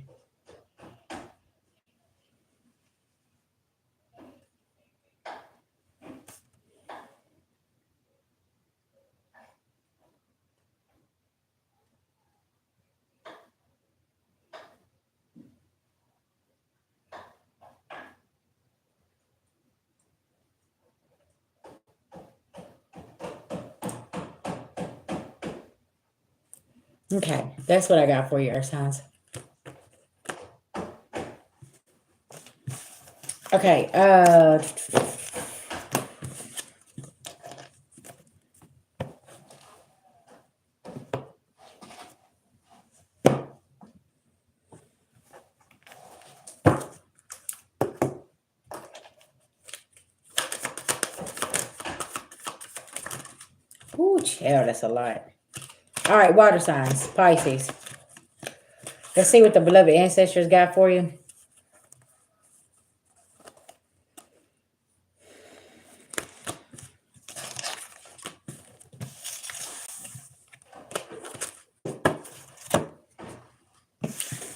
Okay, that's what I got for you, earth signs. Okay, ooh, child, that's a lot. All right, water signs, Pisces. Let's see what the beloved ancestors got for you.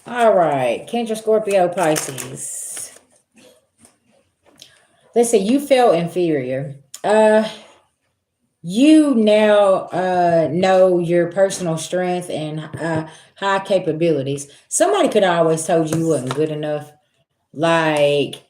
All right, Cancer, Scorpio, Pisces. Let's see, you felt inferior. You now know your personal strength and high capabilities. Somebody could have always told you wasn't good enough. Like,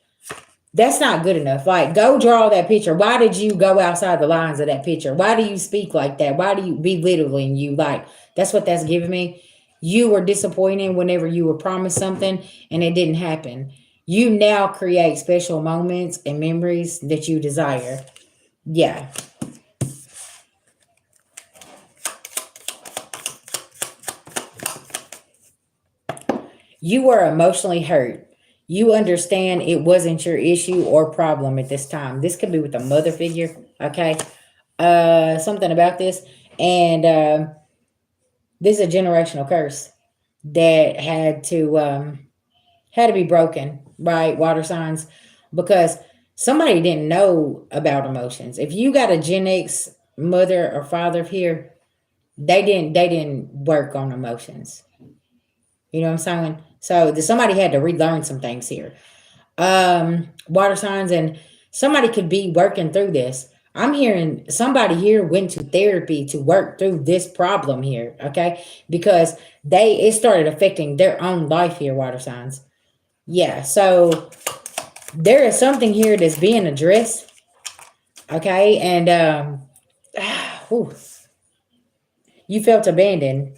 that's not good enough. Like, go draw that picture. Why did you go outside the lines of that picture? Why do you speak like that? Why do you belittling you? Like, that's what that's giving me. You were disappointed whenever you were promised something and it didn't happen. You now create special moments and memories that you desire. Yeah. You were emotionally hurt. You understand it wasn't your issue or problem at this time. This could be with a mother figure, okay? Something about this. And this is a generational curse that had to be broken, right? Water signs, because somebody didn't know about emotions. If you got a Gen X mother or father here, they didn't work on emotions. You know what I'm saying? So somebody had to relearn some things here. Water signs, and somebody could be working through this. I'm hearing somebody here went to therapy to work through this problem here, okay? Because it started affecting their own life here, water signs. Yeah, so there is something here that's being addressed, okay? And whew, you felt abandoned.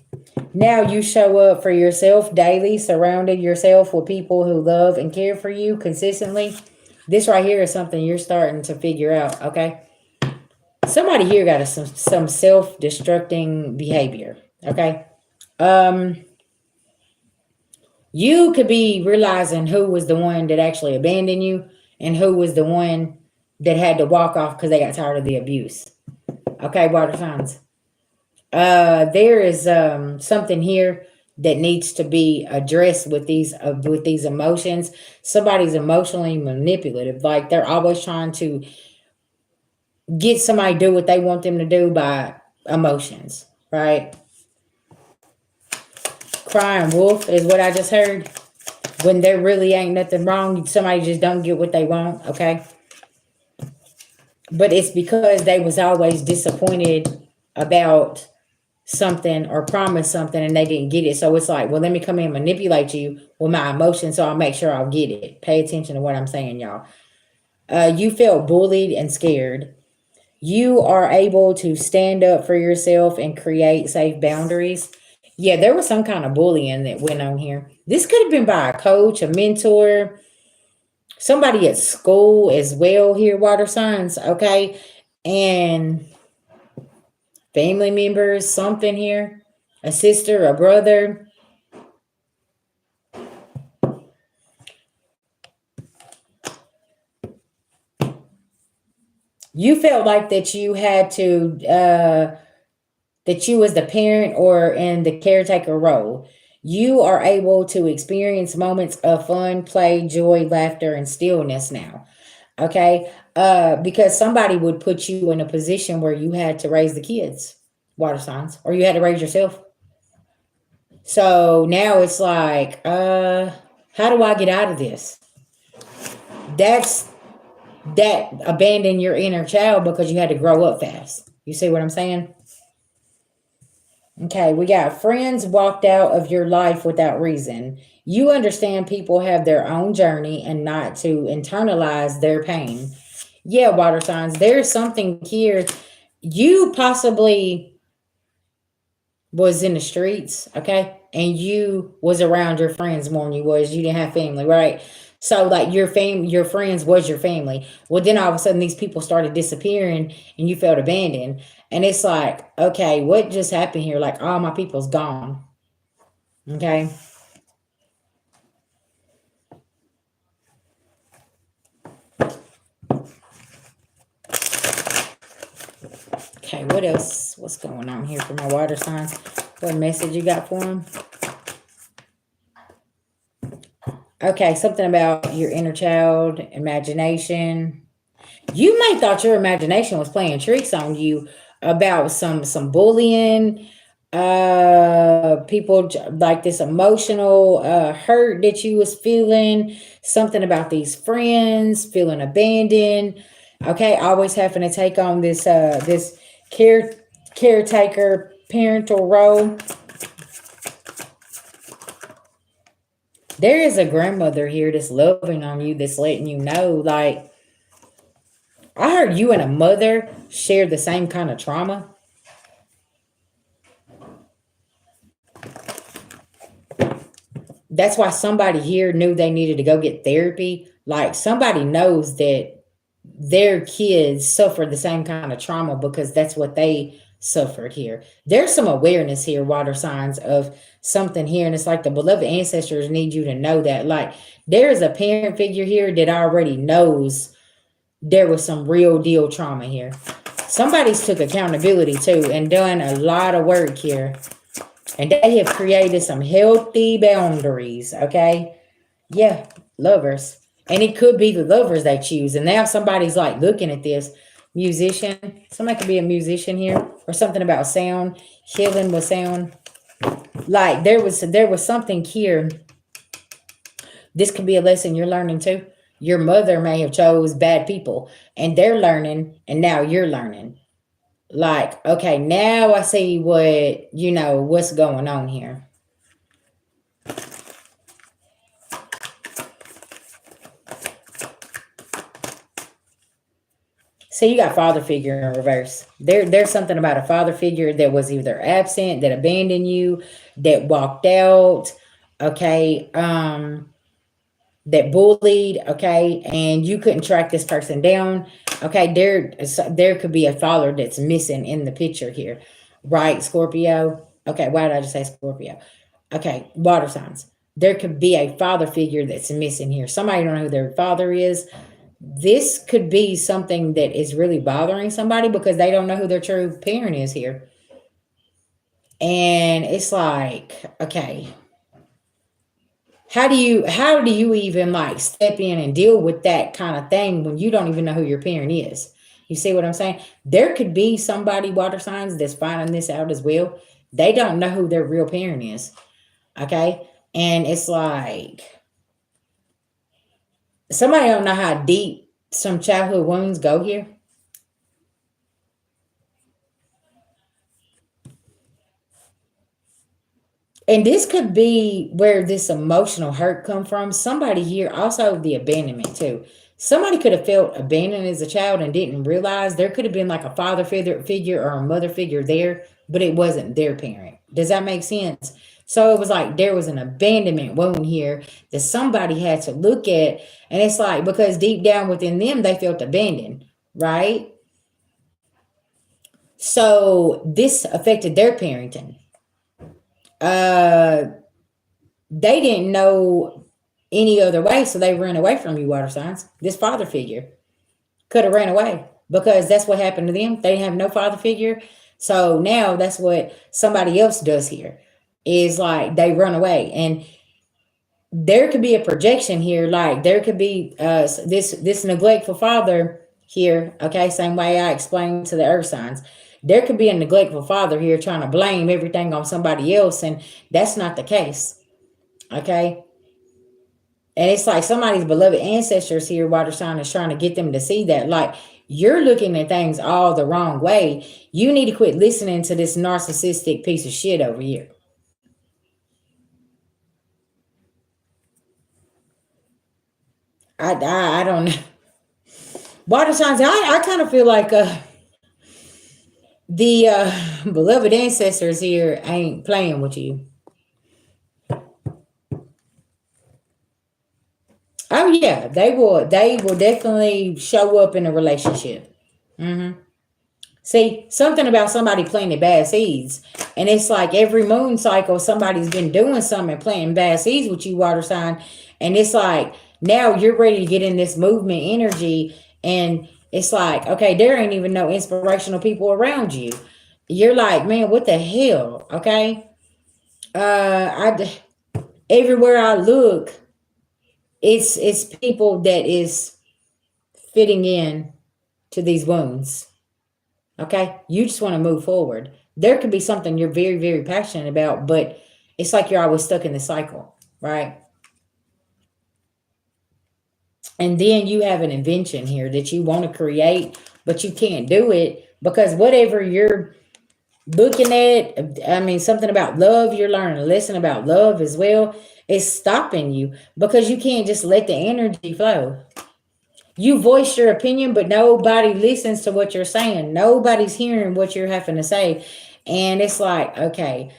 Now you show up for yourself daily, surrounding yourself with people who love and care for you consistently. This right here is something you're starting to figure out, okay? Somebody here got some self-destructing behavior, okay? Um, you could be realizing who was the one that actually abandoned you and who was the one that had to walk off because they got tired of the abuse. Okay, water signs. There is something here that needs to be addressed with these emotions. Somebody's emotionally manipulative, like they're always trying to get somebody to do what they want them to do by emotions, right? Crying wolf is what I just heard. When there really ain't nothing wrong, somebody just don't get what they want, okay? But it's because they was always disappointed about something or promised something and they didn't get it. So it's like, well, let me come in and manipulate you with my emotions so I'll make sure I'll get it. Pay attention to what I'm saying, y'all. You felt bullied and scared. You are able to stand up for yourself and create safe boundaries. Yeah, there was some kind of bullying that went on here. This could have been by a coach, a mentor, somebody at school as well here, water signs, okay? And family members, something here, a sister, a brother. You felt like that you had to that you as the parent or in the caretaker role. You are able to experience moments of fun, play, joy, laughter, and stillness now. Okay? Because somebody would put you in a position where you had to raise the kids, water signs, or you had to raise yourself. So now it's like, how do I get out of this? That's that abandon your inner child because you had to grow up fast. You see what I'm saying? Okay, we got friends walked out of your life without reason. You understand people have their own journey and not to internalize their pain. Yeah, water signs, there's something here. You possibly was in the streets, okay, and you was around your friends more than you didn't have family, right? So like your friends was your family. Well, then all of a sudden these people started disappearing, and you felt abandoned, and it's like, okay, what just happened here? Like all my people's gone, okay. Okay, what else? What's going on here for my water signs? What message you got for them? Okay, something about your inner child, imagination. You might thought your imagination was playing tricks on you about some bullying, people like this emotional hurt that you was feeling, something about these friends, feeling abandoned. Okay, always having to take on this care caretaker parental role. There is a grandmother here that's loving on you, that's letting you know, like, I heard you and a mother share the same kind of trauma. That's why somebody here knew they needed to go get therapy. Like somebody knows that their kids suffered the same kind of trauma because that's what they suffered here. There's some awareness here, water signs, of something here. And it's like the beloved ancestors need you to know that. Like there is a parent figure here that already knows there was some real deal trauma here. Somebody's took accountability too and done a lot of work here. And they have created some healthy boundaries, okay? Yeah, lovers. And it could be the lovers they choose. And now somebody's like looking at this. Musician. Somebody could be a musician here. Or something about sound. Healing with sound. Like there was something here. This could be a lesson you're learning too. Your mother may have chose bad people. And they're learning. And now you're learning. Like, okay, now I see what's going on here. So you got father figure in reverse. There's something about a father figure that was either absent, that abandoned you, that walked out, okay, that bullied, okay, and you couldn't track this person down. Okay, there could be a father that's missing in the picture here. Right, Scorpio? Okay, why did I just say Scorpio? Okay, water signs. There could be a father figure that's missing here. Somebody don't know who their father is. This could be something that is really bothering somebody because they don't know who their true parent is here. And it's like, okay, how do you even like step in and deal with that kind of thing when you don't even know who your parent is? You see what I'm saying? There could be somebody, water signs, that's finding this out as well. They don't know who their real parent is. Okay. And it's like somebody don't know how deep some childhood wounds go here. And this could be where this emotional hurt come from. Somebody here, also the abandonment too. Somebody could have felt abandoned as a child and didn't realize there could have been like a father figure or a mother figure there, but it wasn't their parent. Does that make sense? So it was like there was an abandonment wound here that somebody had to look at. And it's like because deep down within them, they felt abandoned, right? So this affected their parenting. Uh, they didn't know any other way, so they ran away from you, water signs. This father figure could have ran away because that's what happened to them. They didn't have no father figure. So now that's what somebody else does here is like they run away. And there could be a projection here, like there could be this neglectful father here, okay, same way I explained to the earth signs. There could be a neglectful father here trying to blame everything on somebody else, and that's not the case, okay. And it's like somebody's beloved ancestors here, water sign, is trying to get them to see that. Like, you're looking at things all the wrong way. You need to quit listening to this narcissistic piece of shit over here. I don't know. Water signs, I kind of feel like The beloved ancestors here ain't playing with you. Oh yeah, they will. They will definitely show up in a relationship. Mm-hmm. See, something about somebody planting bad seeds. And it's like every moon cycle, somebody's been doing something and planting bad seeds with you, water sign. And it's like, now you're ready to get in this movement energy. And it's like, okay, there ain't even no inspirational people around you. You're like, man, what the hell? Okay. Everywhere I look, it's people that is fitting in to these wounds. Okay. You just want to move forward. There could be something you're very, very passionate about, but it's like you're always stuck in the cycle, right? And then you have an invention here that you want to create, but you can't do it because whatever you're looking at, I mean, something about love, you're learning a lesson about love as well, is stopping you because you can't just let the energy flow. You voice your opinion, but nobody listens to what you're saying. Nobody's hearing what you're having to say. And it's like, okay,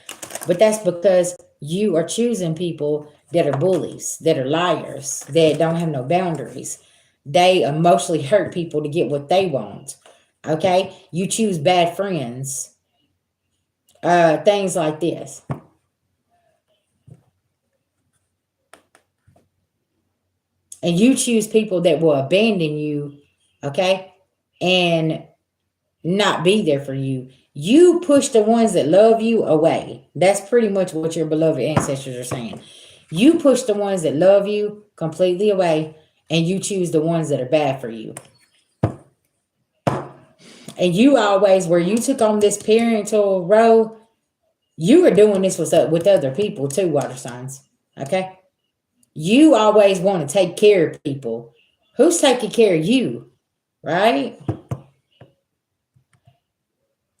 but that's because you are choosing people that are bullies, that are liars, that don't have no boundaries. They emotionally hurt people to get what they want. Okay? You choose bad friends, things like this. And you choose people that will abandon you, okay? And not be there for you. You push the ones that love you away. That's pretty much what your beloved ancestors are saying. You push the ones that love you completely away, and you choose the ones that are bad for you. And you always, where you took on this parental role, you were doing this with other people too, water signs. Okay? You always want to take care of people. Who's taking care of you? Right?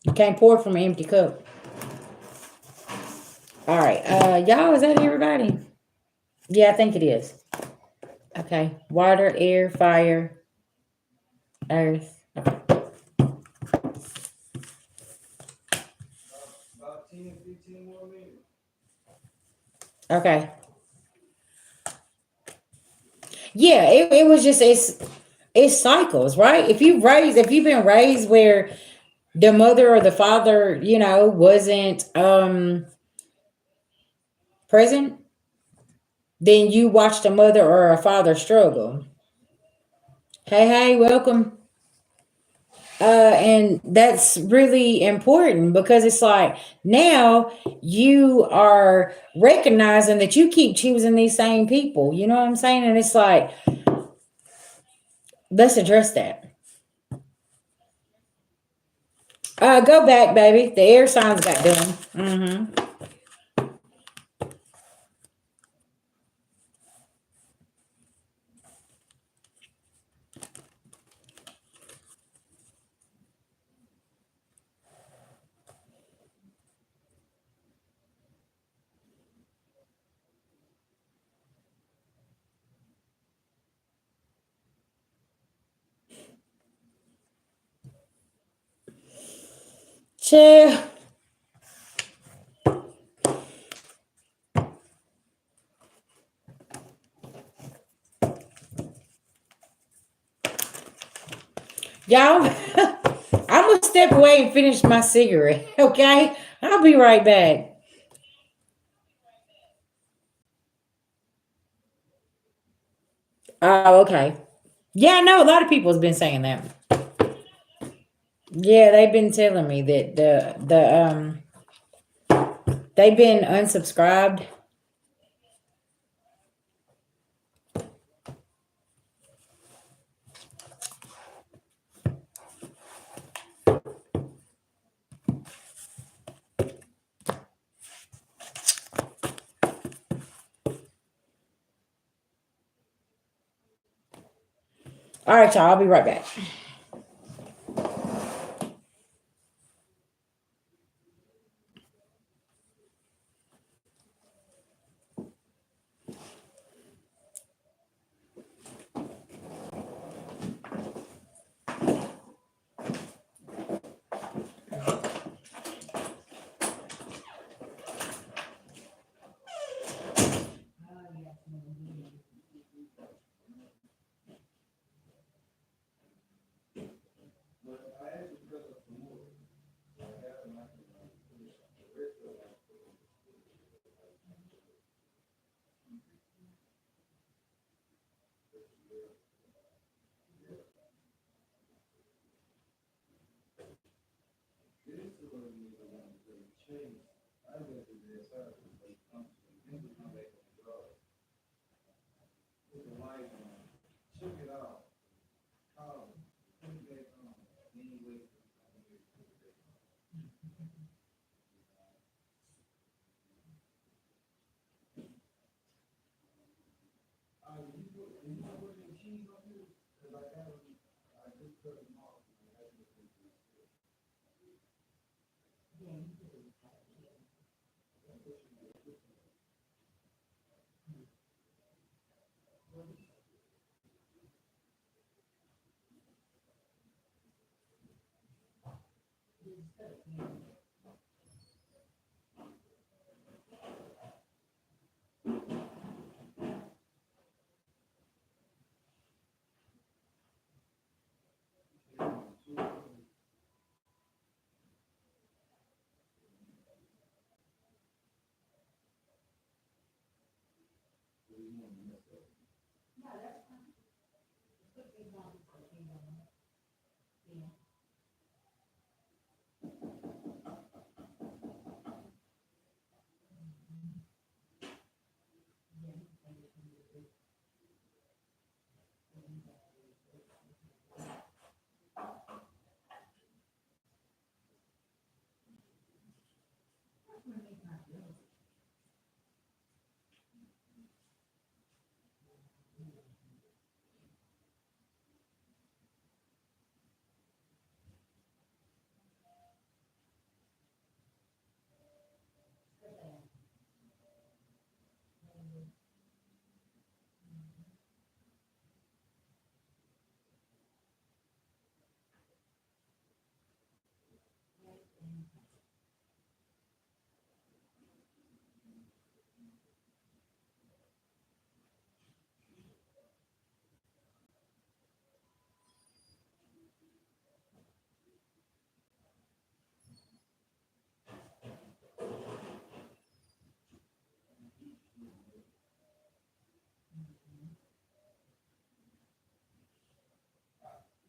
You can't pour from an empty cup. All right. Y'all, is that everybody? Yeah, I think it is. Okay. Water, air, fire, earth. Okay. About 10, 15 more minutes. Okay. Yeah, it was just it's cycles, right? If you've been raised where the mother or the father, wasn't present, then you watched a mother or a father struggle. Hey, welcome. And that's really important because it's like now you are recognizing that you keep choosing these same people. You know what I'm saying? And it's like, let's address that. Go back, baby. The air signs got done. Mm-hmm. Chill. Y'all, I'm gonna step away and finish my cigarette, okay? I'll be right back. Oh, okay. Yeah, I know a lot of people has been saying that. Yeah, they've been telling me that they've been unsubscribed. All right, y'all. I'll be right back.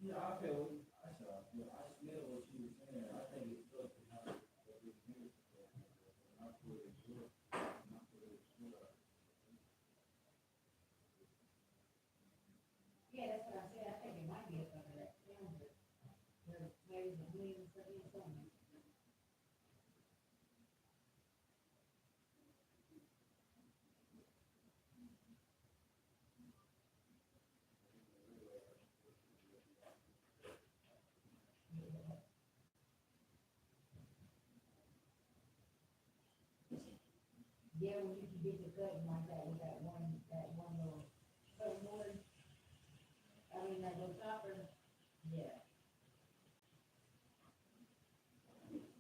Yeah, I feel. I smell what you were saying. I think it's stuff that happens. I put it short. I put it short.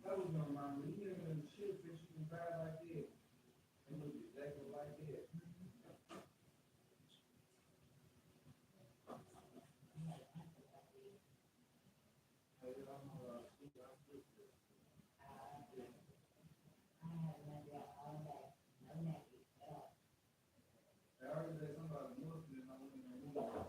That was gonna remind me. You know, the shit that you can buy like that. It look exactly like that. I already said somebody must be not in the room.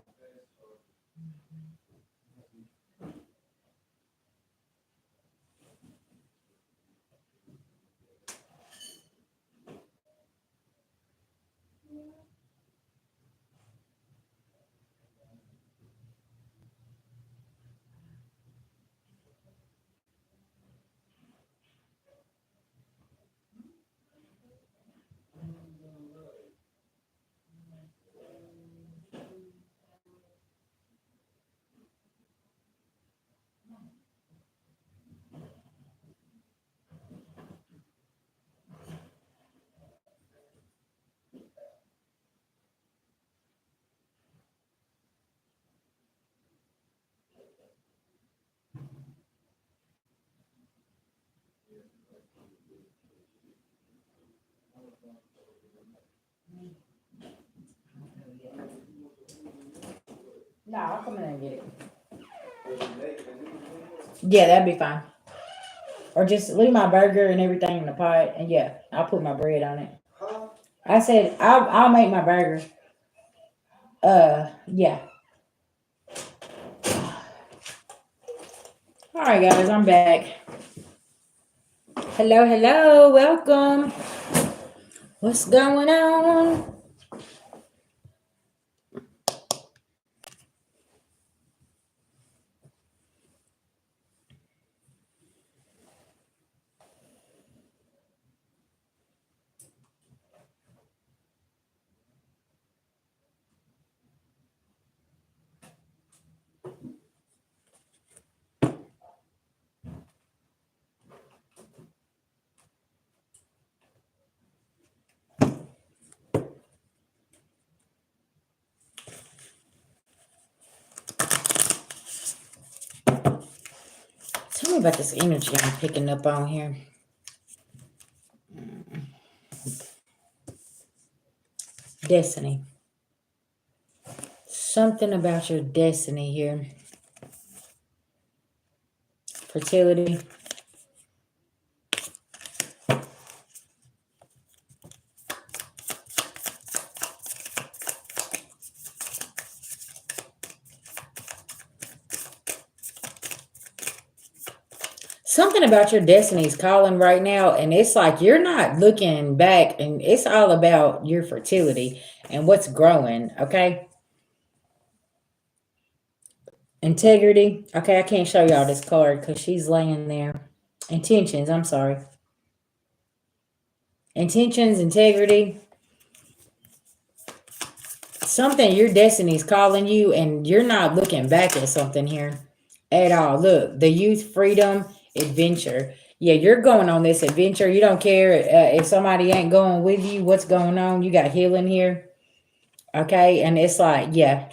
No, I'll come in and get it. Yeah, that'd be fine. Or just leave my burger and everything in the pot, and yeah, I'll put my bread on it. I said I'll make my burger. Yeah. All right, guys, I'm back. Hello, hello, welcome. What's going on? me about this energy I'm picking up on here. Destiny. Something about your destiny here. Fertility. Something about your destiny is calling right now, and it's like you're not looking back, and it's all about your fertility and what's growing, okay? Integrity. Okay, I can't show y'all this card because she's laying there. Intentions, I'm sorry. Intentions, integrity. Something, your destiny is calling you, and you're not looking back at something here at all. Look, the youth, freedom, adventure. Yeah, you're going on this adventure. You don't care if somebody ain't going with you. What's going on? You got healing here. Okay, and it's like, yeah.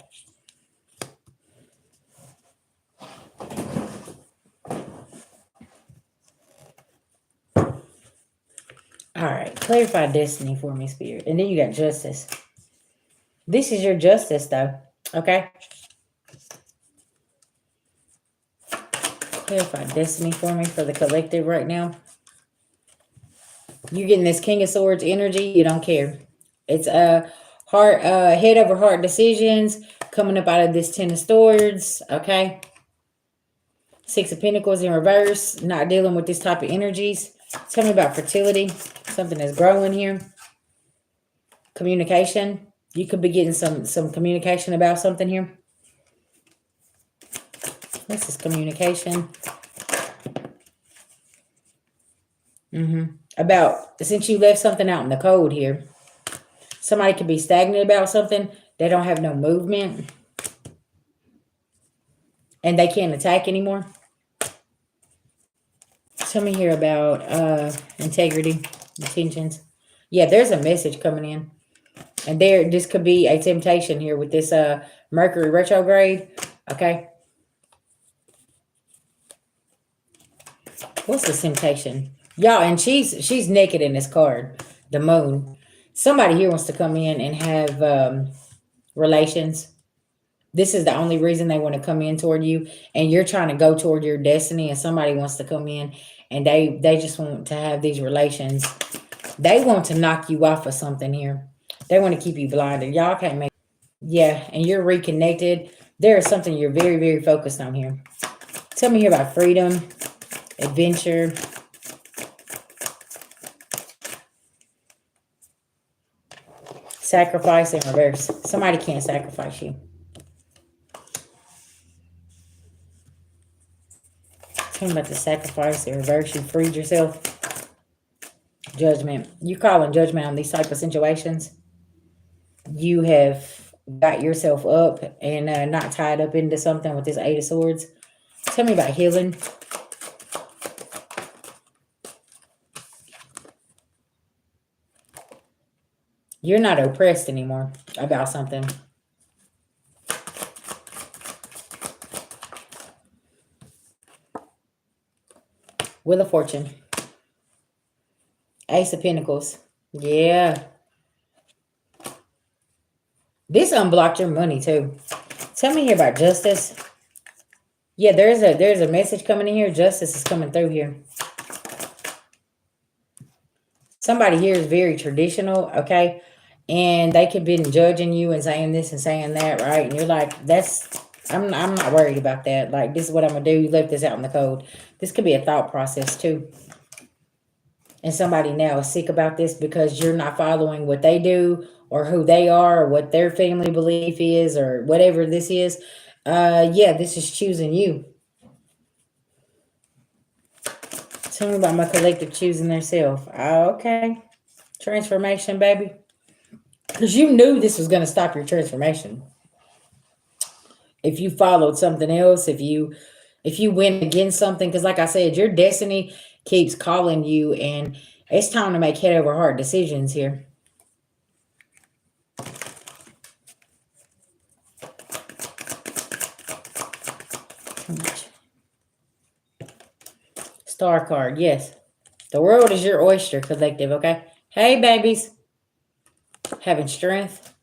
All right, clarify destiny for me, Spirit. And then you got justice. This is your justice, though. Okay? Clarify destiny for me for the collective right now. You're getting this King of Swords energy. You don't care. It's heart, head over heart decisions coming up out of this Ten of Swords. Okay? Six of Pentacles in reverse. Not dealing with this type of energies. Tell me about fertility. Something that's growing here. Communication. You could be getting some communication about something here. This is communication. About, since you left something out in the cold here, somebody could be stagnant about something. They don't have no movement. And they can't attack anymore. Tell me here about integrity, intentions. Yeah, there's a message coming in. And this could be a temptation here with this Mercury retrograde. Okay. What's the temptation? Y'all, and she's naked in this card. The moon. Somebody here wants to come in and have relations. This is the only reason they want to come in toward you. And you're trying to go toward your destiny. And somebody wants to come in. And they just want to have these relations. They want to knock you off of something here. They want to keep you blinded. Y'all can't make. Yeah, and you're reconnected. There is something you're very, very focused on here. Tell me here about freedom, adventure. Sacrifice in reverse. Somebody can't sacrifice you. Tell me about the sacrifice in reverse. You freed yourself. Judgment. You're calling judgment on these type of situations. You have got yourself up and not tied up into something with this Eight of Swords. Tell me about healing. You're not oppressed anymore about something. Wheel of Fortune. Ace of Pentacles. Yeah. This unblocked your money too. Tell me here about justice. Yeah, there's a message coming in here. Justice is coming through here. Somebody here is very traditional, okay? And they could be judging you and saying this and saying that, right? And you're like, I'm not worried about that. Like, this is what I'm going to do. You left this out in the cold. This could be a thought process too. And somebody now is sick about this because you're not following what they do or who they are or what their family belief is or whatever this is. Yeah, this is choosing you. Tell me about my collective choosing their self. Okay. Transformation, baby. Because you knew this was going to stop your transformation. If you followed something else, if you went against something, because like I said, your destiny keeps calling you and it's time to make head over heart decisions here. Too much. Star card, yes. The world is your oyster, collective, okay? Hey, babies. Having strength.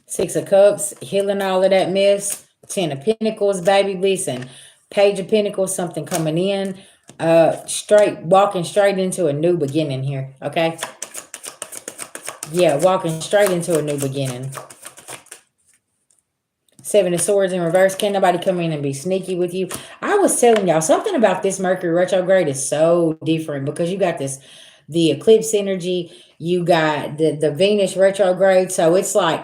Six of Cups, healing all of that mess. 10 of Pentacles, baby. Listen, Page of Pentacles, something coming in. Walking straight into a new beginning here, okay? Yeah, walking straight into a new beginning. Seven of Swords in reverse. Can't nobody come in and be sneaky with you. I was telling y'all, something about this Mercury retrograde is so different because you got the eclipse energy. You got the Venus retrograde. So it's like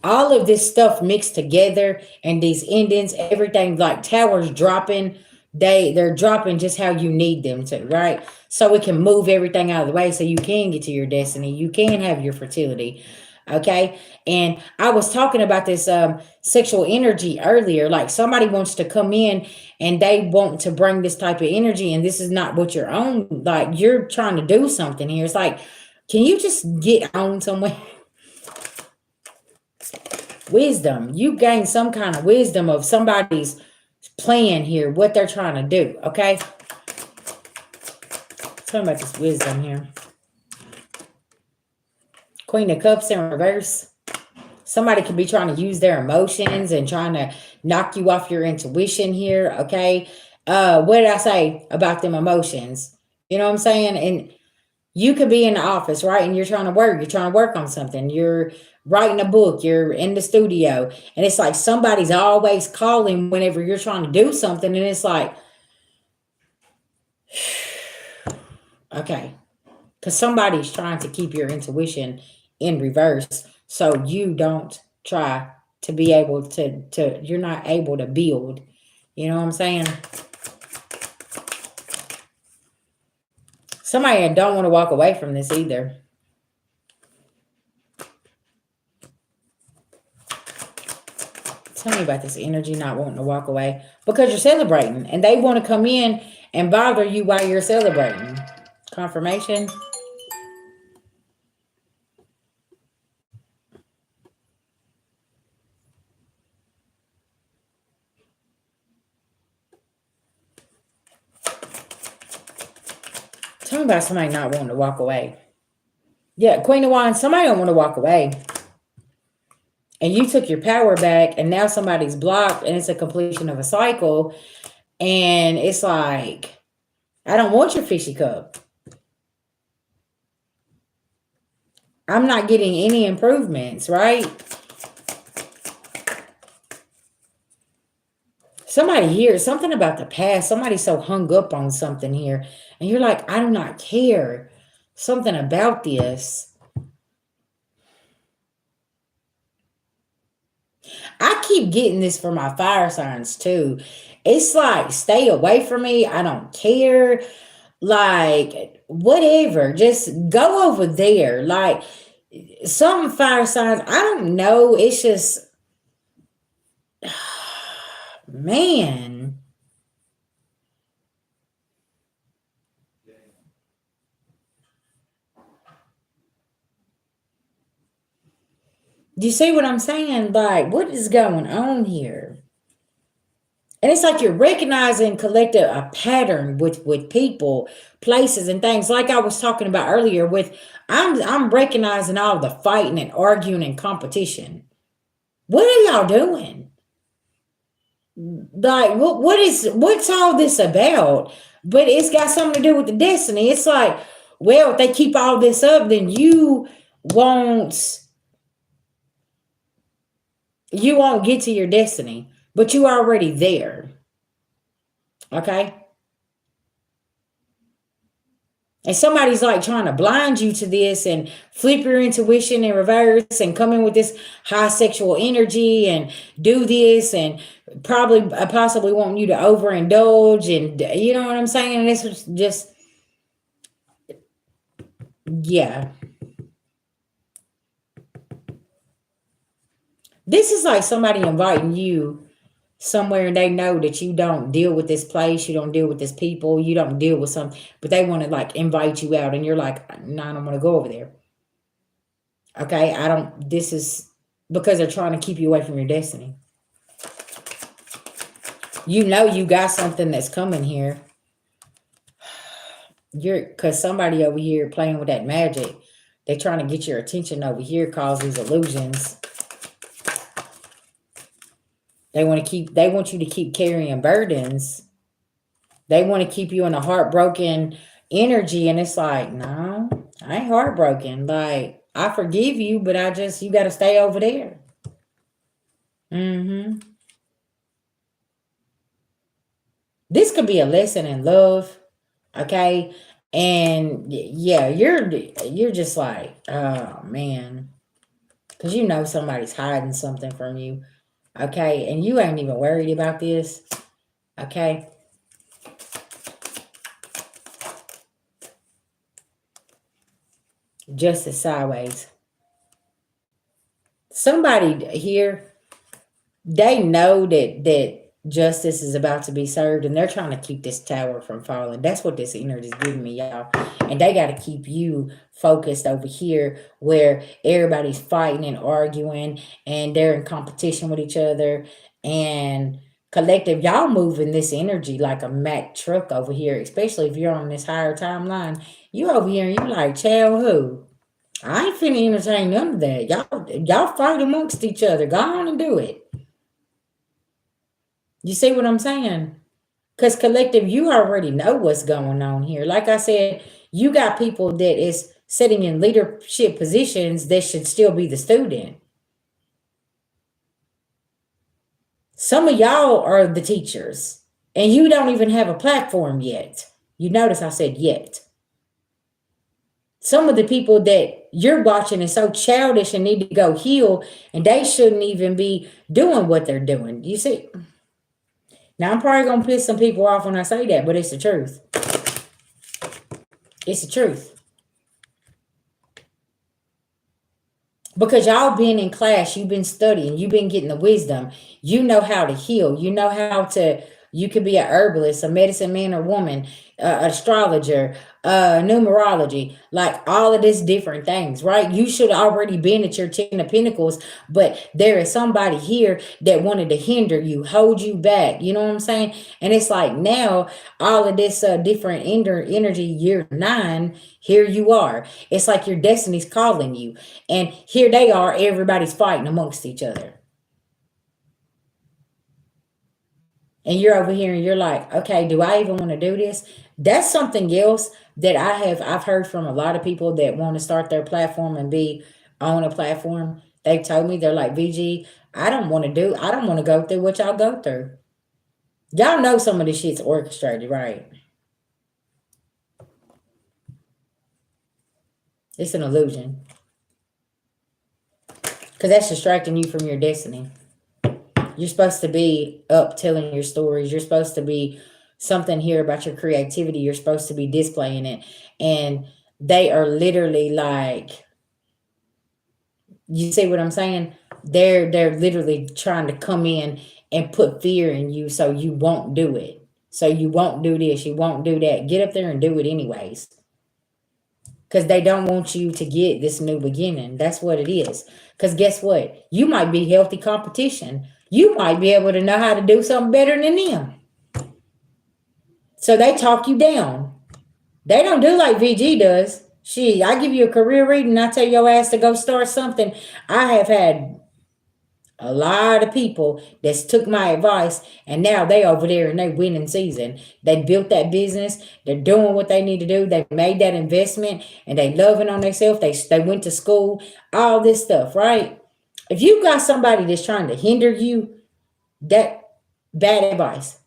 all of this stuff mixed together and these endings, everything like towers dropping. They're dropping just how you need them to, right? So it can move everything out of the way so you can get to your destiny. You can have your fertility. Okay. And I was talking about this sexual energy earlier. Like somebody wants to come in and they want to bring this type of energy, and this is not what you're on. Like you're trying to do something here. It's like, can you just get on somewhere? Wisdom. You gain some kind of wisdom of somebody's plan here, what they're trying to do. Okay. Tell me about this wisdom here. Queen of Cups in reverse. Somebody could be trying to use their emotions and trying to knock you off your intuition here, okay? What did I say about them emotions? You know what I'm saying? And you could be in the office, right? And you're trying to work. You're trying to work on something. You're writing a book. You're in the studio. And it's like somebody's always calling whenever you're trying to do something. And it's like, okay. Because somebody's trying to keep your intuition in reverse so you don't try to be able to you're not able to build. You know what I'm saying? Somebody don't want to walk away from this either. Tell me about this energy not wanting to walk away. Because you're celebrating and they want to come in and bother you while you're celebrating. Confirmation. Tell me about somebody not wanting to walk away. Yeah, Queen of Wands, somebody don't want to walk away. And you took your power back and now somebody's blocked and it's a completion of a cycle. And it's like, I don't want your fishy cup. I'm not getting any improvements, right? Somebody here, something about the past. Somebody's so hung up on something here. And you're like, I do not care. Something about this. I keep getting this for my fire signs too. It's like, stay away from me. I don't care. Like, whatever. Just go over there. Like, some fire signs, I don't know. It's just, man. Do you see what I'm saying? Like, what is going on here? And it's like you're recognizing collective a pattern with people, places, and things. Like I was talking about earlier with, I'm recognizing all the fighting and arguing and competition. What are y'all doing? Like, what's all this about? But it's got something to do with the destiny. It's like, well, if they keep all this up, then you won't get to your destiny, but you're already there. Okay. And somebody's like trying to blind you to this and flip your intuition in reverse and come in with this high sexual energy and do this and possibly wanting you to overindulge. And you know what I'm saying? And this was just, yeah. This is like somebody inviting you somewhere and they know that you don't deal with this place, you don't deal with this people, you don't deal with something, but they want to like invite you out and you're like, no, I don't want to go over there. Okay, this is because they're trying to keep you away from your destiny. You know you got something that's coming here. Because somebody over here playing with that magic. They're trying to get your attention over here, cause these illusions. They want you to keep carrying burdens. They want to keep you in a heartbroken energy. And it's like, no, I ain't heartbroken. Like, I forgive you, but you got to stay over there. Mm-hmm. This could be a lesson in love. Okay. And yeah, you're just like, oh man. Because you know somebody's hiding something from you. Okay. And you ain't even worried about this. Okay. Justice sideways. Somebody here, they know that justice is about to be served, and they're trying to keep this tower from falling. That's what this energy is giving me, y'all. And they got to keep you focused over here where everybody's fighting and arguing and they're in competition with each other. And collective, y'all moving this energy like a Mack truck over here, especially if you're on this higher timeline. You over here and you like, child, who? I ain't finna entertain none of that. Y'all fight amongst each other. Go on and do it. You see what I'm saying? Because collective, you already know what's going on here. Like I said, you got people that is sitting in leadership positions that should still be the student. Some of y'all are the teachers, and you don't even have a platform yet. You notice I said yet. Some of the people that you're watching is so childish and need to go heal, and they shouldn't even be doing what they're doing. You see? Now, I'm probably going to piss some people off when I say that, but it's the truth. It's the truth. Because y'all been in class, you've been studying, you've been getting the wisdom. You know how to heal. You know how to, you could be a herbalist, a medicine man or woman, astrologer, numerology, like all of this different things, right? You should already been at your 10 of Pentacles, but there is somebody here that wanted to hinder you, hold you back. You know what I'm saying? And it's like now, all of this different energy, year 9, here you are. It's like your destiny's calling you. And here they are, everybody's fighting amongst each other. And you're over here and you're like, okay, do I even want to do this? That's something else that I've heard from a lot of people that want to start their platform and be on a platform. They've told me, they're like, VG, I don't want to go through what y'all go through. Y'all know some of this shit's orchestrated, right? It's an illusion. Because that's distracting you from your destiny. You're supposed to be up telling your stories. You're supposed to be something here about your creativity. You're supposed to be displaying it. And they are literally like, you see what I'm saying? They're literally trying to come in and put fear in you so you won't do it. So you won't do this, you won't do that. Get up there and do it anyways. Because they don't want you to get this new beginning. That's what it is. Because guess what? You might be healthy competition. You might be able to know how to do something better than them. So they talk you down. They don't do like VG does. Shit, I give you a career reading, I tell your ass to go start something. I have had a lot of people that's took my advice and now they over there and they winning season. They built that business. They're doing what they need to do. They made that investment and they loving on themselves. They went to school, all this stuff, right? If you got somebody that's trying to hinder you, that bad advice.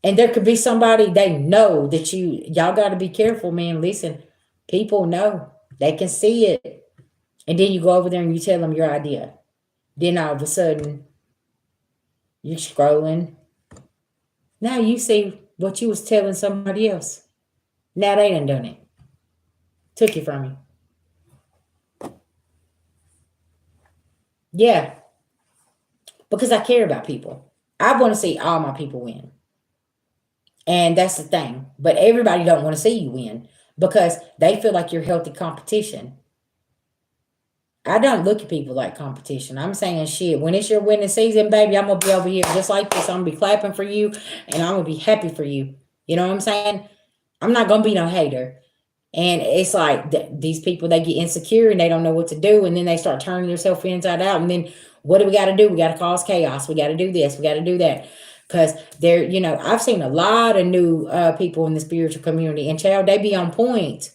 And there could be somebody they know that y'all got to be careful, man. Listen, people know. They can see it. And then you go over there and you tell them your idea. Then all of a sudden, you're scrolling. Now you see what you was telling somebody else. Now they done it. Took it from you. Yeah. Because I care about people. I want to see all my people win. And that's the thing. But everybody don't want to see you win because they feel like you're healthy competition. I don't look at people like competition. I'm saying shit. When it's your winning season, baby, I'm gonna be over here just like this. I'm gonna be clapping for you and I'm gonna be happy for you. You know what I'm saying? I'm not gonna be no hater. And it's like these people, they get insecure and they don't know what to do, and then they start turning themselves inside out. And then what do we got to do? We got to cause chaos. We got to do this. We got to do that. Because they're, I've seen a lot of new people in the spiritual community, and child, they be on point.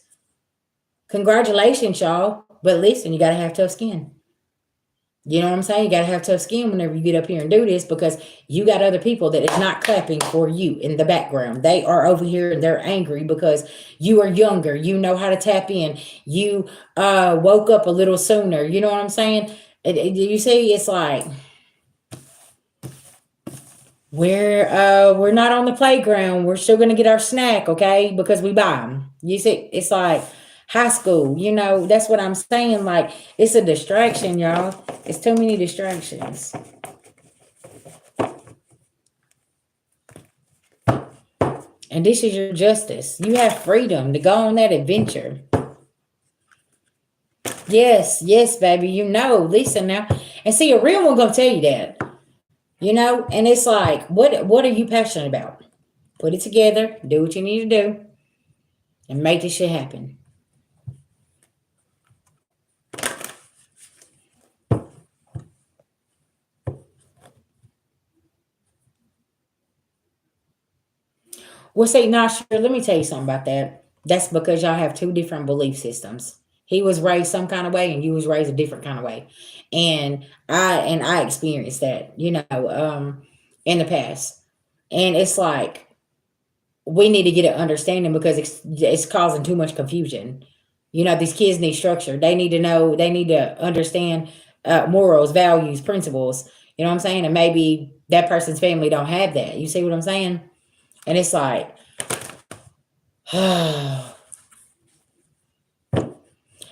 Congratulations, y'all. But listen, you got to have tough skin. You know what I'm saying? You got to have tough skin whenever you get up here and do this, because you got other people that is not clapping for you in the background. They are over here and they're angry because you are younger. You know how to tap in. You woke up a little sooner. You know what I'm saying? You see, it's like we're not on the playground. We're still gonna get our snack, okay? Because we buy them. You see, it's like high school. That's what I'm saying. Like, it's a distraction, y'all. It's too many distractions. And this is your justice. You have freedom to go on that adventure. Yes, baby. Listen now. And see, a real one gonna tell you that. And it's like, what are you passionate about? Put it together, do what you need to do, and make this shit happen. Well, see, not sure. Let me tell you something about that. That's because y'all have two different belief systems. He was raised some kind of way, and you was raised a different kind of way. And I experienced that, in the past. And it's like, we need to get an understanding, because it's causing too much confusion. These kids need structure. They need to know. They need to understand morals, values, principles. You know what I'm saying? And maybe that person's family don't have that. You see what I'm saying? And it's like,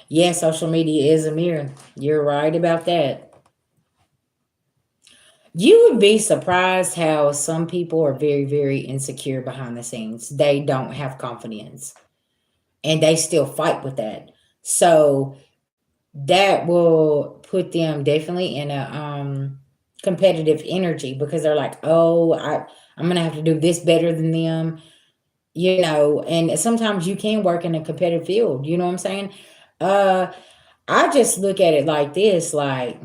yeah, social media is a mirror. You're right about that. You would be surprised how some people are very, very insecure behind the scenes. They don't have confidence, and they still fight with that. So that will put them definitely in a competitive energy, because they're like, oh, I'm gonna have to do this better than them. And sometimes you can work in a competitive field. You know what I'm saying? I just look at it like this, like,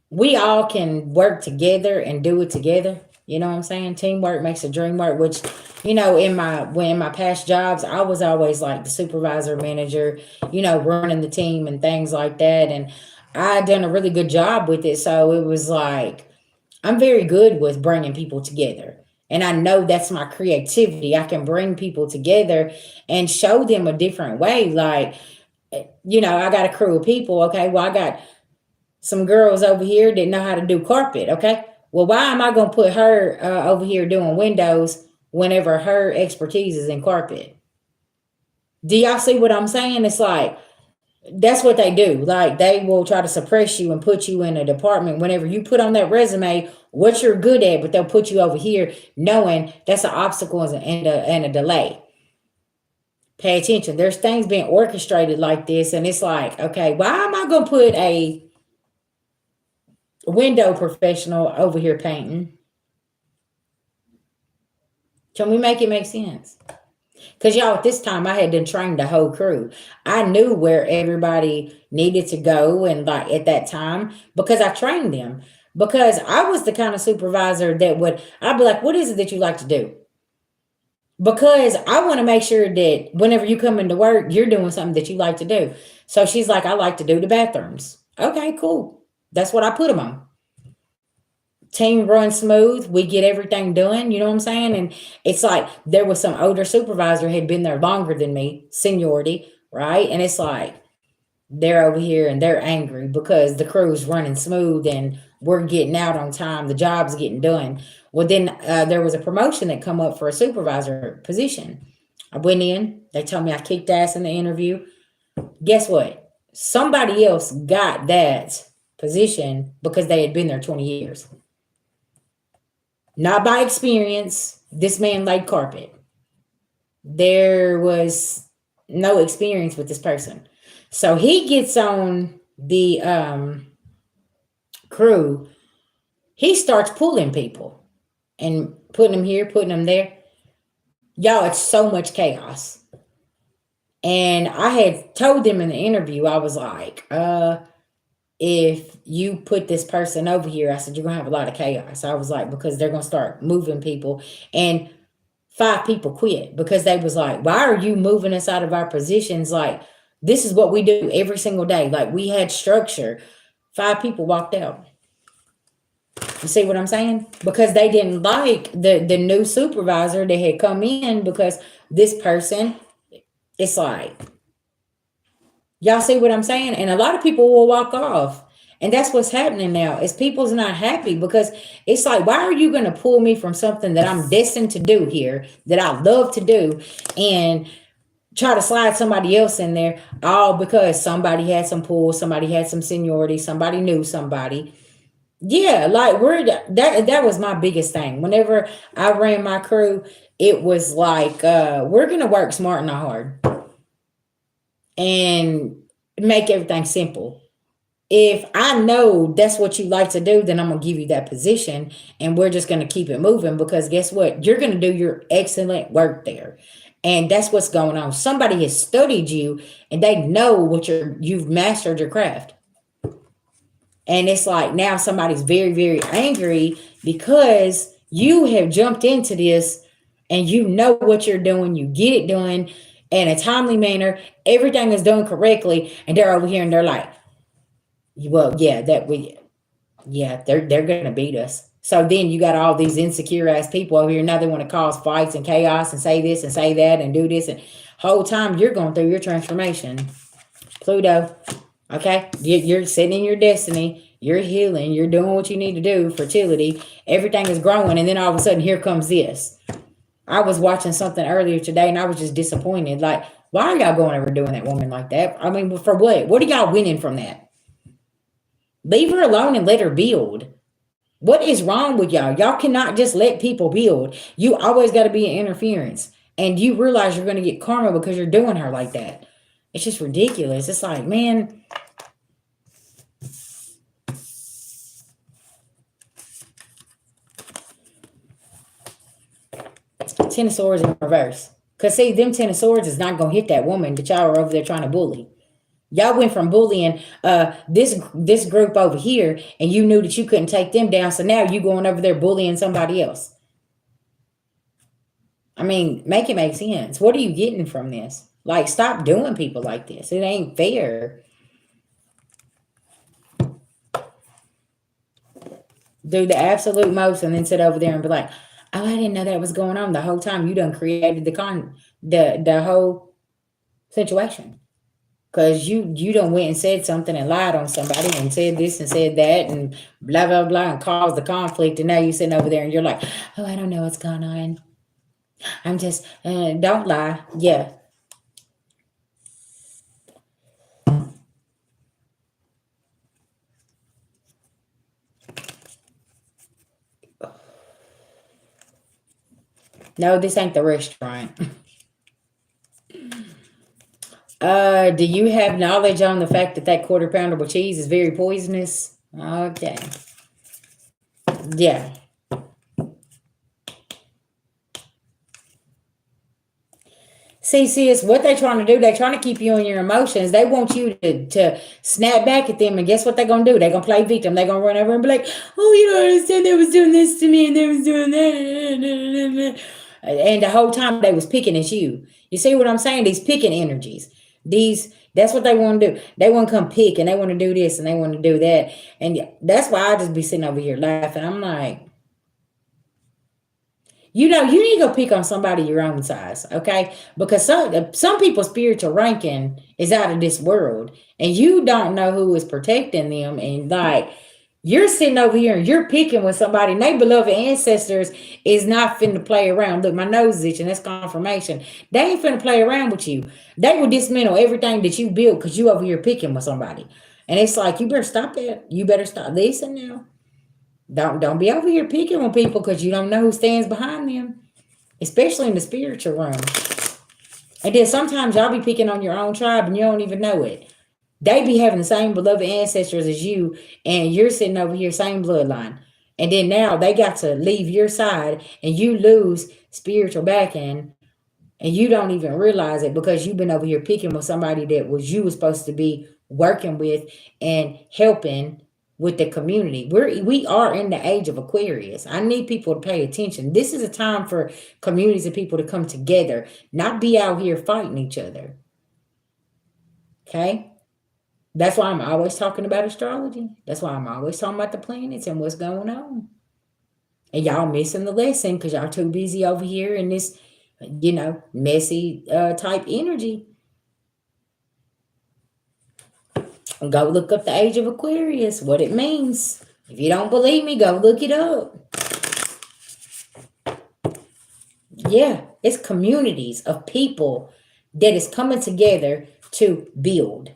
we all can work together and do it together. You know what I'm saying? Teamwork makes a dream work, which, in my past jobs, I was always like the supervisor, manager, running the team and things like that. And I done a really good job with it. So it was like, I'm very good with bringing people together. And I know that's my creativity. I can bring people together and show them a different way. Like, I got a crew of people. Okay. Well, I got some girls over here that know how to do carpet. Okay. Well, why am I going to put her over here doing windows whenever her expertise is in carpet? Do y'all see what I'm saying? It's like, that's what they do. Like, they will try to suppress you and put you in a department whenever you put on that resume what you're good at, but they'll put you over here knowing that's an obstacle and a delay. Pay attention. There's things being orchestrated like this, and it's like, okay, why am I going to put a window professional over here painting? Can we make it make sense? Because y'all, at this time, I had been trained the whole crew. I knew where everybody needed to go, and like at that time, because I trained them. Because I was the kind of supervisor that I'd be like, what is it that you like to do? Because I want to make sure that whenever you come into work, you're doing something that you like to do. So she's like, I like to do the bathrooms. Okay, cool. That's what I put them on. Team runs smooth. We get everything done. You know what I'm saying? And it's like, there was some older supervisor had been there longer than me, seniority, right? And it's like, they're over here and they're angry because the crew's running smooth and we're getting out on time. The job's getting done. Well, then there was a promotion that come up for a supervisor position. I went in. They told me I kicked ass in the interview. Guess what? Somebody else got that position because they had been there 20 years. Not by experience. This man laid carpet. There was no experience with this person. So he gets on the crew. He starts pulling people and putting them here, putting them there. Y'all, it's so much chaos. And I had told them in the interview, I was like, if you put this person over here, I said, you're going to have a lot of chaos. I was like, because they're going to start moving people. And 5 people quit because they was like, why are you moving us out of our positions? Like, this is what we do every single day. Like, we had structure. 5 people walked out. You see what I'm saying? Because they didn't like the new supervisor that had come in, because this person, it's like, y'all see what I'm saying? And a lot of people will walk off. And that's what's happening now, is people's not happy, because it's like, why are you going to pull me from something that I'm destined to do here, that I love to do, and try to slide somebody else in there, all because somebody had some pull, somebody had some seniority, somebody knew somebody. Yeah, like that was my biggest thing. Whenever I ran my crew, it was like, we're gonna work smart, not hard, and make everything simple. If I know that's what you like to do, then I'm gonna give you that position, and we're just gonna keep it moving, because guess what? You're gonna do your excellent work there. And that's what's going on. Somebody has studied you, and they know what you've mastered your craft. And it's like, now somebody's very, very angry because you have jumped into this, and you know what you're doing. You get it done in a timely manner. Everything is done correctly. And they're over here and they're like, well, yeah, they're gonna beat us. So then you got all these insecure ass people over here. Now they want to cause fights and chaos and say this and say that and do this. And whole time you're going through your transformation. Pluto. Okay, you're sitting in your destiny, you're healing, you're doing what you need to do, fertility, everything is growing, and then all of a sudden, here comes this. I was watching something earlier today, and I was just disappointed. Like, why are y'all going over doing that woman like that? I mean, for what? What are y'all winning from that? Leave her alone and let her build. What is wrong with y'all? Y'all cannot just let people build. You always got to be an interference, and you realize you're going to get karma because you're doing her like that. It's just ridiculous. It's like, man. Ten of Swords in reverse. Because, see, them Ten of Swords is not going to hit that woman that y'all are over there trying to bully. Y'all went from bullying this group over here, and you knew that you couldn't take them down. So now you going over there bullying somebody else. I mean, make it make sense. What are you getting from this? Like, stop doing people like this. It ain't fair. Do the absolute most and then sit over there and be like, oh, I didn't know that was going on. The whole time you done created the whole situation. Because you done went and said something and lied on somebody and said this and said that and blah, blah, blah, and caused the conflict. And now you're sitting over there and you're like, oh, I don't know what's going on. I'm just, don't lie. Yeah. No, this ain't the restaurant. Do you have knowledge on the fact that quarter pounder with cheese is very poisonous? Okay. Yeah. See, sis, what they're trying to do, they're trying to keep you in your emotions. They want you to snap back at them, and guess what they're going to do? They're going to play victim. They're going to run over and be like, oh, you don't understand, they was doing this to me, and they was doing that. And the whole time they was picking at you. You see what I'm saying? These picking energies. That's what they want to do. They want to come pick, and they want to do this, and they want to do that. And that's why I just be sitting over here laughing. I'm like, you need to go pick on somebody your own size, okay? Because some people's spiritual ranking is out of this world, and you don't know who is protecting them. And like, you're sitting over here and you're picking with somebody, and they beloved ancestors is not finna play around. Look, my nose is itching. That's confirmation. They ain't finna play around with you. They will dismantle everything that you built because you over here picking with somebody. And it's like, you better stop that. You better stop. Listen now. Don't be over here picking with people because you don't know who stands behind them, especially in the spiritual realm. And then sometimes y'all be picking on your own tribe and you don't even know it. They be having the same beloved ancestors as you, and you're sitting over here, same bloodline. And then now they got to leave your side, and you lose spiritual backing, and you don't even realize it because you've been over here picking with somebody that was you was supposed to be working with and helping with the community. We are in the age of Aquarius. I need people to pay attention. This is a time for communities of people to come together, not be out here fighting each other. Okay? That's why I'm always talking about astrology. That's why I'm always talking about the planets and what's going on. And y'all missing the lesson because y'all too busy over here in this, messy type energy. Go look up the age of Aquarius, what it means. If you don't believe me, go look it up. Yeah, it's communities of people that is coming together to build.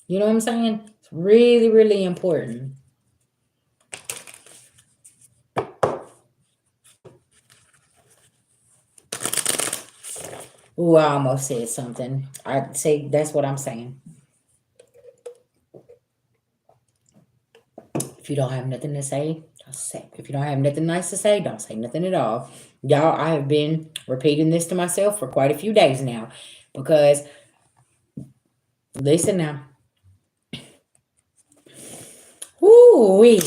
You know what I'm saying? It's really, really important. Ooh, I almost said something. I say that's what I'm saying. If you don't have nothing to say, don't say. If you don't have nothing nice to say, don't say nothing at all. Y'all, I have been repeating this to myself for quite a few days now because, listen now. Woo-wee.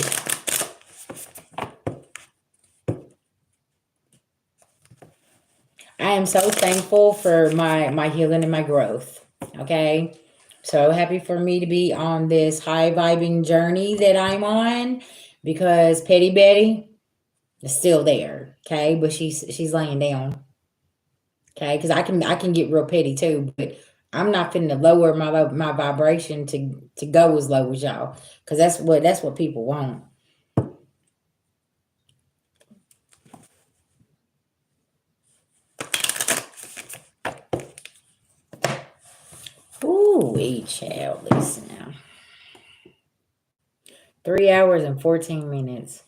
I am so thankful for my healing and my growth. Okay. So happy for me to be on this high vibing journey that I'm on because Petty Betty is still there. Okay. But she's laying down. Okay. Because I can get real petty too, but I'm not finna lower my vibration to go as low as y'all. Because that's what people want. Ooh, child, listen now. 3 hours and 14 minutes.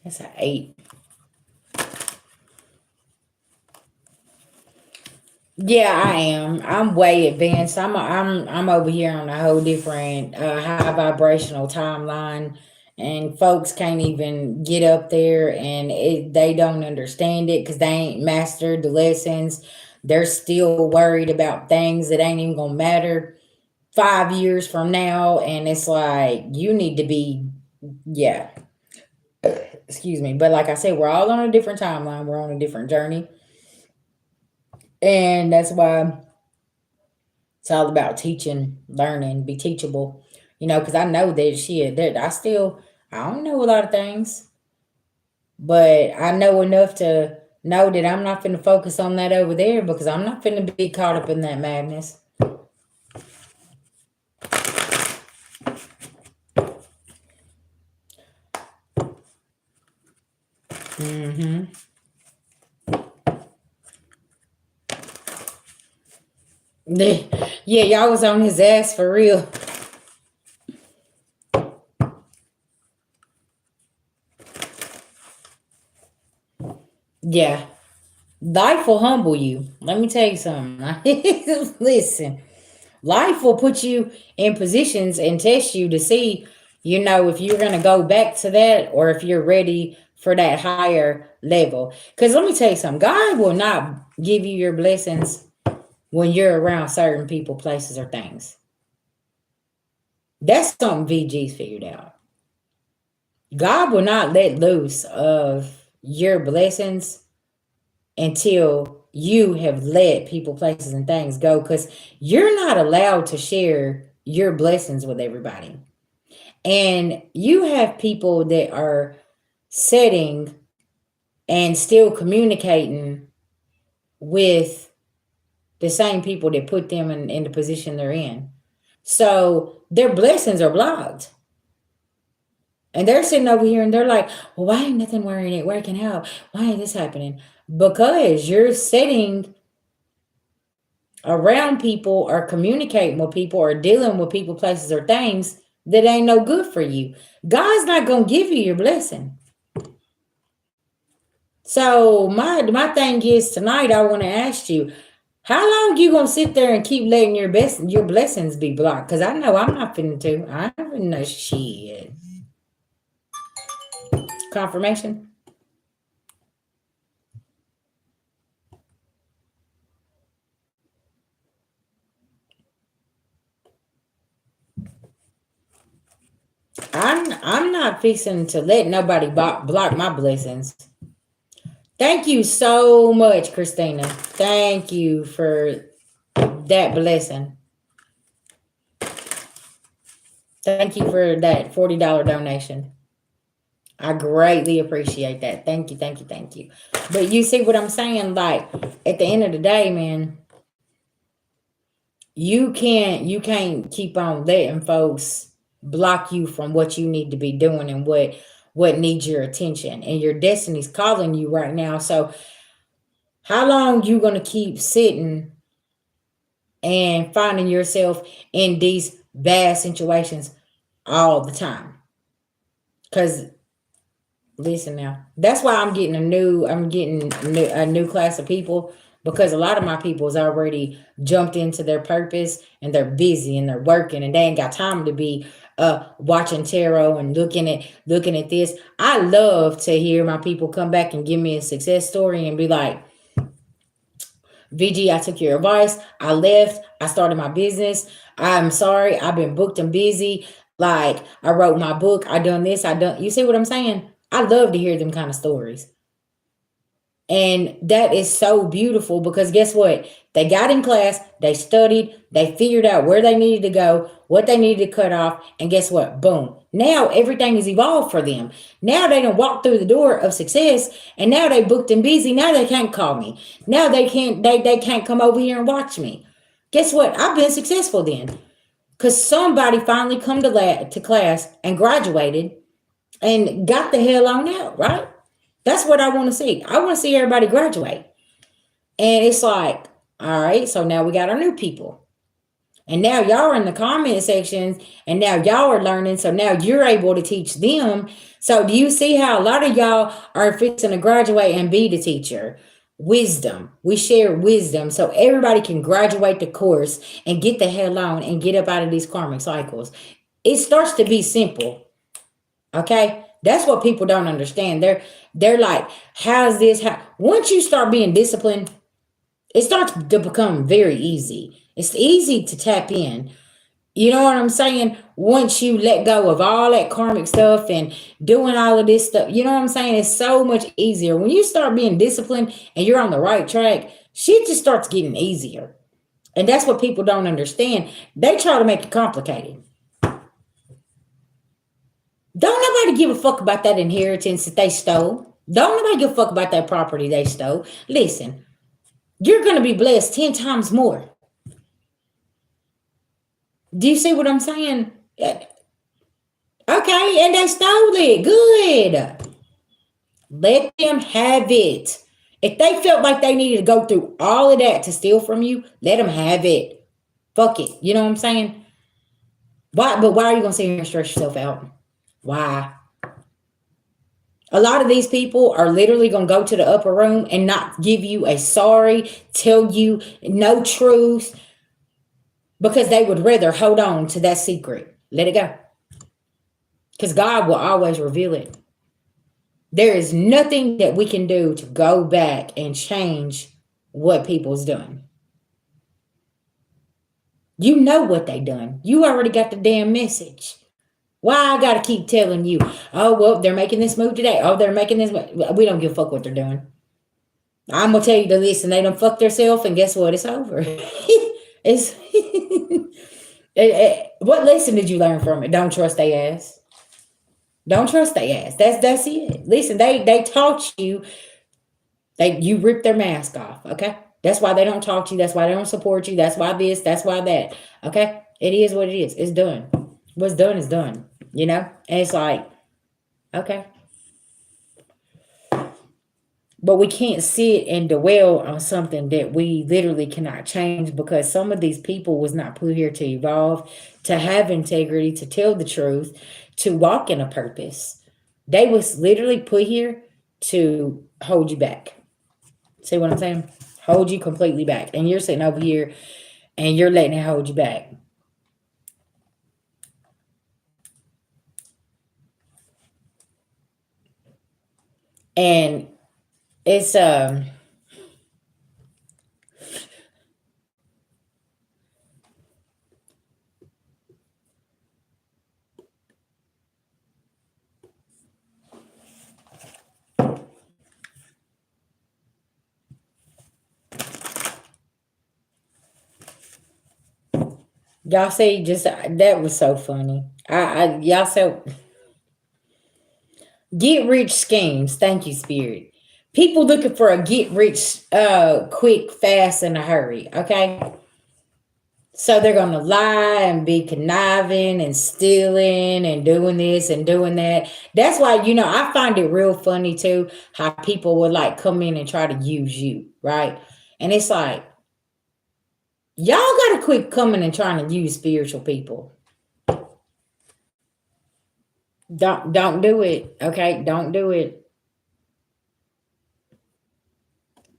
That's an 8. Yeah, I am. I'm way advanced. I'm over here on a whole different high vibrational timeline, and folks can't even get up there, and they don't understand it because they ain't mastered the lessons. They're still worried about things that ain't even gonna matter 5 years from now, and it's like you need to be, yeah. Excuse me, but like I said, we're all on a different timeline. We're on a different journey, and that's why it's all about teaching, learning, be teachable. Because I know I don't know a lot of things, but I know enough to know that I'm not going to focus on that over there because I'm not going to be caught up in that madness. Mm-hmm. Yeah, y'all was on his ass for real. Yeah. Life will humble you. Let me tell you something. Listen, life will put you in positions and test you to see, if you're going to go back to that or if you're ready for that higher level. Because let me tell you something. God will not give you your blessings when you're around certain people, places, or things. That's something VG's figured out. God will not let loose of your blessings until you have let people, places, and things go, because you're not allowed to share your blessings with everybody. And you have people that are setting and still communicating with the same people that put them in the position they're in. So their blessings are blocked. And they're sitting over here and they're like, well, why ain't nothing working out? Why ain't this happening? Because you're sitting around people or communicating with people or dealing with people, places, or things that ain't no good for you. God's not going to give you your blessing. So my thing is tonight I want to ask you, how long you gonna sit there and keep letting your blessings be blocked? Cause I know I'm not finna to. I ain't finna know shit. Confirmation. I'm not fixing to let nobody block my blessings. Thank you so much, Christina. Thank you for that blessing. Thank you for that $40 donation. I greatly appreciate that. Thank you, thank you, thank you. But you see what I'm saying? Like at the end of the day, man, you can't keep on letting folks block you from what you need to be doing and what needs your attention. And your destiny's calling you right now. So how long you gonna keep sitting and finding yourself in these bad situations all the time? Because listen now, that's why I'm getting a new class of people, because a lot of my people's already jumped into their purpose and they're busy and they're working and they ain't got time to be watching tarot and looking at this. I love to hear my people come back and give me a success story and be like, VG, I took your advice. I left. I started my business. I'm sorry. I've been booked and busy. Like, I wrote my book. I done this. I done. You see what I'm saying? I love to hear them kind of stories. And that is so beautiful because guess what? They got in class, they studied, they figured out where they needed to go, what they needed to cut off, and guess what? Boom. Now everything is evolved for them. Now they done walked through the door of success, and now they booked and busy. Now they can't call me. Now they can't come over here and watch me. Guess what? I've been successful then. Because somebody finally come to class and graduated and got the hell on out, right? That's what I want to see. I want to see everybody graduate. And it's like, all right, so now we got our new people. And now y'all are in the comment sections and now y'all are learning. So now you're able to teach them. So do you see how a lot of y'all are fixing to graduate and be the teacher? Wisdom. We share wisdom so everybody can graduate the course and get the hell on and get up out of these karmic cycles. It starts to be simple. Okay? That's what people don't understand. They're like, how's this? Once you start being disciplined, it starts to become very easy. It's easy to tap in. You know what I'm saying? Once you let go of all that karmic stuff and doing all of this stuff, you know what I'm saying? It's so much easier. When you start being disciplined and you're on the right track, shit just starts getting easier. And that's what people don't understand. They try to make it complicated. Don't nobody give a fuck about that inheritance that they stole. Don't nobody give a fuck about that property they stole. Listen, you're going to be blessed 10 times more. Do you see what I'm saying? Okay, and they stole it. Good. Let them have it. If they felt like they needed to go through all of that to steal from you, let them have it. Fuck it. You know what I'm saying? Why? But why are you going to sit here and stress yourself out? Why? A lot of these people are literally going to go to the upper room and not give you a sorry, tell you no truth, because they would rather hold on to that secret. Let it go. Because God will always reveal it. There is nothing that we can do to go back and change what people's done. You know what they done. You already got the damn message. Why I gotta keep telling you, oh, well, they're making this move today. Oh, they're making this move. We don't give a fuck what they're doing. I'm gonna tell you to listen. They done fucked themselves, and guess what? It's over. It's what lesson did you learn from it? Don't trust their ass. Don't trust their ass. That's it. Listen, they taught you. You ripped their mask off. Okay, that's why they don't talk to you. That's why they don't support you. That's why this. That's why that. Okay, it is what it is. It's done. What's done is done. You know, and it's like, okay. But we can't sit and dwell on something that we literally cannot change, because some of these people was not put here to evolve, to have integrity, to tell the truth, to walk in a purpose. They was literally put here to hold you back. See what I'm saying? Hold you completely back. And you're sitting over here and you're letting it hold you back. And it's y'all see, just that was so funny. Y'all so get rich schemes. Thank you, Spirit. People looking for a get rich quick, fast, in a hurry. Okay. So they're gonna lie and be conniving and stealing and doing this and doing that. That's why, I find it real funny too, how people would like come in and try to use you, right? And it's like, y'all gotta quit coming and trying to use spiritual people. Don't do it. Okay, don't do it.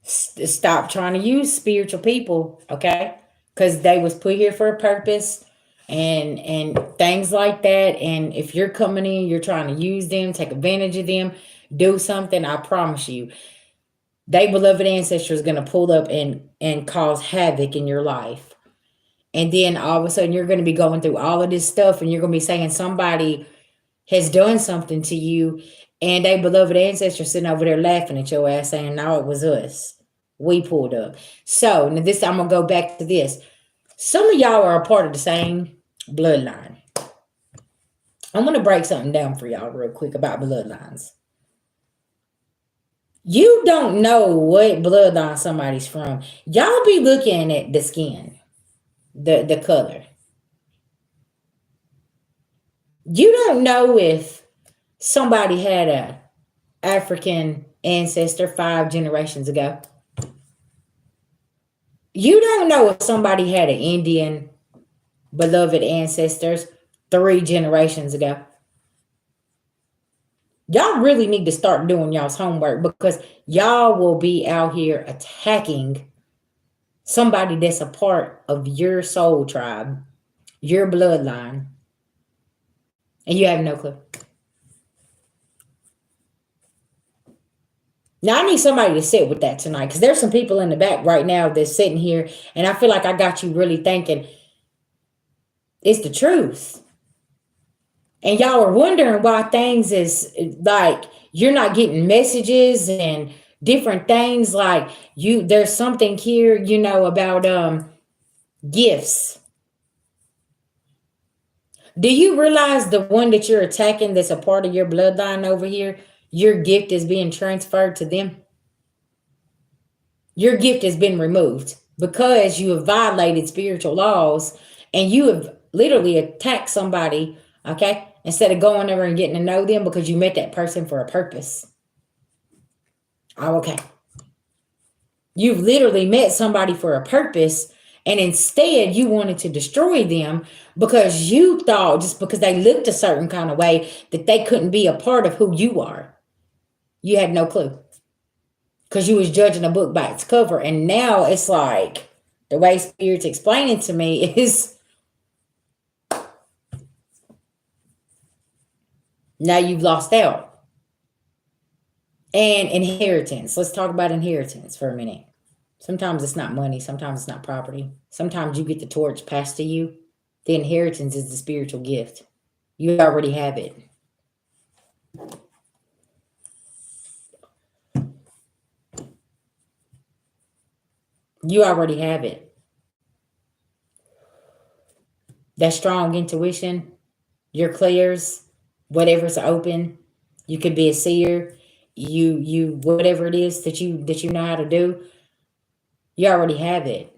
Stop trying to use spiritual people, okay? Because they was put here for a purpose and things like that. And if you're coming in, you're trying to use them, take advantage of them, do something, I promise you, they beloved ancestor is going to pull up and cause havoc in your life. And then all of a sudden you're going to be going through all of this stuff and you're going to be saying somebody has done something to you, and they beloved ancestor sitting over there laughing at your ass saying, no, it was us. We pulled up. So now this, I'm going to go back to this. Some of y'all are a part of the same bloodline. I'm going to break something down for y'all real quick about bloodlines. You don't know what bloodline somebody's from. Y'all be looking at the skin, the color. You don't know if somebody had a African ancestor 5 generations ago. You don't know if somebody had an Indian beloved ancestors 3 generations ago. Y'all really need to start doing y'all's homework, because y'all will be out here attacking somebody that's a part of your soul tribe, your bloodline, and you have no clue. Now, I need somebody to sit with that tonight, because there's some people in the back right now that's sitting here, and I feel like I got you really thinking it's the truth. And y'all are wondering why things is like you're not getting messages and different things, like there's something here, about gifts. Do you realize the one that you're attacking that's a part of your bloodline over here, your gift is being transferred to them? Your gift has been removed because you have violated spiritual laws and you have literally attacked somebody, okay? Instead of going over and getting to know them, because you met that person for a purpose. Oh, okay. You've literally met somebody for a purpose, and instead you wanted to destroy them because you thought just because they looked a certain kind of way that they couldn't be a part of who you are. You had no clue because you was judging a book by its cover. And now it's like the way Spirit's explaining to me is now you've lost out. And inheritance. Let's talk about inheritance for a minute. Sometimes it's not money. Sometimes it's not property. Sometimes you get the torch passed to you. The inheritance is the spiritual gift. You already have it. You already have it. That strong intuition, your clairs, whatever's open. You could be a seer. You whatever it is that you know how to do. You already have it.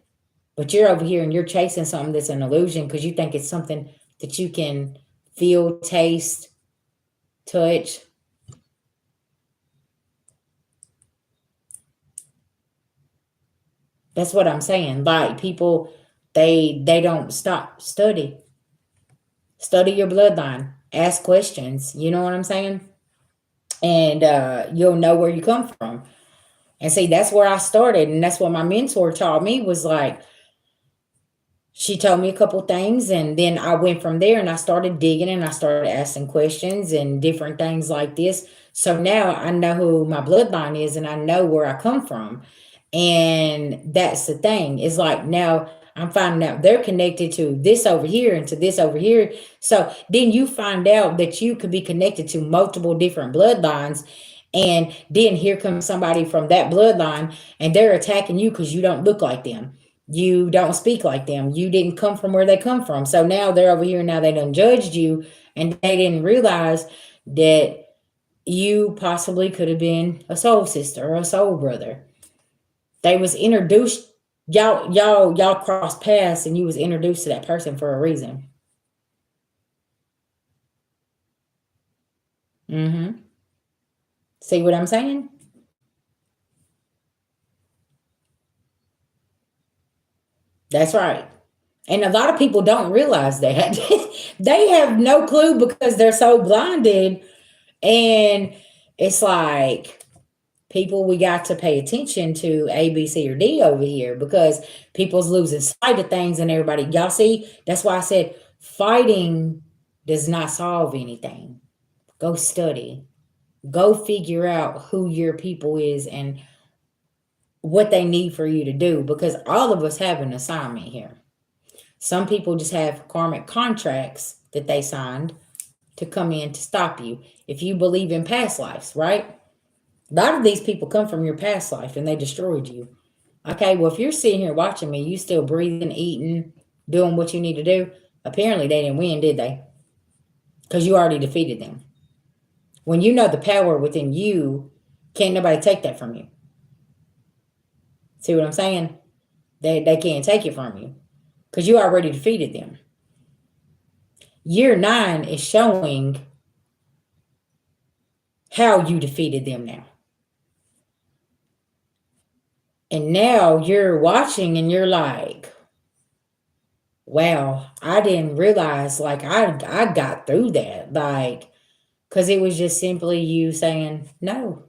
But you're over here and you're chasing something that's an illusion because you think it's something that you can feel, taste, touch. That's what I'm saying. Like people, they don't stop. Study your bloodline. Ask questions. You know what I'm saying? and you'll know where you come from. And see, that's where I started, and that's what my mentor taught me was like, she told me a couple things, and then I went from there and I started digging and I started asking questions and different things like this. So now I know who my bloodline is and I know where I come from. And that's the thing. It's like now I'm finding out they're connected to this over here and to this over here. So then you find out that you could be connected to multiple different bloodlines. And then here comes somebody from that bloodline and they're attacking you because you don't look like them. You don't speak like them. You didn't come from where they come from. So now they're over here. Now they done judged you and they didn't realize that you possibly could have been a soul sister or a soul brother. They was introduced, y'all crossed paths and you was introduced to that person for a reason. Mm-hmm. See what I'm saying? That's right. And a lot of people don't realize that. They have no clue because they're so blinded. And it's like, people, we got to pay attention to A, B, C, or D over here because people's losing sight of things and everybody. Y'all see, that's why I said fighting does not solve anything. Go study. Go figure out who your people is and what they need for you to do because all of us have an assignment here. Some people just have karmic contracts that they signed to come in to stop you. If you believe in past lives, right? A lot of these people come from your past life and they destroyed you. Okay, well, if you're sitting here watching me, you still breathing, eating, doing what you need to do, apparently they didn't win, did they? Because you already defeated them. When you know the power within you, can't nobody take that from you. See what I'm saying? They can't take it from you because you already defeated them. Year 9 is showing how you defeated them now. And now you're watching and you're like, wow, I didn't realize like I got through that. Like, because it was just simply you saying, no,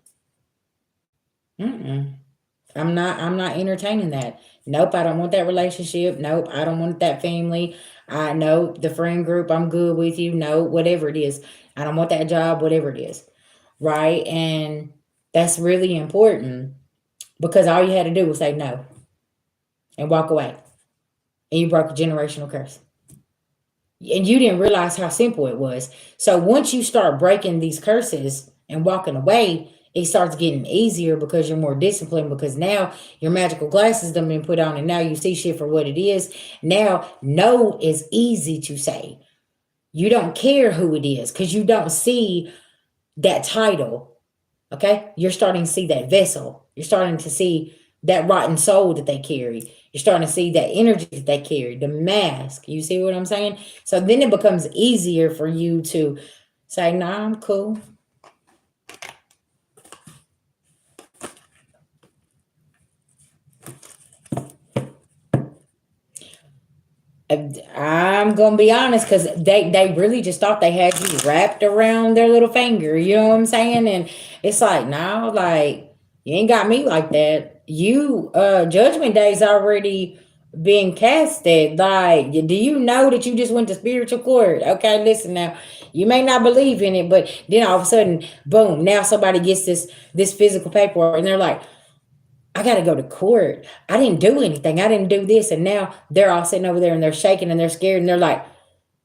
I'm not entertaining that. Nope, I don't want that relationship. Nope, I don't want that family. I know the friend group, I'm good with you. No, whatever it is. I don't want that job, whatever it is. Right. And that's really important because all you had to do was say no and walk away. And you broke a generational curse. And you didn't realize how simple it was. So once you start breaking these curses and walking away, it starts getting easier because you're more disciplined because now your magical glasses have been put on and now you see shit for what it is. Now, no is easy to say. You don't care who it is because you don't see that title. Okay? You're starting to see that vessel. You're starting to see that rotten soul that they carry. You're starting to see that energy that they carry, the mask. You see what I'm saying? So then it becomes easier for you to say, nah, I'm cool. I'm gonna be honest, because they really just thought they had you wrapped around their little finger. You know what I'm saying? And it's like, no, like you ain't got me like that. You judgment day's already being casted. Like, do you know that you just went to spiritual court? Okay, listen now. You may not believe in it, but then all of a sudden, boom, now somebody gets this physical paperwork and they're like, I got to go to court. I didn't do anything. I didn't do this. And now they're all sitting over there and they're shaking and they're scared and they're like,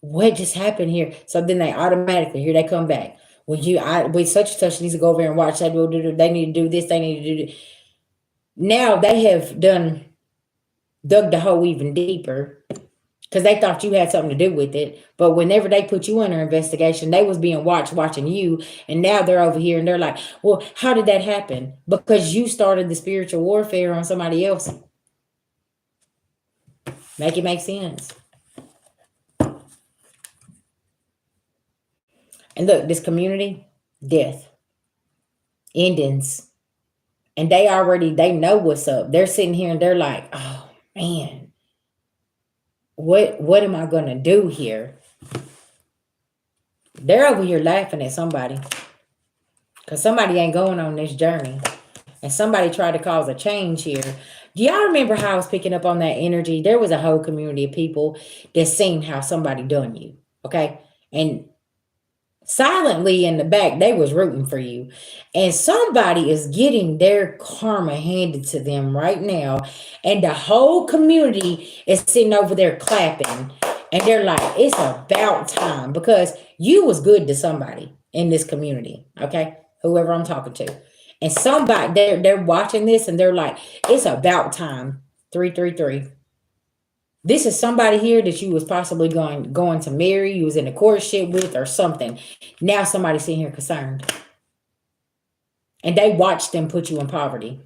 what just happened here? So then they automatically, here they come back. Well, we such and such needs to go over and watch that. They need to do this. They need to do this. Now they have dug the hole even deeper because they thought you had something to do with it. But whenever they put you under investigation, they was being watching you. And now they're over here and they're like, well, how did that happen? Because you started the spiritual warfare on somebody else. Make it make sense. And look, this community, death, endings. And they know what's up. They're sitting here and they're like, oh man, what am I gonna do here? They're over here laughing at somebody. Because somebody ain't going on this journey. And somebody tried to cause a change here. Do y'all remember how I was picking up on that energy? There was a whole community of people that seen how somebody done you. Okay. And silently in the back, they was rooting for you. And somebody is getting their karma handed to them right now. And the whole community is sitting over there clapping. And they're like, it's about time, because you was good to somebody in this community. Okay. Whoever I'm talking to. And somebody, they're watching this and they're like, it's about time. 333. This is somebody here that you was possibly going to marry, you was in a courtship with or something. Now somebody's sitting here concerned. And they watched them put you in poverty.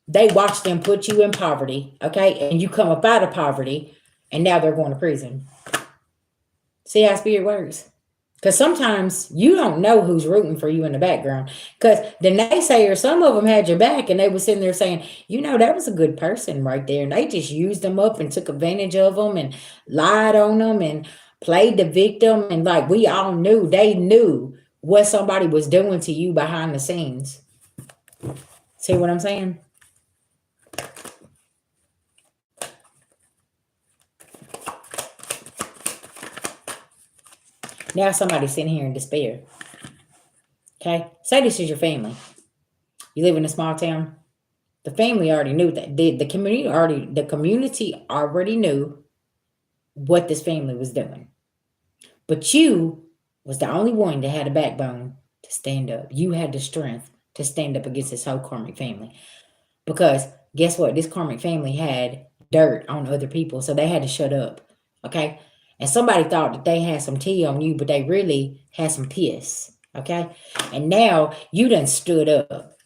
They watched them put you in poverty, okay? And you come up out of poverty, and now they're going to prison. See how spirit works? Because sometimes you don't know who's rooting for you in the background. Because the naysayers, some of them had your back, and they were sitting there saying, you know, that was a good person right there. And they just used them up and took advantage of them and lied on them and played the victim. And like we all knew, they knew what somebody was doing to you behind the scenes. See what I'm saying? Now somebody's sitting here in despair. Okay? Say this is your family. You live in a small town. The family already knew that. The community already knew what this family was doing. But you was the only one that had a backbone to stand up. You had the strength to stand up against this whole karmic family. Because guess what? This karmic family had dirt on other people, so they had to shut up. Okay? And somebody thought that they had some tea on you, but they really had some piss. Okay? And now you done stood up.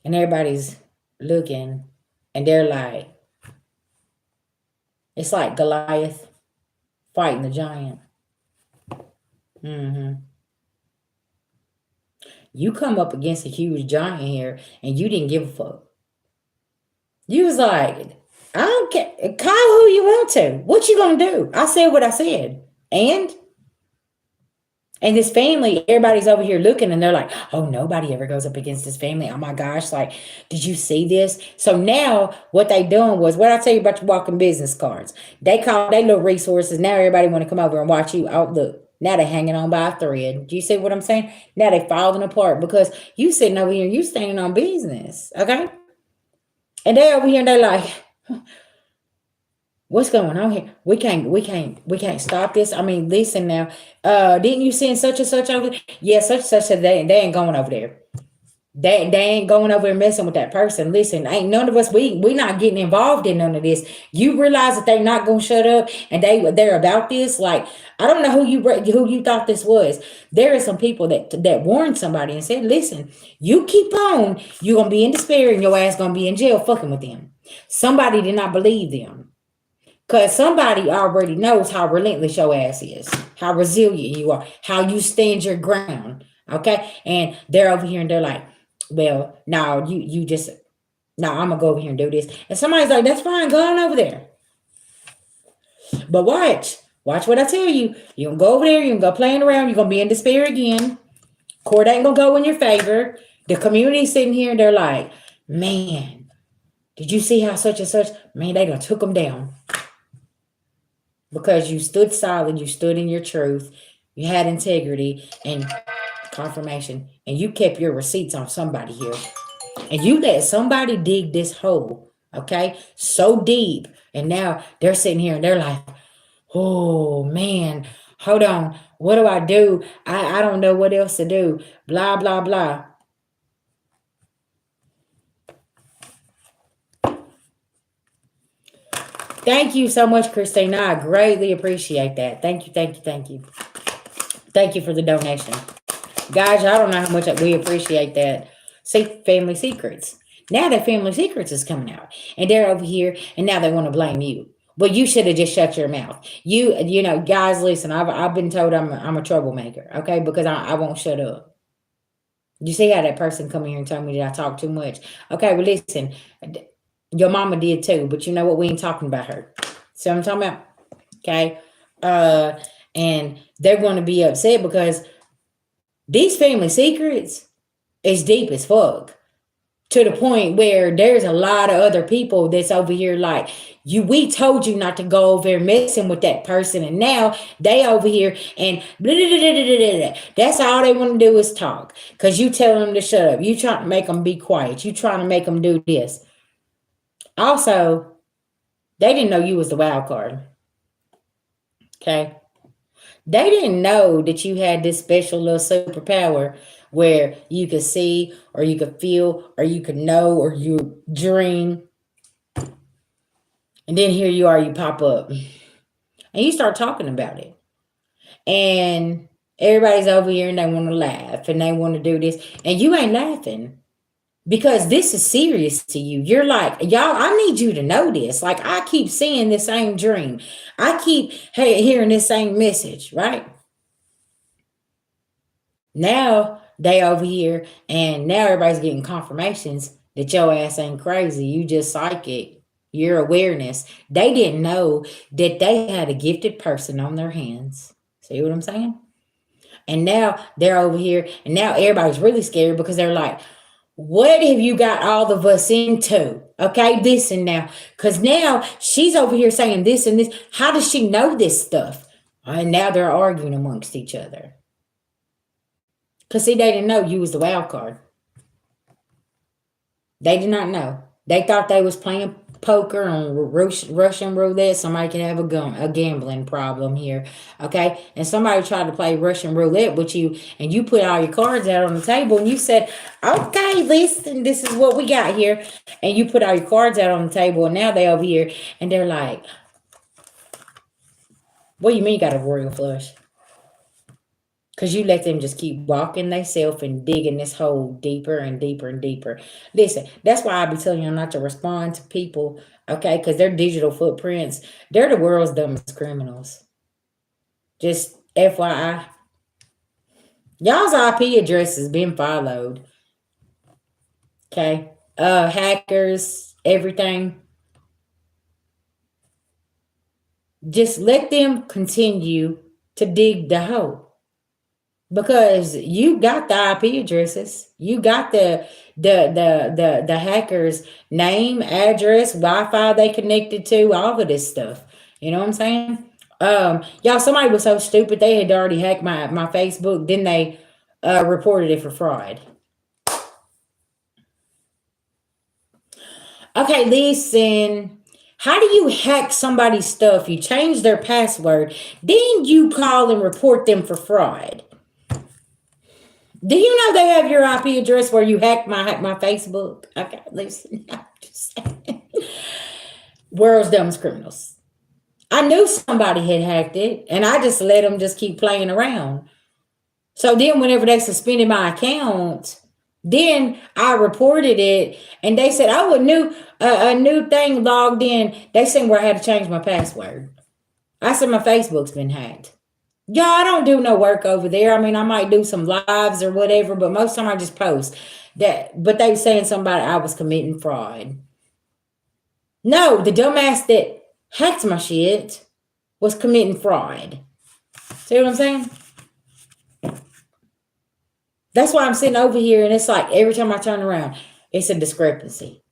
And everybody's looking, and they're like, it's like Goliath fighting the giant. You come up against a huge giant here, and you didn't give a fuck. You was like, I don't care. Call who you want to. What you gonna do? I said what I said. And this family, everybody's over here looking, and they're like, oh, nobody ever goes up against this family. Oh my gosh, like, did you see this? So now what they doing was, what I tell you about your walking business cards. They call they little resources. Now everybody want to come over and watch you. Oh, look. Now they're hanging on by a thread. Do you see what I'm saying? Now they're falling apart because you sitting over here and you standing on business. Okay? And they over here and they're like, what's going on here? We can't stop this. I mean, listen now. Didn't you send such and such over there? Yeah, such and such. They ain't going over there. They ain't going over and messing with that person. Listen, ain't none of us, we not getting involved in none of this. You realize that they're not gonna shut up and they're about this. Like, I don't know who you thought this was. There are some people that warned somebody and said, listen, you keep on, you're gonna be in despair and your ass gonna be in jail fucking with them. Somebody did not believe them. Because somebody already knows how relentless your ass is, how resilient you are, how you stand your ground. Okay. And they're over here and they're like, well, no, you just, no, I'm going to go over here and do this. And somebody's like, that's fine. Go on over there. But watch what I tell you. You're going to go over there. You're going to go playing around. You're going to be in despair again. Court ain't going to go in your favor. The community's sitting here and they're like, man, did you see how such and such, man, they done took them down. Because you stood solid, you stood in your truth, you had integrity and confirmation, and you kept your receipts on somebody here. And you let somebody dig this hole, okay, so deep. And now they're sitting here and they're like, oh, man, hold on. What do I do? I don't know what else to do. Blah, blah, blah. Thank you so much, Christina. I greatly appreciate that. Thank you, thank you, thank you. Thank you for the donation. Guys, I don't know how much we appreciate that. See, family secrets. Now that family secrets is coming out. And they're over here, and now they want to blame you. Well, you should have just shut your mouth. You know, guys, listen, I've been told I'm a troublemaker, okay? Because I won't shut up. You see how that person come here and tell me that I talk too much? Okay, well, listen. Your mama did too, but you know what? We ain't talking about her. See what I'm talking about? Okay. And they're going to be upset because these family secrets is deep as fuck, to the point where there's a lot of other people that's over here like, we told you not to go over there messing with that person, and now they over here and blah, blah, blah, blah, blah, blah. That's all they want to do is talk, because you tell them to shut up, you trying to make them be quiet, you trying to make them do this. Also, they didn't know you was the wild card. Okay, they didn't know that you had this special little superpower where you could see, or you could feel, or you could know, or you dream. And then here you are, you pop up and you start talking about it. And everybody's over here and they want to laugh and they want to do this. And you ain't laughing because this is serious to you. You're like, y'all, I need you to know this. Like, I keep seeing the same dream. I keep hearing this same message, right? Now they over here and now everybody's getting confirmations that your ass ain't crazy. You just psychic. Your awareness. They didn't know that they had a gifted person on their hands. See what I'm saying? And now they're over here, and now everybody's really scared because they're like, what have you got all of us into? Okay, this and now. Because now she's over here saying this and this. How does she know this stuff? And now they're arguing amongst each other. Because see, they didn't know you was the wild card. They did not know. They thought they was playing poker on Russian roulette. Somebody could have a gambling problem here, okay? And somebody tried to play Russian roulette with you, and you put all your cards out on the table, and you said, okay, listen, this is what we got here. And you put all your cards out on the table, and now they over here, and they're like, what do you mean you got a royal flush? Because you let them just keep walking themselves and digging this hole deeper and deeper and deeper. Listen, that's why I be telling you not to respond to people, okay? Because their digital footprints, they're the world's dumbest criminals. Just FYI. Y'all's IP address has been followed. Okay? Hackers, everything. Just let them continue to dig the hole. Because you got the IP addresses, you got the hacker's name, address, Wi-Fi they connected to, all of this stuff. You know what I'm saying? Y'all, somebody was so stupid they had already hacked my Facebook. Then they reported it for fraud. Okay, listen. How do you hack somebody's stuff? You change their password, then you call and report them for fraud. Do you know they have your IP address where you hacked my Facebook? Okay, listen. I'm just saying. World's dumbest criminals. I knew somebody had hacked it, and I just let them just keep playing around. So then whenever they suspended my account, then I reported it, and they said, oh, a new thing logged in. They said where I had to change my password. I said, my Facebook's been hacked. Yeah, I don't do no work over there. I mean, I might do some lives or whatever, but most of the time I just post that. But they were saying somebody I was committing fraud. No, the dumbass that hacked my shit was committing fraud. See what I'm saying? That's why I'm sitting over here, and it's like every time I turn around, it's a discrepancy.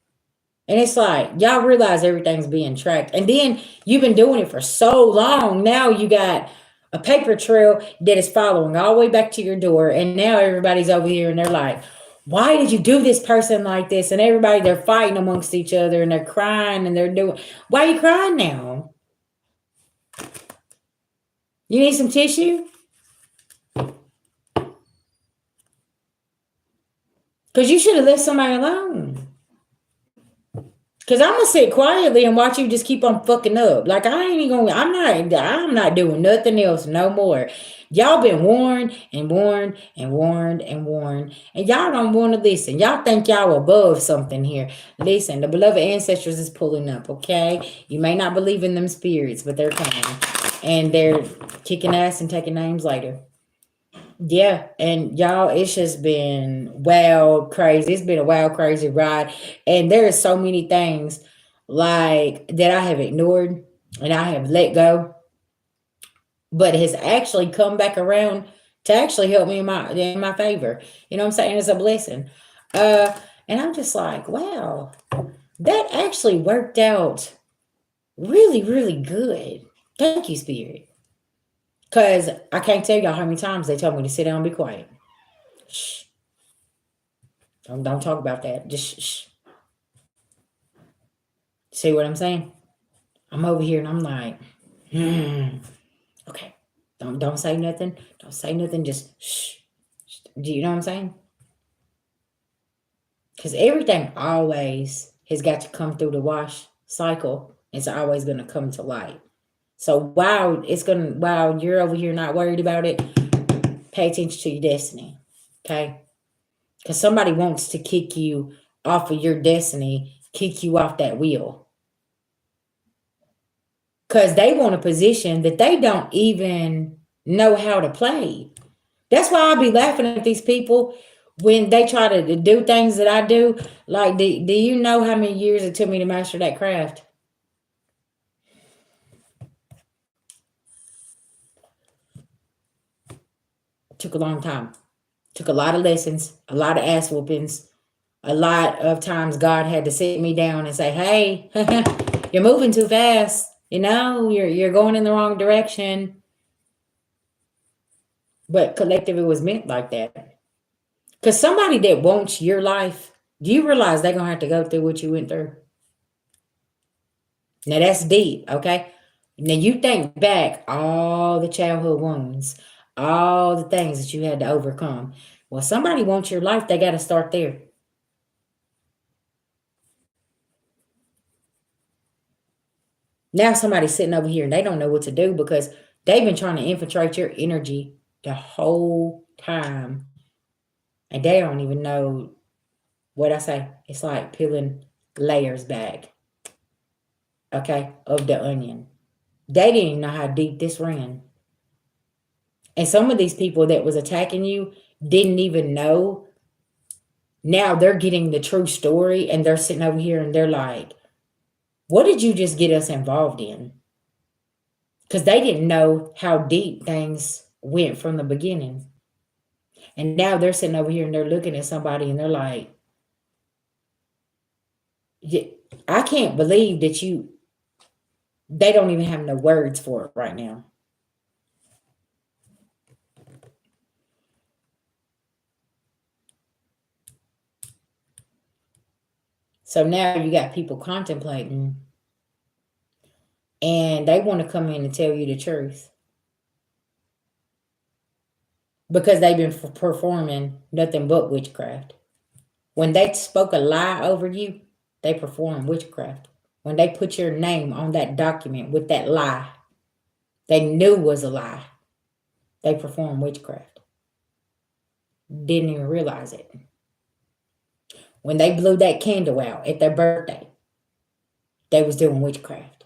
And it's like, y'all realize everything's being tracked. And then you've been doing it for so long. Now you got a paper trail that is following all the way back to your door. And now everybody's over here and they're like, why did you do this person like this? And everybody, they're fighting amongst each other and they're crying and they're doing, why are you crying now? You need some tissue? Because you should have left somebody alone. Because I'm going to sit quietly and watch you just keep on fucking up. Like, I ain't even going, I'm not doing nothing else no more. Y'all been warned and warned and warned and warned. And y'all don't want to listen. Y'all think y'all above something here. Listen, the beloved ancestors is pulling up, okay? You may not believe in them spirits, but they're coming. And they're kicking ass and taking names later. Yeah, and y'all, it's just been wild, crazy. It's been a wild, crazy ride. And there are so many things like that I have ignored and I have let go. but has actually come back around to actually help me in my favor. You know what I'm saying? It's a blessing. And I'm just like, wow, that actually worked out really, really good. Thank you, Spirit. Because I can't tell y'all how many times they told me to sit down and be quiet. Shh. Don't talk about that. Just shh. See what I'm saying? I'm over here and I'm like, okay. Don't say nothing. Don't say nothing. Just shh. Do you know what I'm saying? Because everything always has got to come through the wash cycle. It's always going to come to light. So while you're over here not worried about it, pay attention to your destiny. Okay? Because somebody wants to kick you off of your destiny, kick you off that wheel. Because they want a position that they don't even know how to play. That's why I be laughing at these people when they try to do things that I do. Like, do you know how many years it took me to master that craft? Took a long time. Took a lot of lessons, a lot of ass whoopings. A lot of times God had to sit me down and say, hey, you're moving too fast. You know, you're going in the wrong direction. But collective, it was meant like that. Because somebody that wants your life, do you realize they're going to have to go through what you went through? Now, that's deep, okay? Now, you think back all the childhood wounds, all the things that you had to overcome. Well, somebody wants your life, they got to start there. Now somebody's sitting over here and they don't know what to do because they've been trying to infiltrate your energy the whole time. And they don't even know what I say. It's like peeling layers back, okay, of the onion. They didn't even know how deep this ran. And some of these people that was attacking you didn't even know. Now they're getting the true story and they're sitting over here and they're like, what did you just get us involved in? Because they didn't know how deep things went from the beginning. And now they're sitting over here and they're looking at somebody and they're like, I can't believe that they don't even have no words for it right now. So now you got people contemplating and they want to come in and tell you the truth. Because they've been performing nothing but witchcraft. When they spoke a lie over you, they performed witchcraft. When they put your name on that document with that lie, they knew was a lie, they performed witchcraft. Didn't even realize it. When they blew that candle out at their birthday, they was doing witchcraft.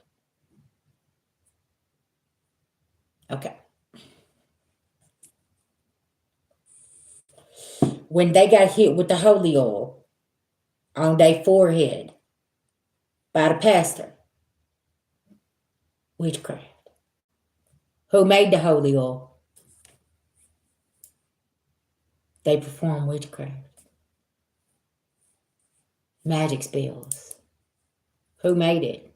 Okay. When they got hit with the holy oil on their forehead by the pastor, witchcraft. Who made the holy oil? They performed witchcraft. Magic spells. Who made it?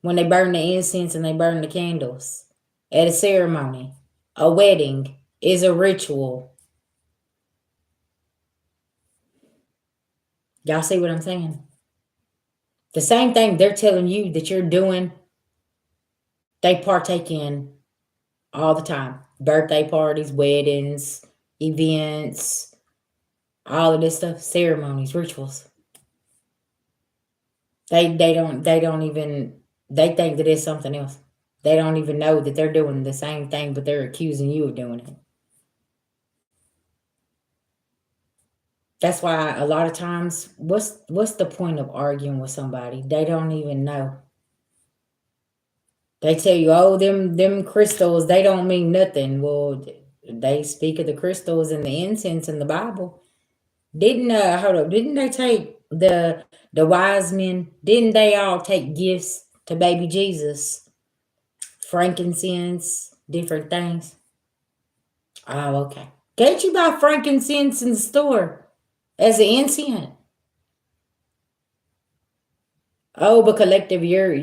When they burn the incense and they burn the candles at a ceremony, a wedding is a ritual. Y'all see what I'm saying? The same thing they're telling you that you're doing, they partake in all the time. Birthday parties, weddings, events, all of this stuff, ceremonies, rituals. They think that it's something else. They don't even know that they're doing the same thing, but they're accusing you of doing it. That's why a lot of times, what's the point of arguing with somebody? They don't even know. They tell you, oh, them crystals, they don't mean nothing. Well, they speak of the crystals and the incense in the Bible. Didn't they take the wise men? Didn't they all take gifts to baby Jesus frankincense, different things. Oh, okay. Can't you buy frankincense in the store as an incense? Oh, but collective, you're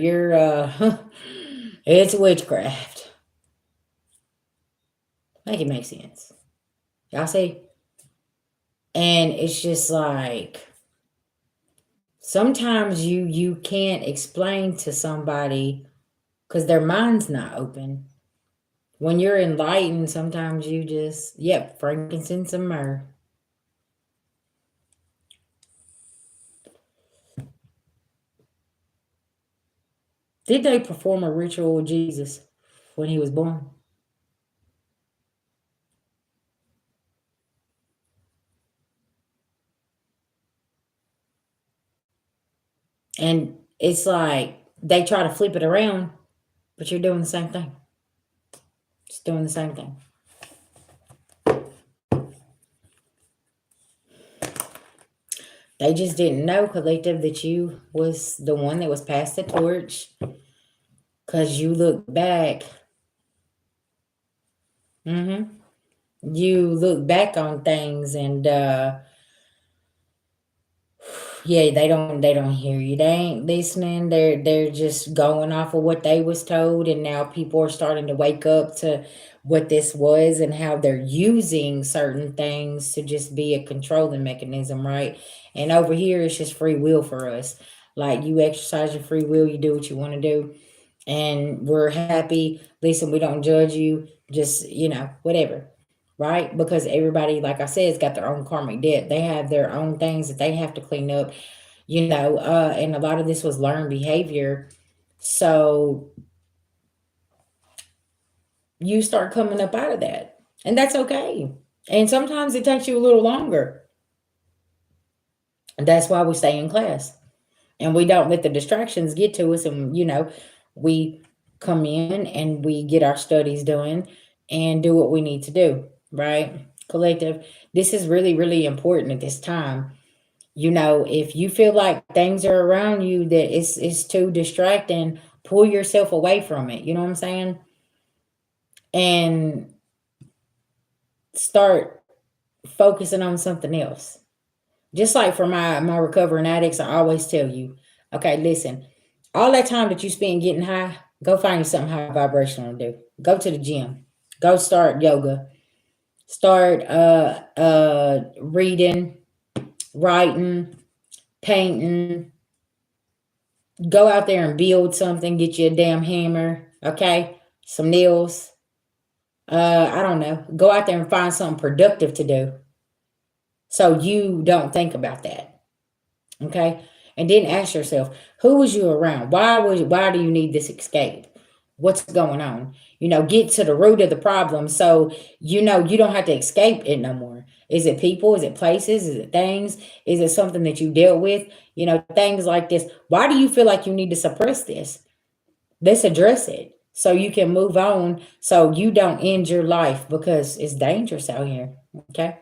it's witchcraft. Make it make sense. Y'all see? And it's just like sometimes you can't explain to somebody because their mind's not open. When you're enlightened, sometimes you just, yep, frankincense and myrrh. Did they perform a ritual with Jesus when he was born? And it's like they try to flip it around, but you're doing the same thing. Just doing the same thing. They just didn't know, collective, that you was the one that was passed the torch. Because you look back. You look back on things and yeah, they don't hear you. They ain't listening. They're just going off of what they was told, and now people are starting to wake up to what this was and how they're using certain things to just be a controlling mechanism, right? And over here it's just free will for us. Like you exercise your free will, you do what you want to do, and we're happy. Listen, we don't judge you, just whatever, right? Because everybody, like I said, has got their own karmic debt. They have their own things that they have to clean up, and a lot of this was learned behavior. So you start coming up out of that, and that's okay. And sometimes it takes you a little longer. And that's why we stay in class and we don't let the distractions get to us. And we come in and we get our studies done and do what we need to do, right? Collective, this is really, really important at this time. If you feel like things are around you that it's too distracting, pull yourself away from it. You know what I'm saying? And start focusing on something else. Just like for my recovering addicts, I always tell you, okay, listen, all that time that you spend getting high, go find you something high vibrational to do. Go to the gym. Go start yoga. Start reading, writing, painting. Go out there and build something. Get you a damn hammer, okay? Some nails. I don't know. Go out there and find something productive to do so you don't think about that, okay? And then ask yourself, who was you around? Why do you need this escape? What's going on? Get to the root of the problem so you don't have to escape it no more. Is it people? Is it places? Is it things? Is it something that you dealt with? Things like this. Why do you feel like you need to suppress this? Let's address it so you can move on, so you don't end your life, because it's dangerous out here, okay?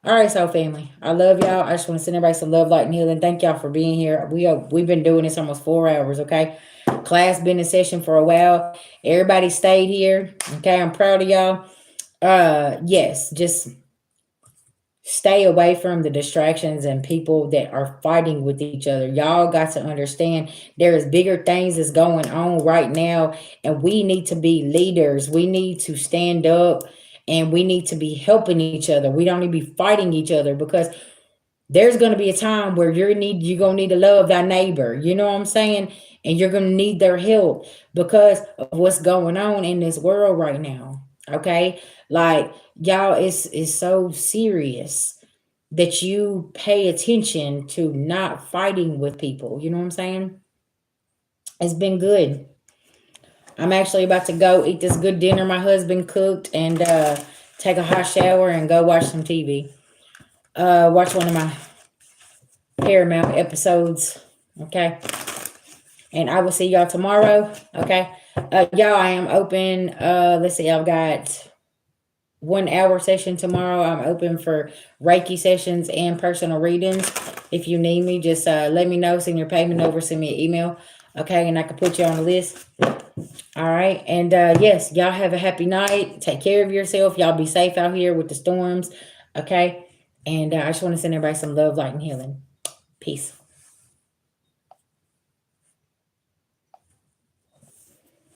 All right, soul family. I love y'all. I just want to send everybody some love, light, and healing. Thank y'all for being here. We've been doing this almost 4 hours, okay? Class been in session for a while. Everybody stayed here, okay? I'm proud of y'all. Yes, just stay away from the distractions and people that are fighting with each other. Y'all got to understand there is bigger things that's going on right now, and we need to be leaders. We need to stand up, and we need to be helping each other. We don't need to be fighting each other, because there's going to be a time where you're going to need to love thy neighbor. You know what I'm saying? And you're going to need their help because of what's going on in this world right now. Okay? Like, y'all, it's so serious that you pay attention to not fighting with people. You know what I'm saying? It's been good. I'm actually about to go eat this good dinner my husband cooked and take a hot shower and go watch some TV. Watch one of my Paramount episodes. Okay. And I will see y'all tomorrow. Okay. Y'all, I am open. Let's see. I've got 1 hour session tomorrow. I'm open for Reiki sessions and personal readings. If you need me, just let me know. Send your payment over. Send me an email. Okay, and I can put you on the list. All right. And yes, y'all have a happy night. Take care of yourself. Y'all be safe out here with the storms. Okay. And I just want to send everybody some love, light, and healing. Peace.